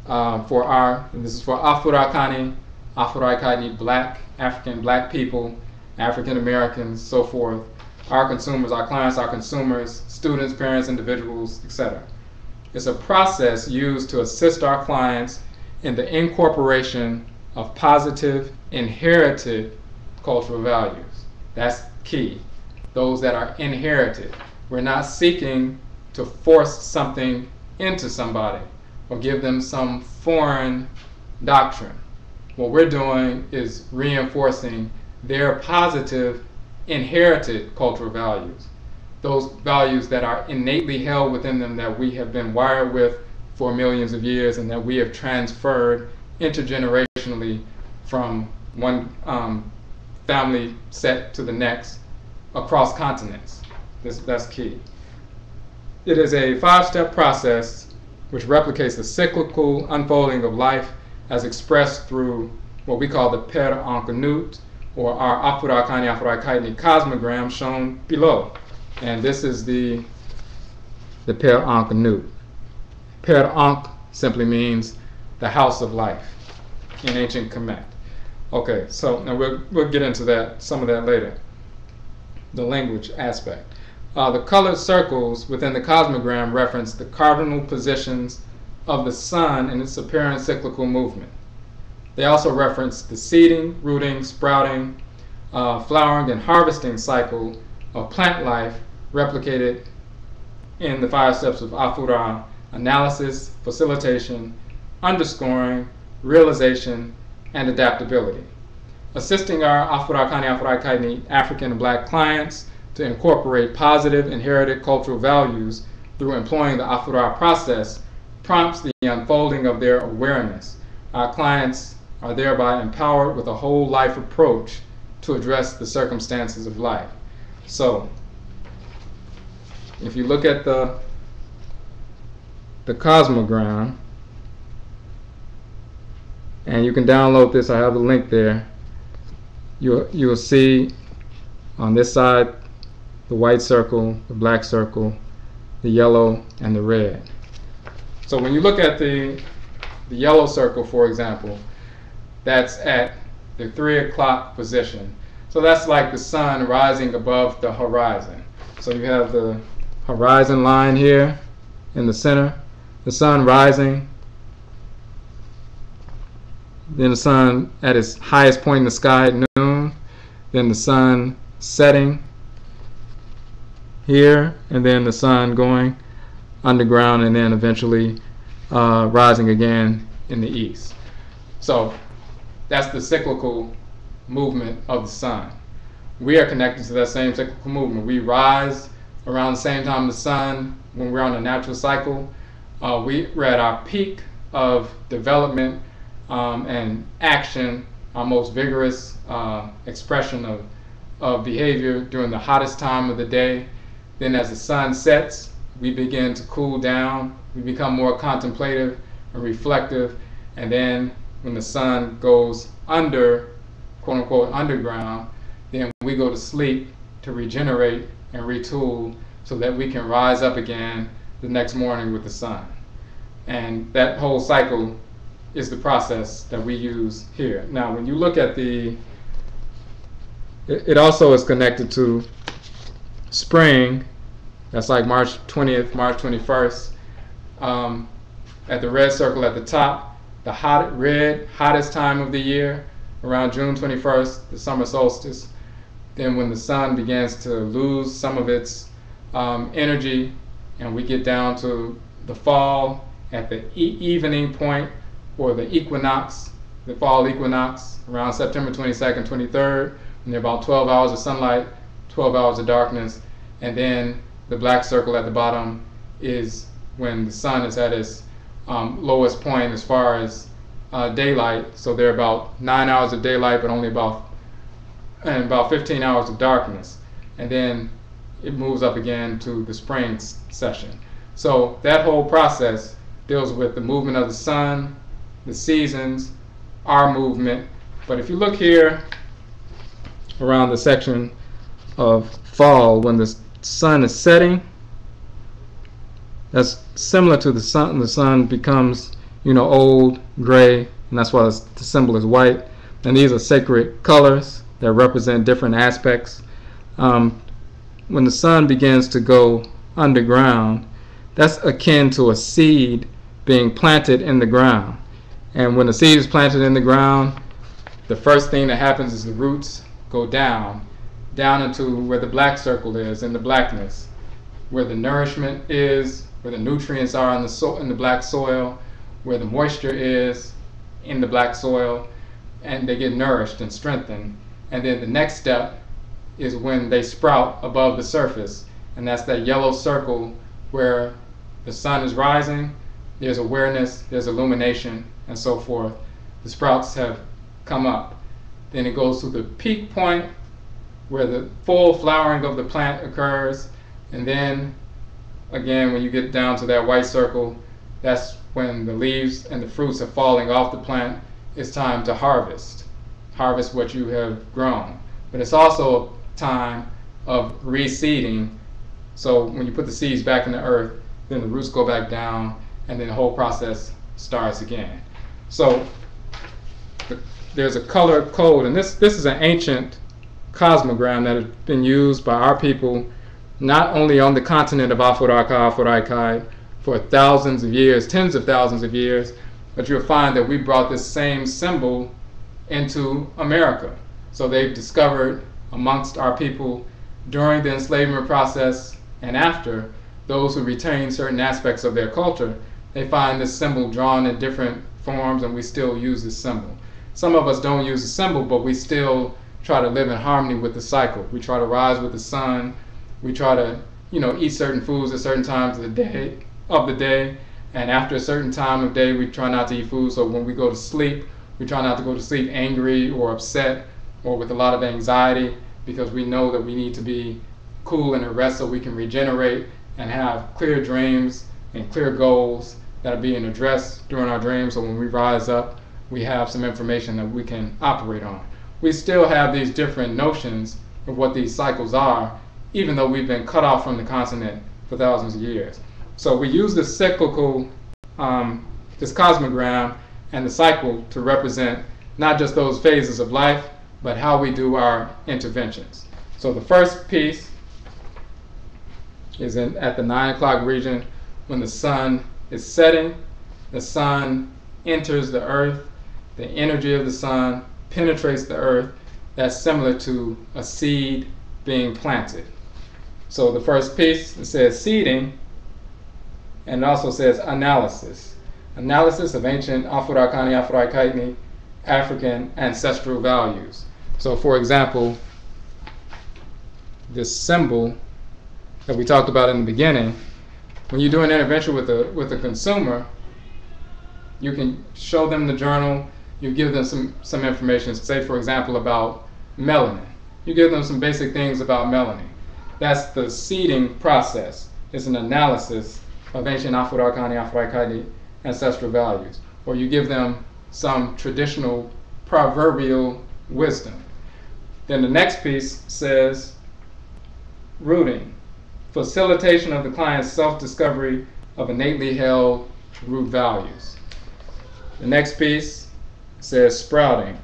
This is for Afurakani, Afuraitkaitnit, Black, African Black people, African Americans, so forth. Our consumers, our clients, our consumers, students, parents, individuals, etc. It's a process used to assist our clients in the incorporation of positive, inherited cultural values. That's key. Those that are inherited. We're not seeking to force something into somebody or give them some foreign doctrine. What we're doing is reinforcing their positive, inherited cultural values. Those values that are innately held within them, that we have been wired with for millions of years, and that we have transferred intergenerationally from one family set to the next across continents. That's key. It is a 5-step process which replicates the cyclical unfolding of life as expressed through what we call the Afuraitkaitnut, or our Afurakani Afuraitkaitnit cosmogram shown below. And this is the Afuraitkaitnut. Afuraitkaitnut simply means the house of life in ancient Kemet. Okay, so now we'll get into some of that later. The language aspect. The colored circles within the cosmogram reference the cardinal positions of the sun and its apparent cyclical movement. They also reference the seeding, rooting, sprouting, flowering, and harvesting cycle of plant life replicated in the 5 steps of Afura: analysis, facilitation, underscoring, realization, and adaptability. Assisting our Afurakani Afuraitkaitnit African and Black clients to incorporate positive inherited cultural values through employing the Afura process prompts the unfolding of their awareness. Our clients are thereby empowered with a whole life approach to address the circumstances of life. So, if you look at the cosmogram, and you can download this, I have a link there, you'll see on this side the white circle, the black circle, the yellow, and the red. So when you look at the yellow circle, for example, that's at the 3 o'clock position. So that's like the sun rising above the horizon. So you have the horizon line here in the center, the sun rising, then the sun at its highest point in the sky at noon, then the sun setting here, and then the sun going underground, and then eventually rising again in the east. So that's the cyclical movement of the sun. We are connected to that same cyclical movement. We rise around the same time the sun when we're on a natural cycle. We're at our peak of development and action, our most vigorous expression of behavior during the hottest time of the day. Then as the sun sets, we begin to cool down, we become more contemplative and reflective, and then when the sun goes under, quote unquote, underground, then we go to sleep to regenerate and retool so that we can rise up again the next morning with the sun. And that whole cycle is the process that we use here. Now, when you look at it also is connected to spring. That's like March 20th, March 21st. At the red circle at the top, the hottest time of the year, around June 21st, the summer solstice. Then when the sun begins to lose some of its energy, and we get down to the fall at the evening point, or the equinox, the fall equinox, around September 22nd, 23rd, and there are about 12 hours of sunlight, 12 hours of darkness, and then the black circle at the bottom is when the sun is at its lowest point as far as daylight. So there are about 9 hours of daylight, but only about 15 hours of darkness, and then it moves up again to the spring session. So that whole process deals with the movement of the sun, the seasons, our movement. But if you look here around the section of fall, when the sun is setting, that's similar to the sun. The sun becomes, old, gray, and that's why the symbol is white. And these are sacred colors that represent different aspects. When the sun begins to go underground, that's akin to a seed being planted in the ground. And when the seed is planted in the ground, the first thing that happens is the roots go down into where the black circle is, in the blackness, where the nourishment is, where the nutrients are in the black soil, where the moisture is in the black soil, and they get nourished and strengthened. And then the next step is when they sprout above the surface, and that's that yellow circle where the sun is rising, there's awareness, there's illumination, and so forth. The sprouts have come up. Then it goes to the peak point where the full flowering of the plant occurs, and then again when you get down to that white circle, that's when the leaves and the fruits are falling off the plant. It's time to harvest what you have grown. But it's also a time of reseeding. So when you put the seeds back in the earth, then the roots go back down, and then the whole process starts again. So there's a color code, and this is an ancient cosmogram that has been used by our people not only on the continent of Afuraitkai for thousands of years, tens of thousands of years, but you'll find that we brought this same symbol into America. So they've discovered amongst our people during the enslavement process and after, those who retain certain aspects of their culture, they find this symbol drawn in different forms, and we still use this symbol. Some of us don't use the symbol, but we still try to live in harmony with the cycle. We try to rise with the sun. We try to, eat certain foods at certain times of the day, and after a certain time of day, we try not to eat food. So when we go to sleep, we try not to go to sleep angry or upset or with a lot of anxiety, because we know that we need to be cool and at rest so we can regenerate and have clear dreams and clear goals that are being addressed during our dreams. So when we rise up, we have some information that we can operate on. We still have these different notions of what these cycles are, even though we've been cut off from the continent for thousands of years. So we use this cyclical, this cosmogram and the cycle to represent not just those phases of life, but how we do our interventions. So the first piece is at the 9 o'clock region, when the sun is setting. The sun enters the earth. The energy of the sun penetrates the earth. That's similar to a seed being planted. So the first piece, it says seeding, and it also says analysis. Analysis of ancient Afurakani, Afuraitkaitnit, African ancestral values. So for example, this symbol that we talked about in the beginning, when you do an intervention with a consumer, you can show them the journal, you give them some information, say for example about melanin. You give them some basic things about melanin. That's the seeding process. It's an analysis of ancient Afurakani, Afuraitkaitnit ancestral values. Or you give them some traditional proverbial wisdom. Then the next piece says rooting, facilitation of the client's self-discovery of innately held root values. The next piece says sprouting,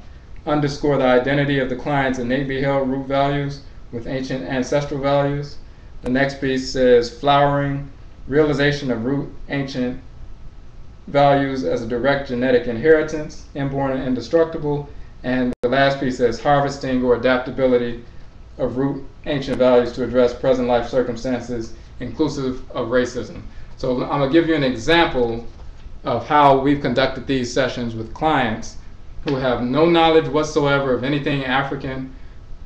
underscore the identity of the client's innately held root values with ancient ancestral values. The next piece says flowering, realization of root ancient values as a direct genetic inheritance, inborn and indestructible. And the last piece says harvesting or adaptability of root ancient values to address present life circumstances inclusive of racism. So I'm going to give you an example of how we've conducted these sessions with clients who have no knowledge whatsoever of anything African,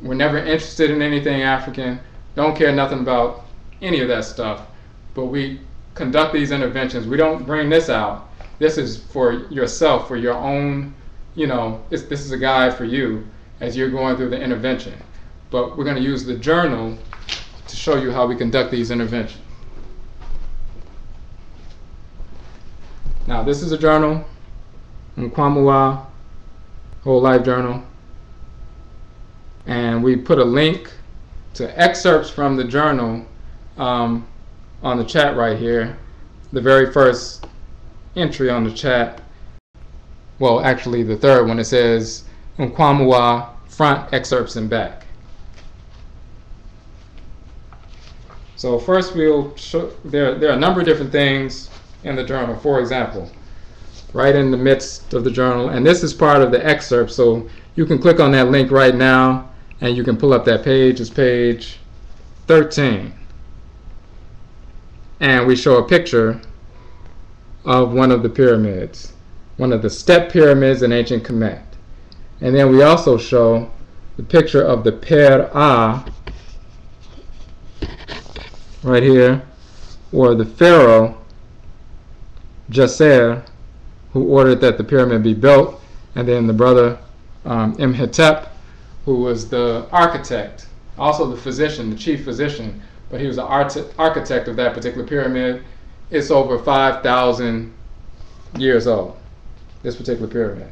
were never interested in anything African, don't care nothing about any of that stuff, but we conduct these interventions. We don't bring this out. This is for yourself, for your own, this is a guide for you as you're going through the intervention. But we're going to use the journal to show you how we conduct these interventions. Now, this is a journal, Nkwamuwa Whole Life Journal, and we put a link to excerpts from the journal on the chat right here. The very first entry on the chat, well, actually the third one, it says Nkwamuwa front, excerpts, and back. So first we'll show, there are a number of different things in the journal. For example, right in the midst of the journal, and this is part of the excerpt, so you can click on that link right now and you can pull up that page. It's page 13. And we show a picture of one of the pyramids, one of the step pyramids in ancient Kemet. And then we also show the picture of the Per-A right here, or the pharaoh Djeser, who ordered that the pyramid be built, and then the brother Imhotep, who was the architect, also the physician, the chief physician, but he was the architect of that particular pyramid. It's over 5,000 years old, this particular pyramid.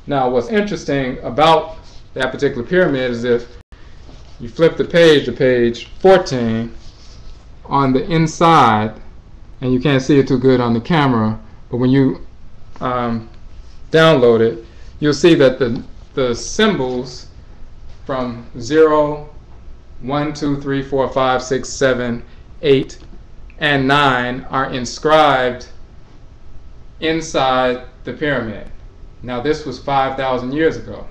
Now, what's interesting about that particular pyramid is if you flip the page to page 14, on the inside, and you can't see it too good on the camera, but when you download it, you'll see that the symbols from 0, 1, 2, 3, 4, 5, 6, 7, 8, and 9 are inscribed inside the pyramid. Now, this was 5,000 years ago,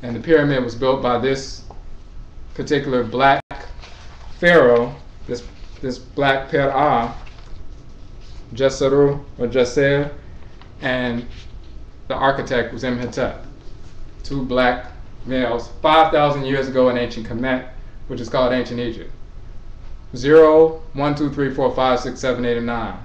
and the pyramid was built by this particular black pharaoh, this black Per-A, Djeseru or Djeser, and the architect was Imhotep. Two black males, 5,000 years ago in ancient Kemet, which is called ancient Egypt. 0, 1, 2, 3, 4, 5, 6, 7, 8, and 9.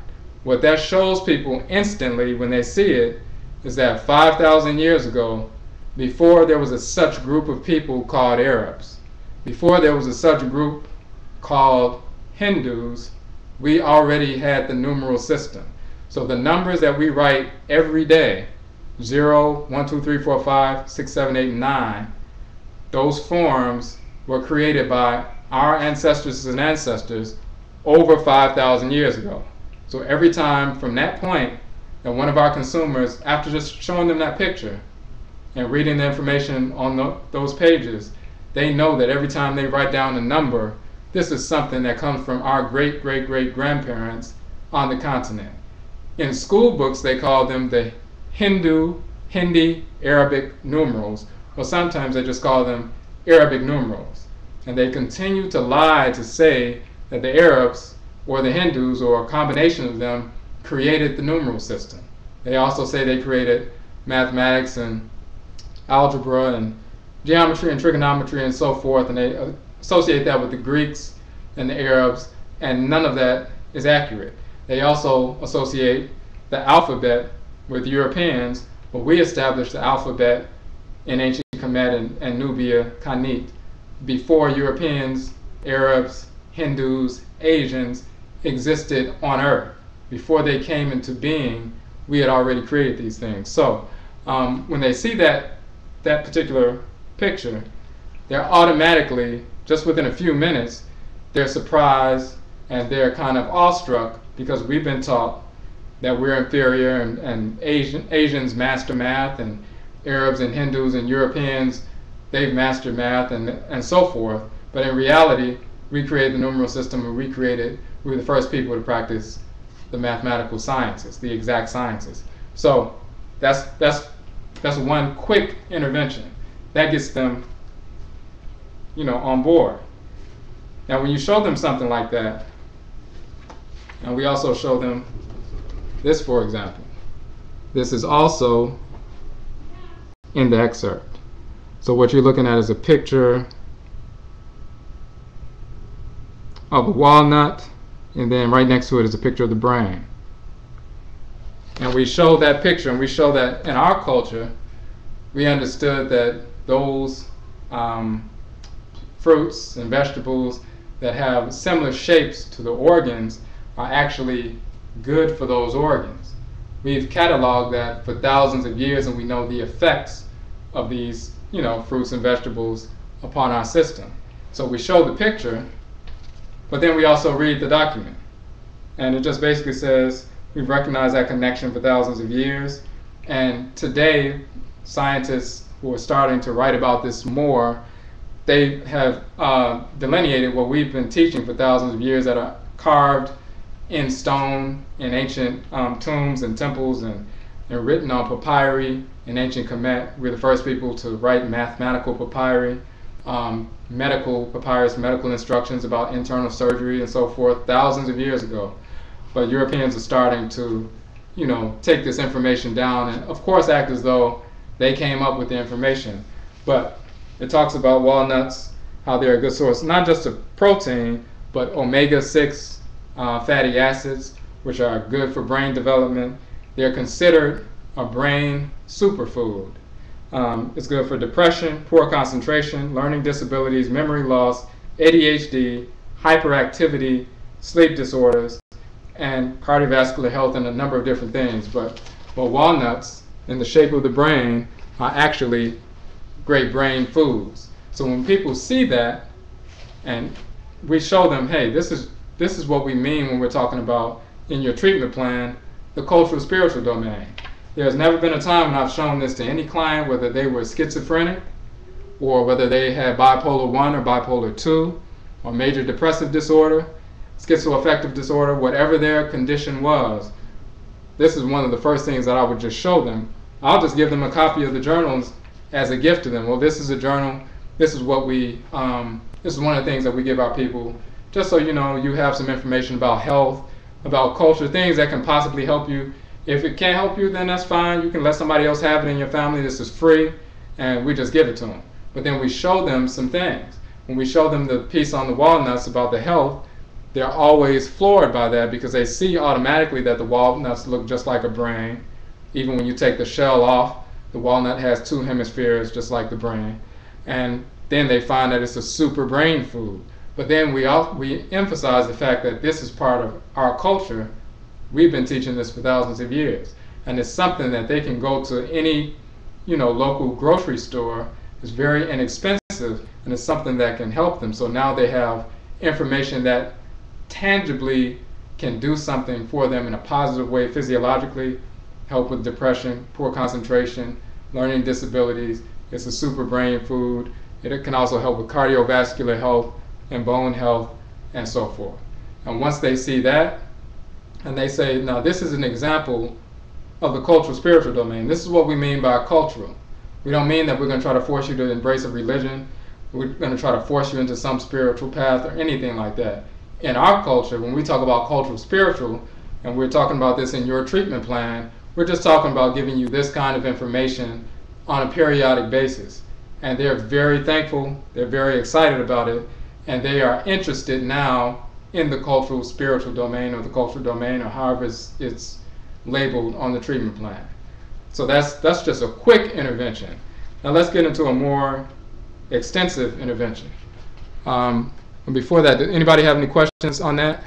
What that shows people instantly when they see it is that 5,000 years ago, before there was a such group of people called Arabs, before there was a such group called Hindus, we already had the numeral system. So the numbers that we write every day, 0, 1, 2, 3, 4, 5, 6, 7, 8, and 9, those forms were created by our ancestors and ancestors over 5,000 years ago. So every time from that point that one of our consumers, after just showing them that picture and reading the information on those pages, they know that every time they write down a number, this is something that comes from our great-great-great-grandparents on the continent. In school books, they call them the Hindi Arabic numerals, or sometimes they just call them Arabic numerals. And they continue to lie to say that the Arabs or the Hindus or a combination of them created the numeral system. They also say they created mathematics and algebra and geometry and trigonometry and so forth, and they associate that with the Greeks and the Arabs, and none of that is accurate. They also associate the alphabet with Europeans, but we established the alphabet in ancient Kemet and Nubia, Kanit, before Europeans, Arabs, Hindus, Asians existed on Earth. Before they came into being, we had already created these things. So when they see that particular picture, they're automatically, just within a few minutes, they're surprised and they're kind of awestruck, because we've been taught that we're inferior, and Asians master math, and Arabs and Hindus and Europeans, they've mastered math, and so forth. But in reality, we created the numeral system, and we were the first people to practice the mathematical sciences, the exact sciences. So that's one quick intervention that gets them, on board. Now, when you show them something like that, and we also show them this, for example. This is also in the excerpt. So what you're looking at is a picture of a walnut, and then right next to it is a picture of the brain. And we show that picture, and we show that in our culture, we understood that those fruits and vegetables that have similar shapes to the organs are actually good for those organs. We've cataloged that for thousands of years, and we know the effects of these, fruits and vegetables upon our system. So we show the picture, but then we also read the document. And it just basically says, we've recognized that connection for thousands of years, and today, scientists who are starting to write about this more, they have delineated what we've been teaching for thousands of years that are carved in stone in ancient tombs and temples, and written on papyri in ancient Kemet. We're the first people to write mathematical papyri, medical papyrus, medical instructions about internal surgery and so forth, thousands of years ago. But Europeans are starting to, take this information down, and of course act as though they came up with the information. But it talks about walnuts, how they're a good source, not just of protein, but omega-6 fatty acids, which are good for brain development. They're considered a brain superfood. It's good for depression, poor concentration, learning disabilities, memory loss, ADHD, hyperactivity, sleep disorders, and cardiovascular health, and a number of different things. But walnuts, in the shape of the brain, are actually great brain foods. So when people see that, and we show them, hey, this is what we mean when we're talking about, in your treatment plan, the cultural spiritual domain. There's never been a time when I've shown this to any client, whether they were schizophrenic, or whether they had bipolar 1 or bipolar 2, or major depressive disorder, schizoaffective disorder, whatever their condition was. This is one of the first things that I would just show them. I'll just give them a copy of the journals as a gift to them. Well, this is a journal. This is what this is one of the things that we give our people, just so you have some information about health, about culture, things that can possibly help you. If it can't help you, then that's fine. You can let somebody else have it in your family. This is free, and we just give it to them. But then we show them some things. When we show them the piece on the walnuts about the health, they're always floored by that, because they see automatically that the walnuts look just like a brain. Even when you take the shell off, the walnut has 2 hemispheres just like the brain. And then they find that it's a super brain food. But then we emphasize the fact that this is part of our culture. We've been teaching this for thousands of years. And it's something that they can go to any local grocery store. It's very inexpensive, and it's something that can help them. So now they have information that tangibly can do something for them in a positive way physiologically, help with depression, poor concentration, learning disabilities. It's a super brain food. It can also help with cardiovascular health and bone health and so forth. And once they see that, and they say, now this is an example of the cultural spiritual domain. This is what we mean by cultural. We don't mean that we're going to try to force you to embrace a religion. We're going to try to force you into some spiritual path or anything like that. In our culture, when we talk about cultural spiritual, and we're talking about this in your treatment plan, we're just talking about giving you this kind of information on a periodic basis. And they're very thankful, they're very excited about it, and they are interested now in the cultural spiritual domain, or the cultural domain, or however it's labeled on the treatment plan. So that's just a quick intervention. Now let's get into a more extensive intervention. And before that, did anybody have any questions on that?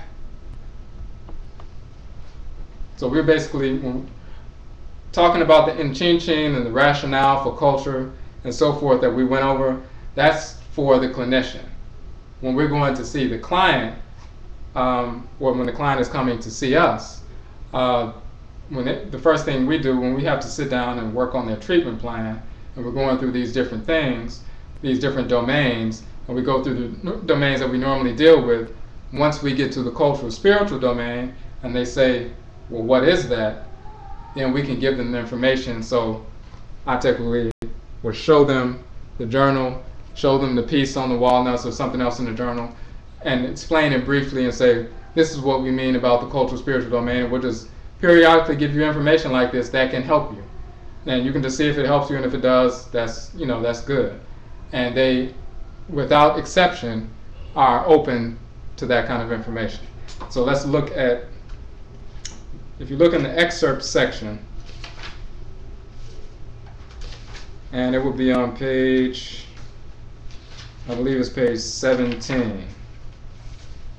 So we're basically talking about the Inchin and the rationale for culture and so forth that we went over, that's for the clinician. When we're going to see the client, or when the client is coming to see us, the first thing we do when we have to sit down and work on their treatment plan, and we're going through these different things, these different domains, and we go through the domains that we normally deal with, once we get to the cultural spiritual domain, and they say, well, what is that? Then we can give them the information. So I typically will show them the journal, show them the piece on the walnuts or something else in the journal, and explain it briefly and say, this is what we mean about the cultural spiritual domain, and we'll just periodically give you information like this that can help you. And you can just see if it helps you, and if it does, that's good. And they, without exception, are open to that kind of information. So let's look at, if you look in the excerpt section, and it will be on page, I believe it's page 17.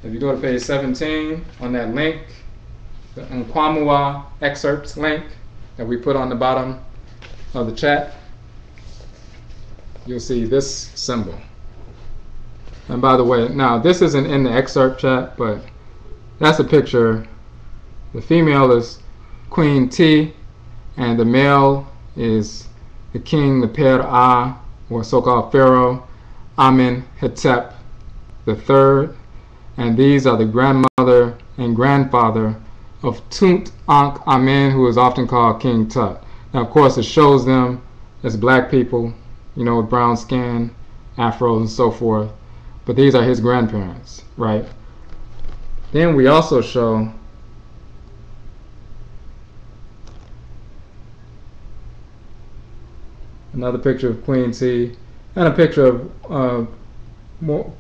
If you go to page 17, on that link, the Nkwamua excerpts link that we put on the bottom of the chat, you'll see this symbol. And by the way, now this isn't in the excerpt chat, but that's a picture. The female is Queen T, and the male is the king, the Per-A, or so-called Pharaoh, Amenhotep III. And these are the grandmother and grandfather of Tutankhamen, who is often called King Tut. Now, of course, it shows them as black people, with brown skin, afros, and so forth. But these are his grandparents, right? Then we also show another picture of Queen T, and a picture of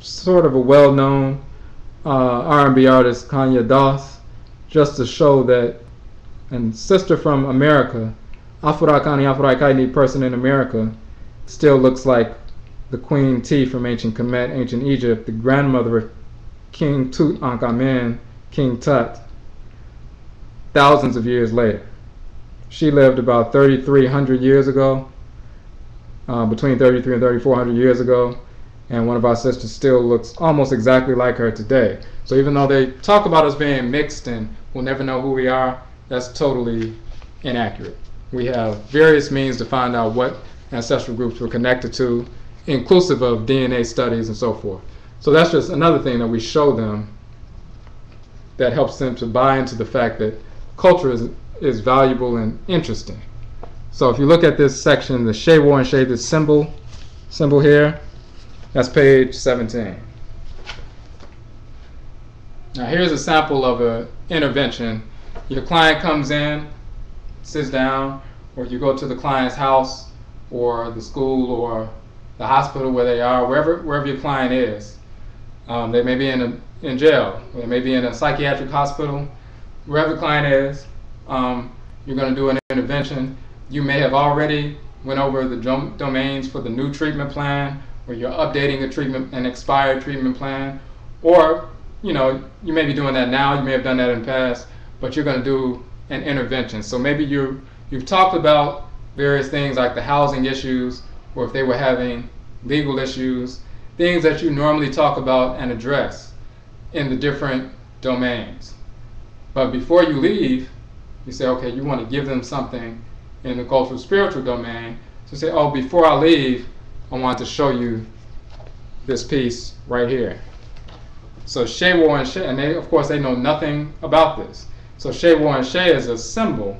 sort of a well-known R&B artist, Kanye Doss, just to show that, and sister from America, Afurakani, Afuraitkaitnit person in America, still looks like the Queen T from ancient Kemet, ancient Egypt, the grandmother of King Tutankhamen, King Tut, thousands of years later. She lived about 3,300 years ago, between 3,300 and 3,400 years ago, and one of our sisters still looks almost exactly like her today. So even though they talk about us being mixed and we'll never know who we are, that's totally inaccurate. We have various means to find out what ancestral groups we're connected to, inclusive of DNA studies and so forth. So that's just another thing that we show them that helps them to buy into the fact that culture is valuable and interesting. So if you look at this section, the Shewo and She, this symbol here, that's page 17. Now here's a sample of an intervention. Your client comes in, sits down, or you go to the client's house or the school or the hospital where they are, wherever your client is. They may be in jail, or they may be in a psychiatric hospital. Wherever the client is, you're going to do an intervention. You may have already went over the domains for the new treatment plan, or you're updating an expired treatment plan, or you may be doing that now, you may have done that in the past, but you're going to do an intervention. So maybe you've talked about various things like the housing issues, or if they were having legal issues, things that you normally talk about and address in the different domains. But before you leave, you say, okay, you want to give them something in the cultural spiritual domain. So say, oh, before I leave, I want to show you this piece right here. So Shewo and She, and they, of course, they know nothing about this. So Shewo and She is a symbol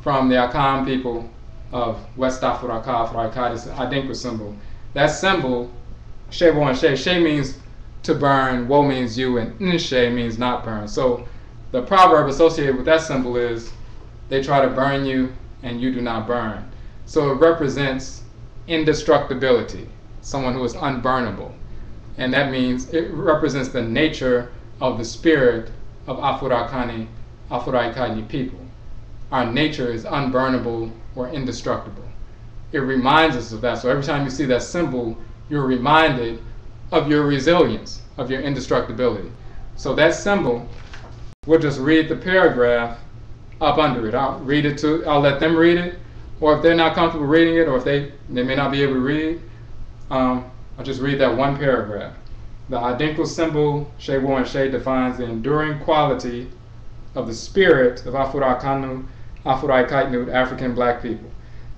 from the Akan people of West Africa, Afuraitkaitnut, Adekyere symbol. That symbol, Shewo and She, She means to burn, Wo means you, and Nshe means not burn. So the proverb associated with that symbol is, they try to burn you and you do not burn. So it represents indestructibility, someone who is unburnable. And that means it represents the nature of the spirit of Afurakani, Afuraitkaitnit people. Our nature is unburnable or indestructible. It reminds us of that. So every time you see that symbol, you're reminded of your resilience, of your indestructibility. So that symbol, we'll just read the paragraph up under it. I'll let them read it, or if they're not comfortable reading it, or if they may not be able to read, I'll just read that one paragraph. The identical symbol, Shewo and She, defines the enduring quality of the spirit of Afurakanu, Afuraitkaitnut, African black people.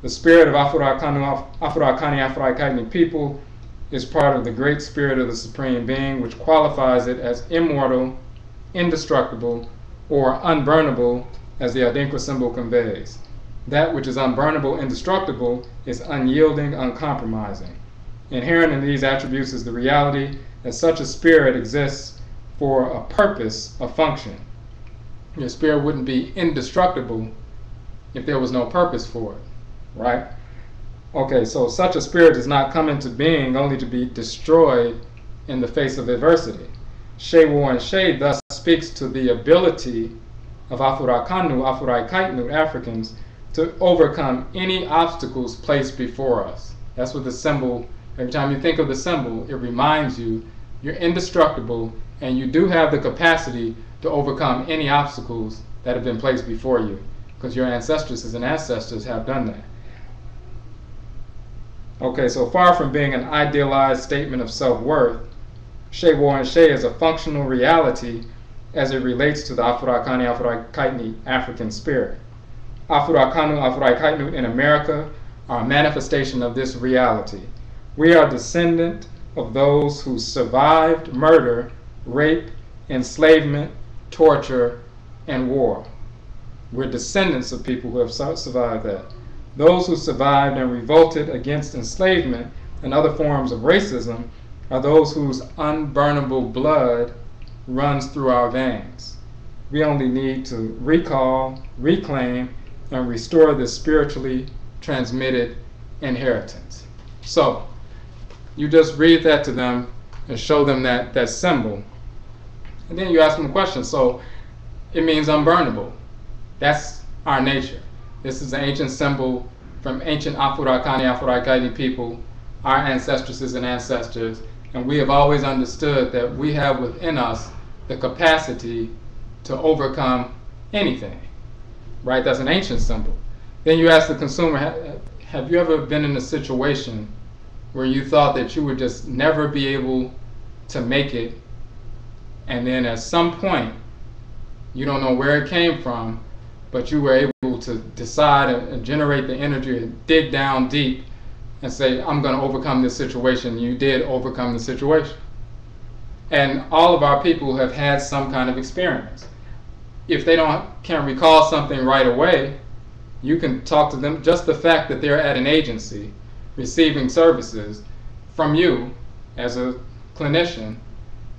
The spirit of Afurakanu, Afurakani, Afuraitkaitnut people is part of the great spirit of the Supreme Being, which qualifies it as immortal, indestructible, or unburnable, as the identical symbol conveys. That which is unburnable, indestructible, is unyielding, uncompromising. Inherent in these attributes is the reality that such a spirit exists for a purpose, a function. Your spirit wouldn't be indestructible if there was no purpose for it, right? Okay, so such a spirit does not come into being only to be destroyed in the face of adversity. Shewo and She thus speaks to the ability of Afurakanu, Afuraitkaitnut Africans to overcome any obstacles placed before us. That's what the symbol, every time you think of the symbol, it reminds you you're indestructible and you do have the capacity to overcome any obstacles that have been placed before you, because your ancestresses and ancestors have done that. Okay, so far from being an idealized statement of self-worth, Shewo and She is a functional reality as it relates to the Afurakani, Afuraitkaitnit African spirit. Afurakanu, Afuraitkaitnut in America are a manifestation of this reality. We are descendant of those who survived murder, rape, enslavement, torture, and war. We're descendants of people who have survived that. Those who survived and revolted against enslavement and other forms of racism are those whose unburnable blood runs through our veins. We only need to recall, reclaim, and restore this spiritually transmitted inheritance. So, you just read that to them and show them that symbol. And then you ask them a question. So, it means unburnable. That's our nature. This is an ancient symbol from ancient Afurakani, Afuraitkaitnit people, our ancestresses and ancestors, and we have always understood that we have within us the capacity to overcome anything, right? That's an ancient symbol. Then you ask the consumer, have you ever been in a situation where you thought that you would just never be able to make it, and then at some point, you don't know where it came from, but you were able to decide and generate the energy and dig down deep and say, I'm going to overcome this situation. You did overcome the situation. And all of our people have had some kind of experience. If they can't recall something right away, you can talk to them. Just the fact that they're at an agency receiving services from you as a clinician,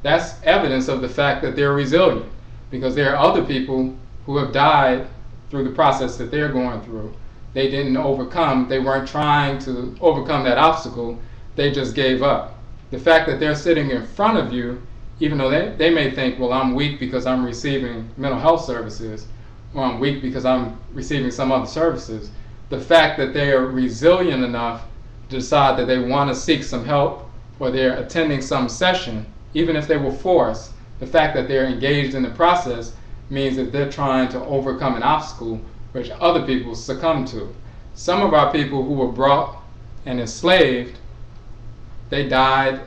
that's evidence of the fact that they're resilient, because there are other people who have died through the process that they're going through. They didn't overcome, they weren't trying to overcome that obstacle, they just gave up. The fact that they're sitting in front of you, even though they may think, well, I'm weak because I'm receiving mental health services, or I'm weak because I'm receiving some other services, the fact that they are resilient enough to decide that they want to seek some help, or they're attending some session, even if they were forced, the fact that they're engaged in the process means that they're trying to overcome an obstacle which other people succumb to. Some of our people who were brought and enslaved, they died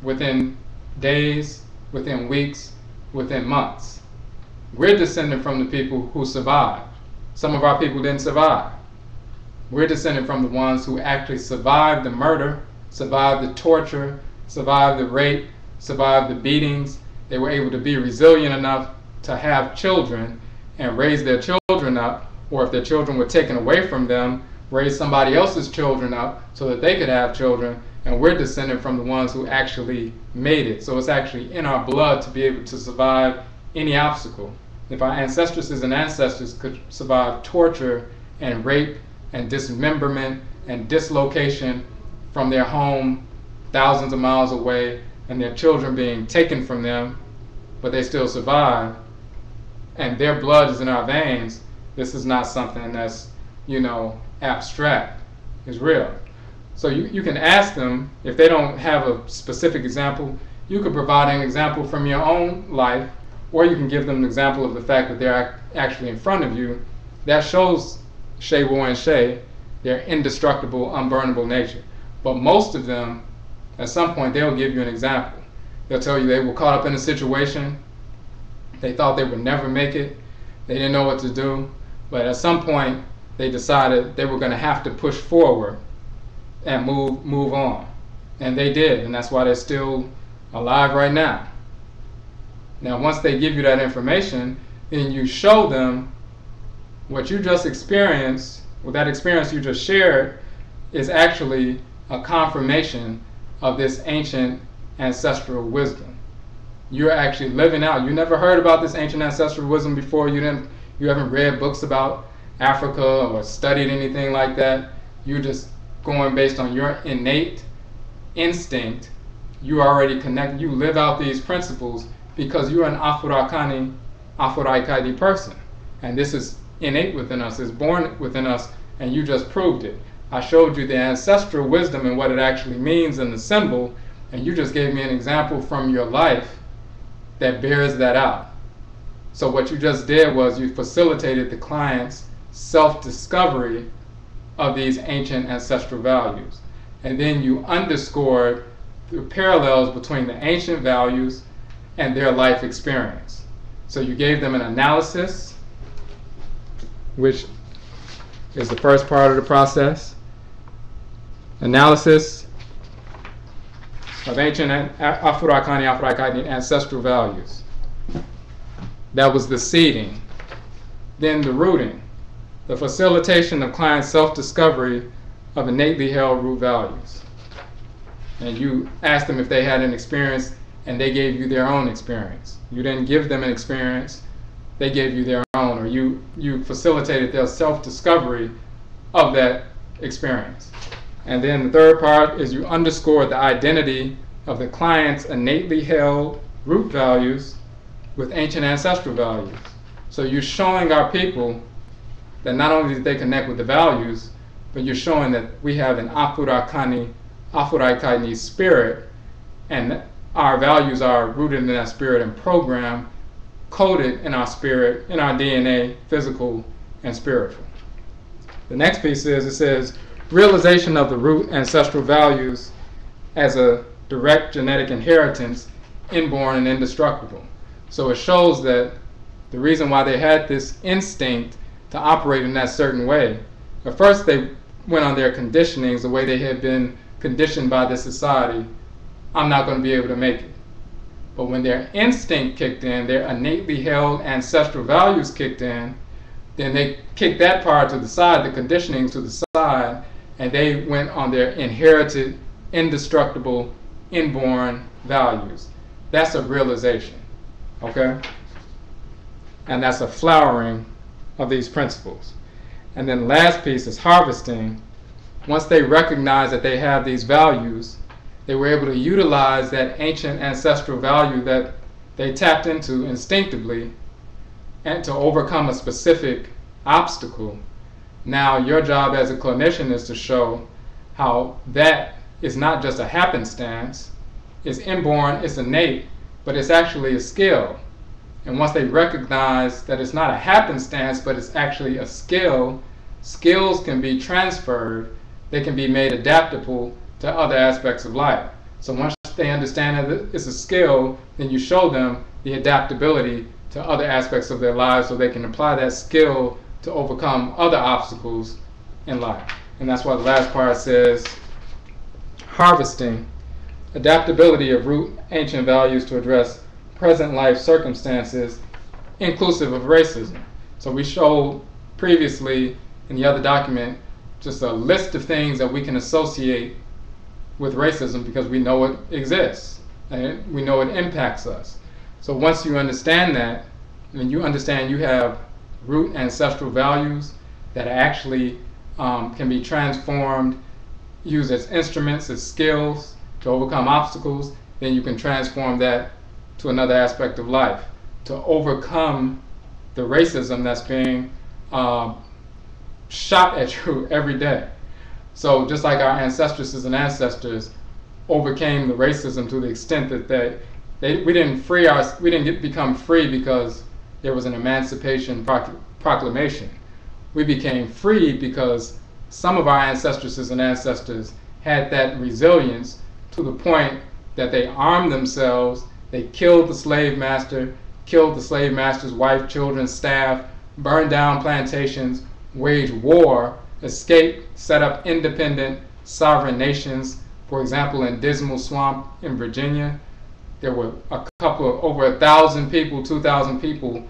within days, within weeks, within months. We're descended from the people who survived. Some of our people didn't survive. We're descended from the ones who actually survived the murder, survived the torture, survived the rape, survived the beatings. They were able to be resilient enough to have children and raise their children up, or if their children were taken away from them, raise somebody else's children up so that they could have children. And we're descended from the ones who actually made it. So it's actually in our blood to be able to survive any obstacle. If our ancestresses and ancestors could survive torture and rape and dismemberment and dislocation from their home thousands of miles away, and their children being taken from them, but they still survive, and their blood is in our veins, this is not something that's, abstract. It's real. So you can ask them, if they don't have a specific example, you could provide an example from your own life or you can give them an example of the fact that they're actually in front of you. That shows Shewo and She, their indestructible, unburnable nature. But most of them, at some point, they'll give you an example. They'll tell you they were caught up in a situation, they thought they would never make it, they didn't know what to do, but at some point they decided they were going to have to push forward and move on. And they did, and that's why they're still alive right now. Now once they give you that information, then you show them what you just experienced, well, that experience you just shared is actually a confirmation of this ancient ancestral wisdom. You're actually living out. You never heard about this ancient ancestral wisdom before. You haven't read books about Africa or studied anything like that. You're just going based on your innate instinct. You already connect. You live out these principles because you're an Afurakani, Afuraitkaitnit person, and this is innate within us. It's born within us, and you just proved it. I showed you the ancestral wisdom and what it actually means in the symbol, and you just gave me an example from your life that bears that out. So what you just did was you facilitated the client's self-discovery of these ancient ancestral values. And then you underscored the parallels between the ancient values and their life experience. So you gave them an analysis, which is the first part of the process. Analysis of ancient Afurakani, Afuraitkaitnit ancestral values. That was the seeding. Then the rooting, the facilitation of client self-discovery of innately held root values. And you asked them if they had an experience, and they gave you their own experience. You didn't give them an experience, they gave you their own, or you facilitated their self-discovery of that experience. And then the third part is you underscore the identity of the client's innately held root values with ancient ancestral values. So you're showing our people that not only did they connect with the values, but you're showing that we have an Afurakani, Afuraitkaitnit spirit, and our values are rooted in that spirit and programmed, coded in our spirit, in our DNA, physical and spiritual. The next piece is, it says, realization of the root ancestral values as a direct genetic inheritance, inborn and indestructible. So it shows that the reason why they had this instinct to operate in that certain way, at first they went on their conditionings, the way they had been conditioned by this society. I'm not going to be able to make it. But when their instinct kicked in, their innately held ancestral values kicked in, then they kicked that part to the side, the conditioning to the side, and they went on their inherited, indestructible, inborn values. That's a realization, okay? And that's a flowering of these principles. And then the last piece is harvesting. Once they recognize that they have these values, they were able to utilize that ancient ancestral value that they tapped into instinctively and to overcome a specific obstacle. Now your job as a clinician is to show how that is not just a happenstance, it's inborn, it's innate, but it's actually a skill. And once they recognize that it's not a happenstance, but it's actually a skill, skills can be transferred, they can be made adaptable to other aspects of life. So once they understand that it's a skill, then you show them the adaptability to other aspects of their lives so they can apply that skill to overcome other obstacles in life. And that's why the last part says, harvesting, adaptability of root ancient values to address present life circumstances inclusive of racism. So we showed previously in the other document just a list of things that we can associate with racism because we know it exists and we know it impacts us. So once you understand that, and you understand you have root ancestral values that actually can be transformed, used as instruments, as skills to overcome obstacles, then you can transform that to another aspect of life, to overcome the racism that's being shot at you every day. So just like our ancestresses and ancestors overcame the racism to the extent that we didn't become free because there was an emancipation proclamation. We became free because some of our ancestresses and ancestors had that resilience to the point that they armed themselves, they killed the slave master, killed the slave master's wife, children, staff, burned down plantations, waged war, escaped, set up independent sovereign nations. For example, in Dismal Swamp in Virginia, there were over 1,000 people, 2,000 people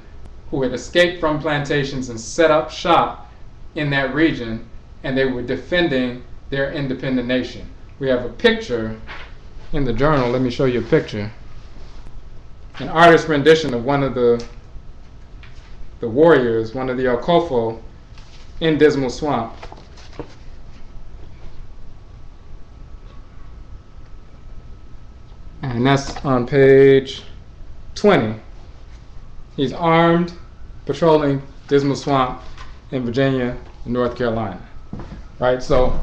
who had escaped from plantations and set up shop in that region, and they were defending their independent nation. We have a picture in the journal. Let me show you a picture. An artist's rendition of one of the warriors, one of the Okofo in Dismal Swamp. And that's on page 20. He's armed, patrolling Dismal Swamp in Virginia and North Carolina. Right? So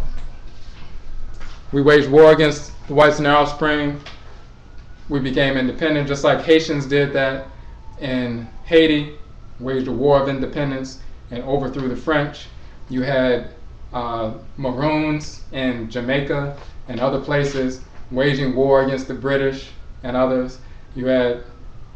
we waged war against the whites and their offspring. We became independent, just like Haitians did that in Haiti, waged a war of independence and overthrew the French. You had Maroons in Jamaica and other places waging war against the British and others. You had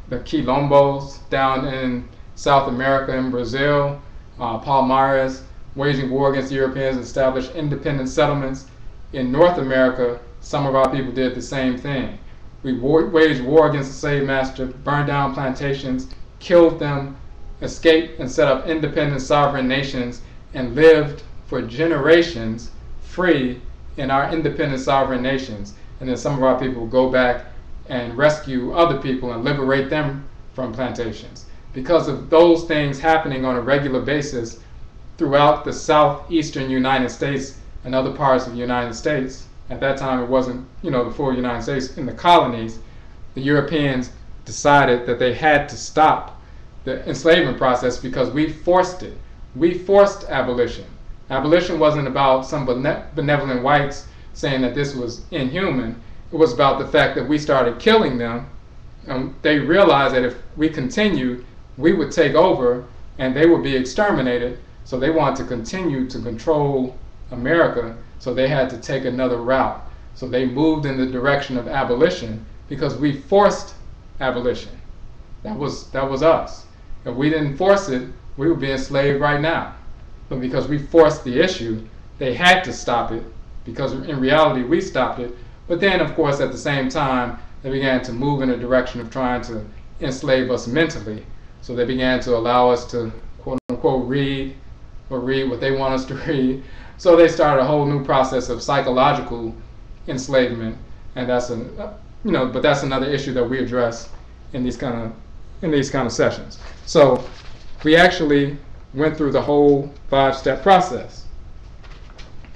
the Quilombos down in South America and Brazil, Palmares, waging war against the Europeans, established independent settlements. In North America, some of our people did the same thing. We waged war against the slave master, burned down plantations, killed them, escaped and set up independent sovereign nations, and lived for generations free in our independent sovereign nations. And then some of our people go back and rescue other people and liberate them from plantations. Because of those things happening on a regular basis throughout the southeastern United States and other parts of the United States, at that time it wasn't, the full United States, in the colonies, the Europeans decided that they had to stop the enslavement process because we forced it. We forced abolition. Abolition wasn't about some benevolent whites saying that this was inhuman. It was about the fact that we started killing them, and they realized that if we continued, we would take over and they would be exterminated. So they wanted to continue to control America, so they had to take another route. So they moved in the direction of abolition because we forced abolition. That was us. If we didn't force it, we would be enslaved right now. But because we forced the issue, they had to stop it, because in reality we stopped it. But then, of course, at the same time, they began to move in a direction of trying to enslave us mentally. So they began to allow us to, quote unquote, read what they want us to read. So they started a whole new process of psychological enslavement, and that's but that's another issue that we address in these kind of sessions. So we actually went through the whole 5-step process.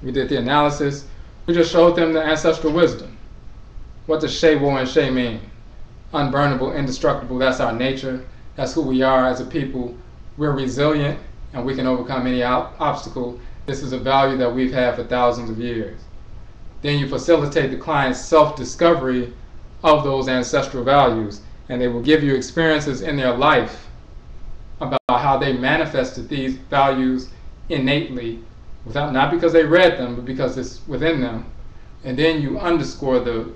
We did the analysis. We just showed them the ancestral wisdom. What does Shewo and She mean? Unburnable, indestructible, that's our nature. That's who we are as a people. We're resilient and we can overcome any obstacle. This is a value that we've had for thousands of years. Then you facilitate the client's self-discovery of those ancestral values, and they will give you experiences in their life about how they manifested these values innately, not because they read them, but because it's within them. And then you underscore the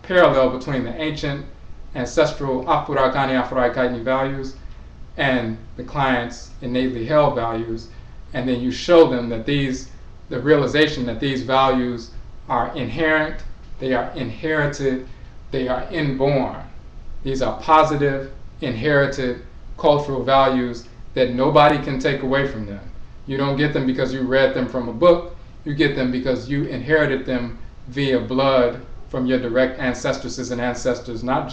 parallel between the ancient ancestral Afurakani, Afuraitkaitnit values and the client's innately held values. And then you show them that the realization that these values are inherent, they are inherited, they are inborn. These are positive, inherited cultural values that nobody can take away from them. You don't get them because you read them from a book. You get them because you inherited them via blood from your direct ancestresses and ancestors, not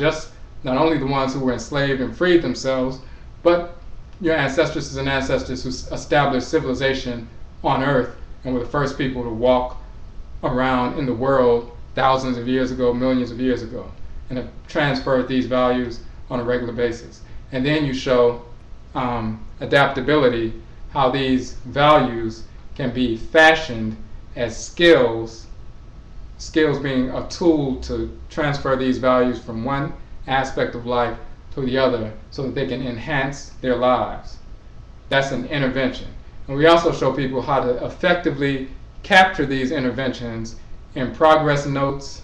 only the ones who were enslaved and freed themselves, but your ancestresses and ancestors who established civilization on Earth and were the first people to walk around in the world thousands of years ago, millions of years ago, and have transferred these values on a regular basis. And then you show adaptability, how these values can be fashioned as skills skills being a tool to transfer these values from one aspect of life to the other so that they can enhance their lives. That's an intervention. And we also show people how to effectively capture these interventions in progress notes,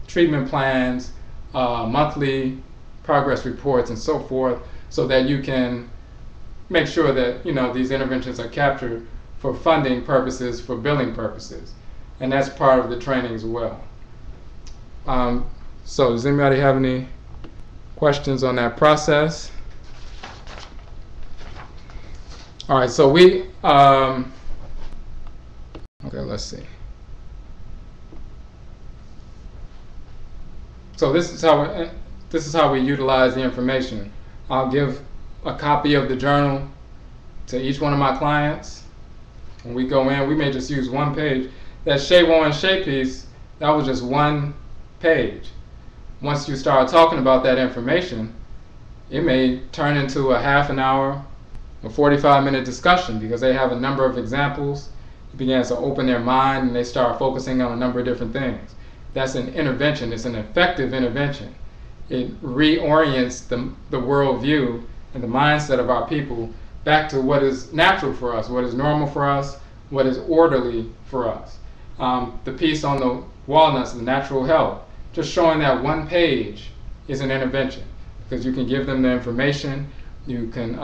treatment plans, monthly progress reports, and so forth, so that you can make sure that these interventions are captured for funding purposes, for billing purposes. And that's part of the training as well. So does anybody have any questions on that process? All right, so we, okay, let's see. So this is how we utilize the information. I'll give a copy of the journal to each one of my clients. When we go in, we may just use one page. That Shea Warren Shea piece, that was just one page. Once you start talking about that information, it may turn into a half an hour or 45-minute discussion because they have a number of examples. It begins to open their mind and they start focusing on a number of different things. That's an intervention. It's an effective intervention. It reorients the worldview and the mindset of our people back to what is natural for us, what is normal for us, what is orderly for us. The piece on the walnuts, the natural health, just showing that one page is an intervention because you can give them the information, you can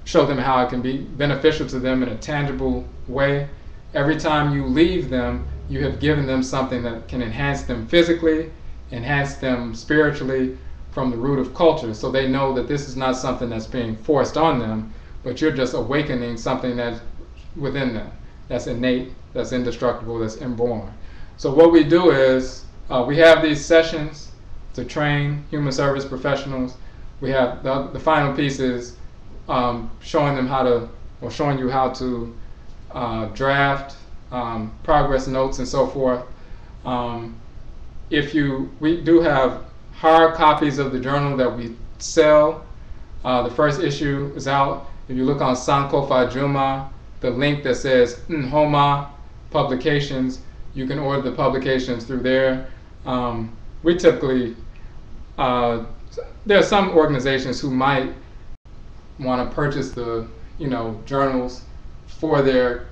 show them how it can be beneficial to them in a tangible way. Every time you leave them, you have given them something that can enhance them physically, enhance them spiritually from the root of culture, so they know that this is not something that's being forced on them, but you're just awakening something that's within them, that's innate, that's indestructible, that's inborn. So what we do is we have these sessions to train human service professionals. We have the final piece is showing them how to, or showing you how to draft progress notes and so forth. We do have hard copies of the journal that we sell. The first issue is out. If you look on Sankofadwuma, the link that says Nhoma publications, you can order the publications through there. We typically, there are some organizations who might want to purchase the journals for their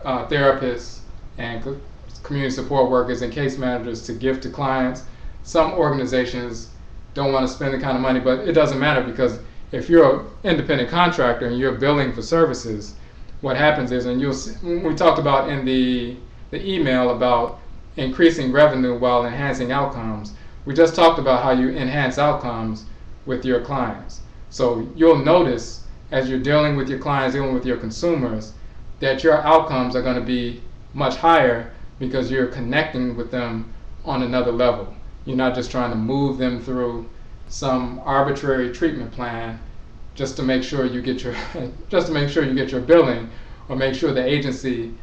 therapists and community support workers and case managers to give to clients. Some organizations don't want to spend the kind of money, but it doesn't matter because if you're an independent contractor and you're billing for services, what happens is, and you'll see, we talked about in the email about increasing revenue while enhancing outcomes. We just talked about how you enhance outcomes with your clients. So you'll notice as you're dealing with your clients, dealing with your consumers, that your outcomes are going to be much higher because you're connecting with them on another level. You're not just trying to move them through some arbitrary treatment plan just to make sure you get your billing or make sure the agency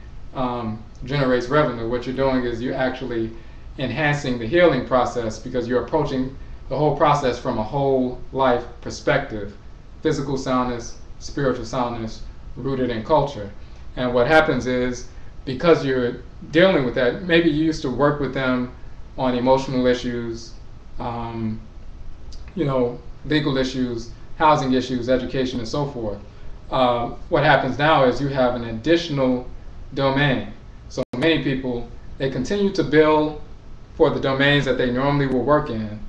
generates revenue. What you're doing is you're actually enhancing the healing process because you're approaching the whole process from a whole life perspective, physical soundness, spiritual soundness, rooted in culture. And what happens is, because you're dealing with that, maybe you used to work with them on emotional issues, legal issues, housing issues, education, and so forth. What happens now is you have an additional domain. So many people, they continue to bill for the domains that they normally will work in,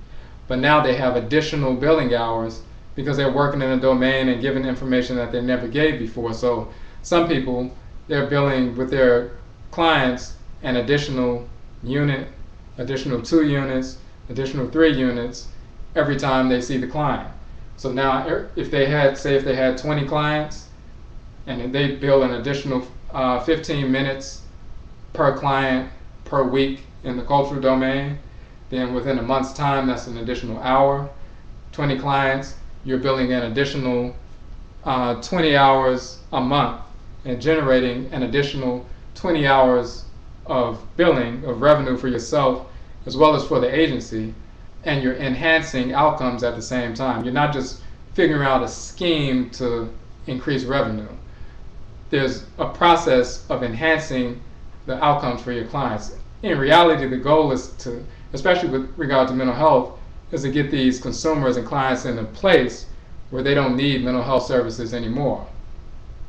but now they have additional billing hours because they're working in a domain and giving information that they never gave before. So some people, they're billing with their clients an additional unit, additional 2 units, additional 3 units every time they see the client. So now if they had 20 clients and they bill an additional 15 minutes per client per week in the cultural domain, then within a month's time, that's an additional hour. 20 clients, you're billing an additional 20 hours a month and generating an additional 20 hours of billing, of revenue for yourself as well as for the agency, and you're enhancing outcomes at the same time. You're not just figuring out a scheme to increase revenue. There's a process of enhancing the outcomes for your clients. in reality, the goal is to, especially with regard to mental health, is to get these consumers and clients in a place where they don't need mental health services anymore.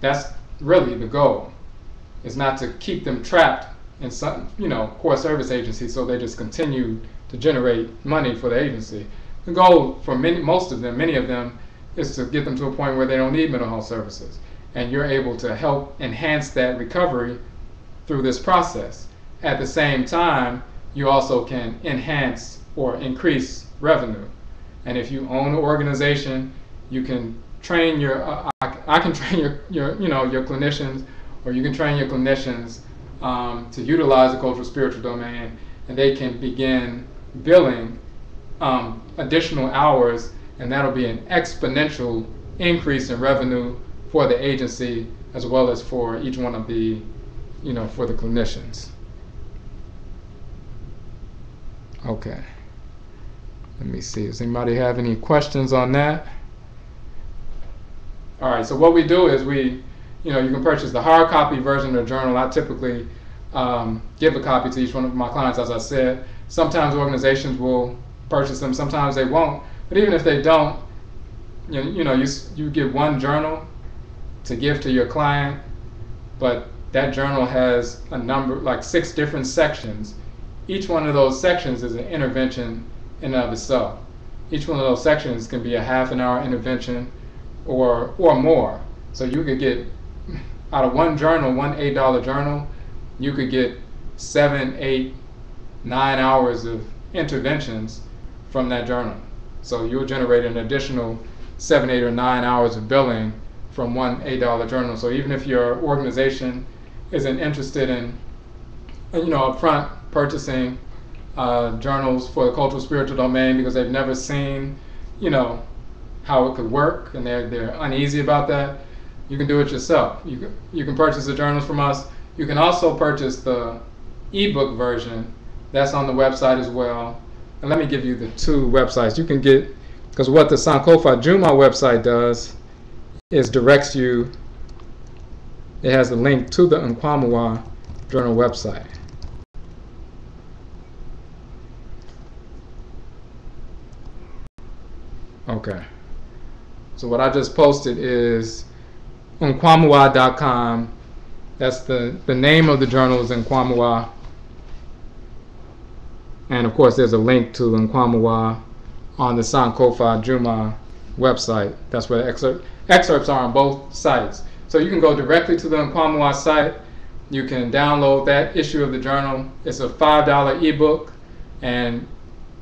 That's really the goal. It's not to keep them trapped in some, core service agencies so they just continue to generate money for the agency. The goal for many of them, is to get them to a point where they don't need mental health services. And you're able to help enhance that recovery through this process. At the same time, you also can enhance or increase revenue. And if you own an organization, you can train I can train your clinicians, or you can train your clinicians to utilize the cultural spiritual domain, and they can begin billing additional hours, and that'll be an exponential increase in revenue for the agency as well as for each one of the, for the clinicians. Okay. Let me see. Does anybody have any questions on that? All right. So what we do is you can purchase the hard copy version of the journal. I typically give a copy to each one of my clients, as I said. Sometimes organizations will purchase them. Sometimes they won't. But even if they don't, you get one journal to give to your client, but that journal has a number, like 6 different sections. Each one of those sections is an intervention in and of itself. Each one of those sections can be a half-an-hour intervention or more. So you could get, out of one journal, one $8 journal, you could get 7, 8, 9 hours of interventions from that journal. So you'll generate an additional 7, 8, or 9 hours of billing from one $8 journal. So even if your organization isn't interested in, upfront purchasing journals for the cultural spiritual domain because they've never seen, how it could work, and they're uneasy about that, you can do it yourself. You can purchase the journals from us. You can also purchase the ebook version. That's on the website as well. And let me give you the 2 websites. You can get, because what the Sankofadwuma website does is directs you, it has a link to the Nkwamuwa journal website. Okay. So what I just posted is nkwamuwa.com. That's the name of the journal is Nkwamuwa. And of course there's a link to Nkwamuwa on the Sankofadwuma website. That's where the excerpts are on both sites. So you can go directly to the Nkwamuwa site. You can download that issue of the journal. It's a $5 ebook, and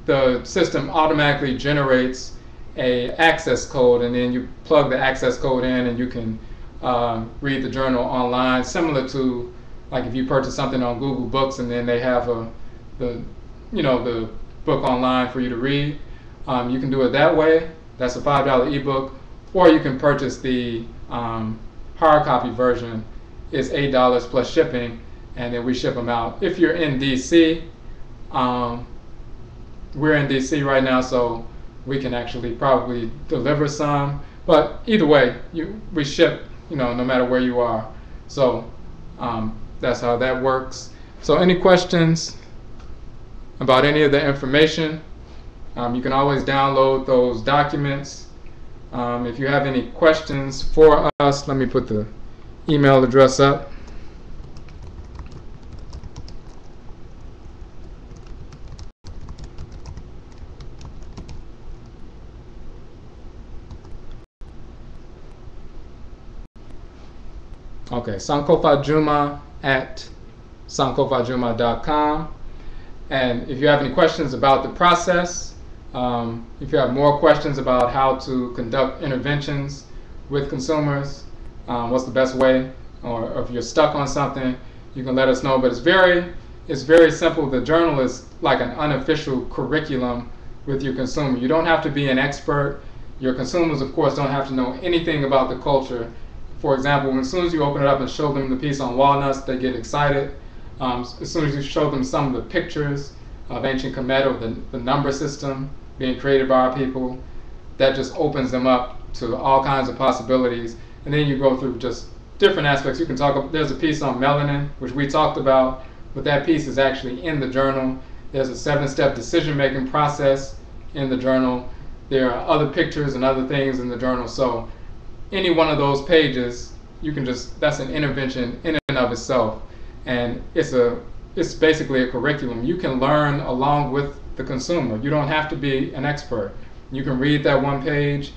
the system automatically generates a access code, and then you plug the access code in and you can read the journal online, similar to like if you purchase something on Google Books and then they have the book online for you to read. You can do it that way. That's a $5 ebook, or you can purchase the hard copy version. It's $8 plus shipping, and then we ship them out. If you're in DC, we're in DC right now, so we can actually probably deliver some. But either way, we ship, no matter where you are. So that's how that works. So any questions about any of the information, you can always download those documents. If you have any questions for us, let me put the email address up. Okay, Sankofadwuma at sankofadwuma.com. And if you have any questions about the process, if you have more questions about how to conduct interventions with consumers, what's the best way, or if you're stuck on something, you can let us know. But it's very simple. The journal is like an unofficial curriculum with your consumer. You don't have to be an expert. Your consumers, of course, don't have to know anything about the culture. For example, as soon as you open it up and show them the piece on walnuts, they get excited. As soon as you show them some of the pictures of ancient Kemeto, the number system being created by our people, that just opens them up to all kinds of possibilities. And then you go through just different aspects. You can talk. There's a piece on melanin, which we talked about but that piece is actually in the journal. There's a 7-step decision-making process in the journal. There are other pictures and other things in the journal. So any one of those pages, you can just, that's an intervention in and of itself. And it's basically a curriculum. You can learn along with the consumer. You don't have to be an expert. You can read that 1 page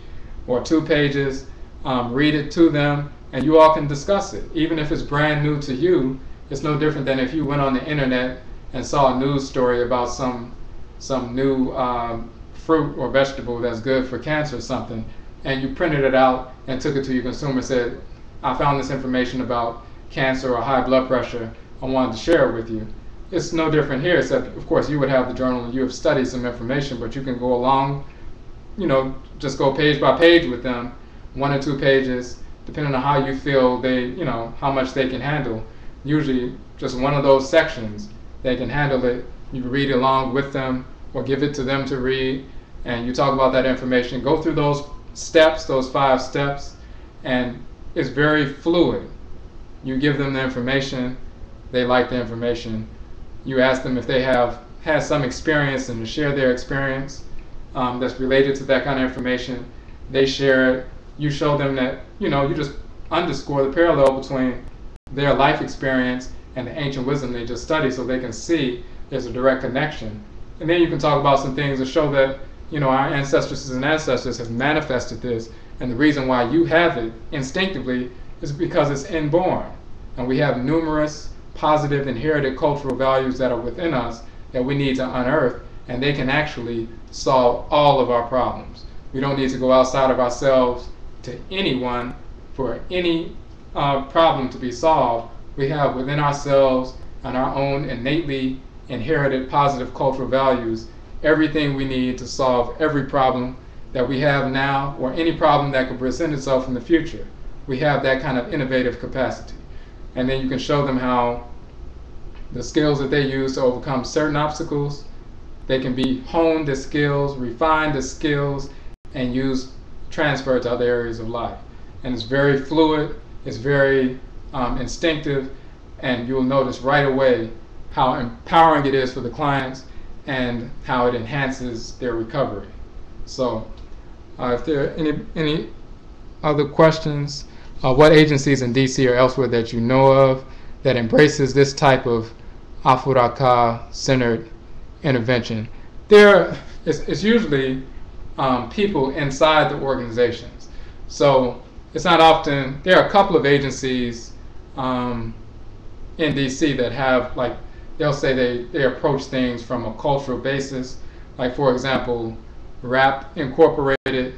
or 2 pages, read it to them, and you all can discuss it. Even if it's brand new to you, it's no different than if you went on the internet and saw a news story about some new fruit or vegetable that's good for cancer or something, and you printed it out and took it to your consumer and said, I found this information about cancer or high blood pressure, I wanted to share it with you. It's no different here, except of course you would have the journal and you have studied some information, but you can go along, just go page by page with them, 1 or 2 pages, depending on how you feel they, how much they can handle. Usually just one of those sections, they can handle it. You read along with them or give it to them to read, and you talk about that information. Go through those steps, those 5 steps, and it's very fluid. You give them the information, they like the information. You ask them if they have had some experience and to share their experience that's related to that kind of information. They share it. You show them that, you just underscore the parallel between their life experience and the ancient wisdom they just studied, so they can see there's a direct connection. And then you can talk about some things to show that, our ancestresses and ancestors have manifested this, and the reason why you have it instinctively is because it's inborn. And we have numerous positive inherited cultural values that are within us that we need to unearth, and they can actually solve all of our problems. We don't need to go outside of ourselves to anyone for any problem to be solved. We have within ourselves and our own innately inherited positive cultural values everything we need to solve every problem that we have now or any problem that could present itself in the future. We have that kind of innovative capacity. And then you can show them how the skills that they use to overcome certain obstacles, they can be honed as skills, refined as skills, and transferred to other areas of life. And it's very fluid, it's very instinctive, and you'll notice right away how empowering it is for the clients and how it enhances their recovery. So if there are any other questions, what agencies in DC or elsewhere that you know of that embraces this type of Afuraka-centered intervention? It's usually people inside the organizations. So it's not often, there are a couple of agencies in DC that have, they'll say they approach things from a cultural basis. Like, for example, RAP Incorporated,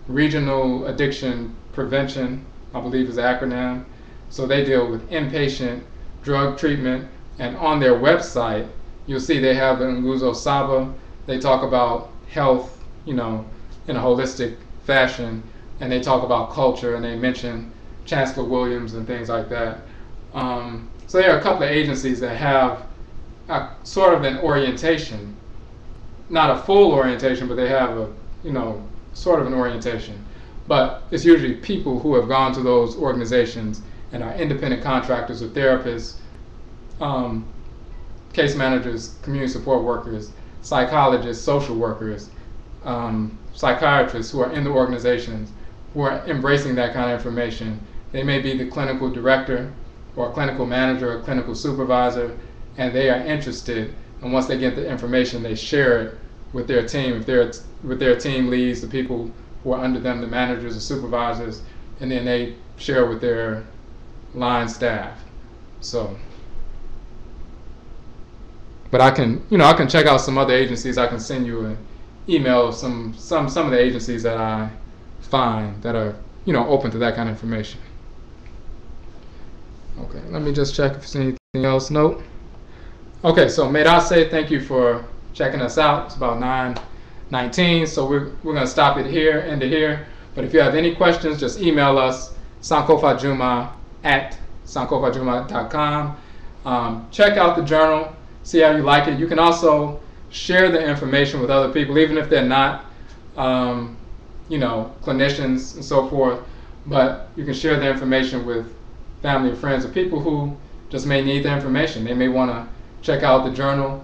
Regional Addiction Prevention, I believe is the acronym. So they deal with inpatient drug treatment, and on their website, you'll see they have the Nguzo Saba. They talk about health, in a holistic fashion, and they talk about culture, and they mention Chancellor Williams and things like that. So there are a couple of agencies that have a sort of an orientation, not a full orientation, but they have a, sort of an orientation. But it's usually people who have gone to those organizations and are independent contractors or therapists, case managers, community support workers, psychologists, social workers, psychiatrists who are in the organizations who are embracing that kind of information. They may be the clinical director or a clinical manager or a clinical supervisor, and they are interested, and once they get the information, they share it with their team. With their team leads, the people who are under them, the managers or supervisors, and then they share with their line staff. So, but I can check out some other agencies. I can send you an email of some of the agencies that I find that are open to that kind of information. Okay, let me just check if there's anything else. Nope. Okay, so Medase, thank you for checking us out. It's about 9:19, so we're going to stop it here, end it here. But if you have any questions, just email us, sankofadwuma@sankofadwuma.com. Check out the journal, see how you like it. You can also share the information with other people, even if they're not, clinicians and so forth. But you can share the information with family and friends, or people who just may need the information. They may want to check out the journal,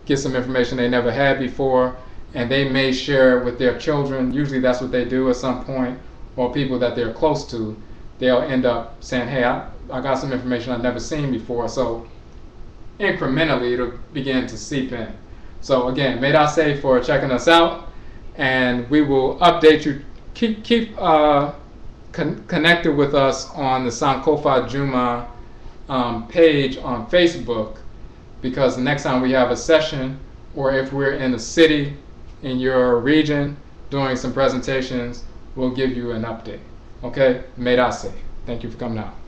get some information they never had before, and they may share it with their children. Usually that's what they do at some point, or people that they're close to. They'll end up saying, hey, I got some information I've never seen before. So incrementally it'll begin to seep in. So again, Medase for checking us out, and we will update you. Keep connected with us on the Sankofadwuma page on Facebook, because the next time we have a session, or if we're in a city in your region doing some presentations, we'll give you an update. Okay, Medase. Thank you for coming out.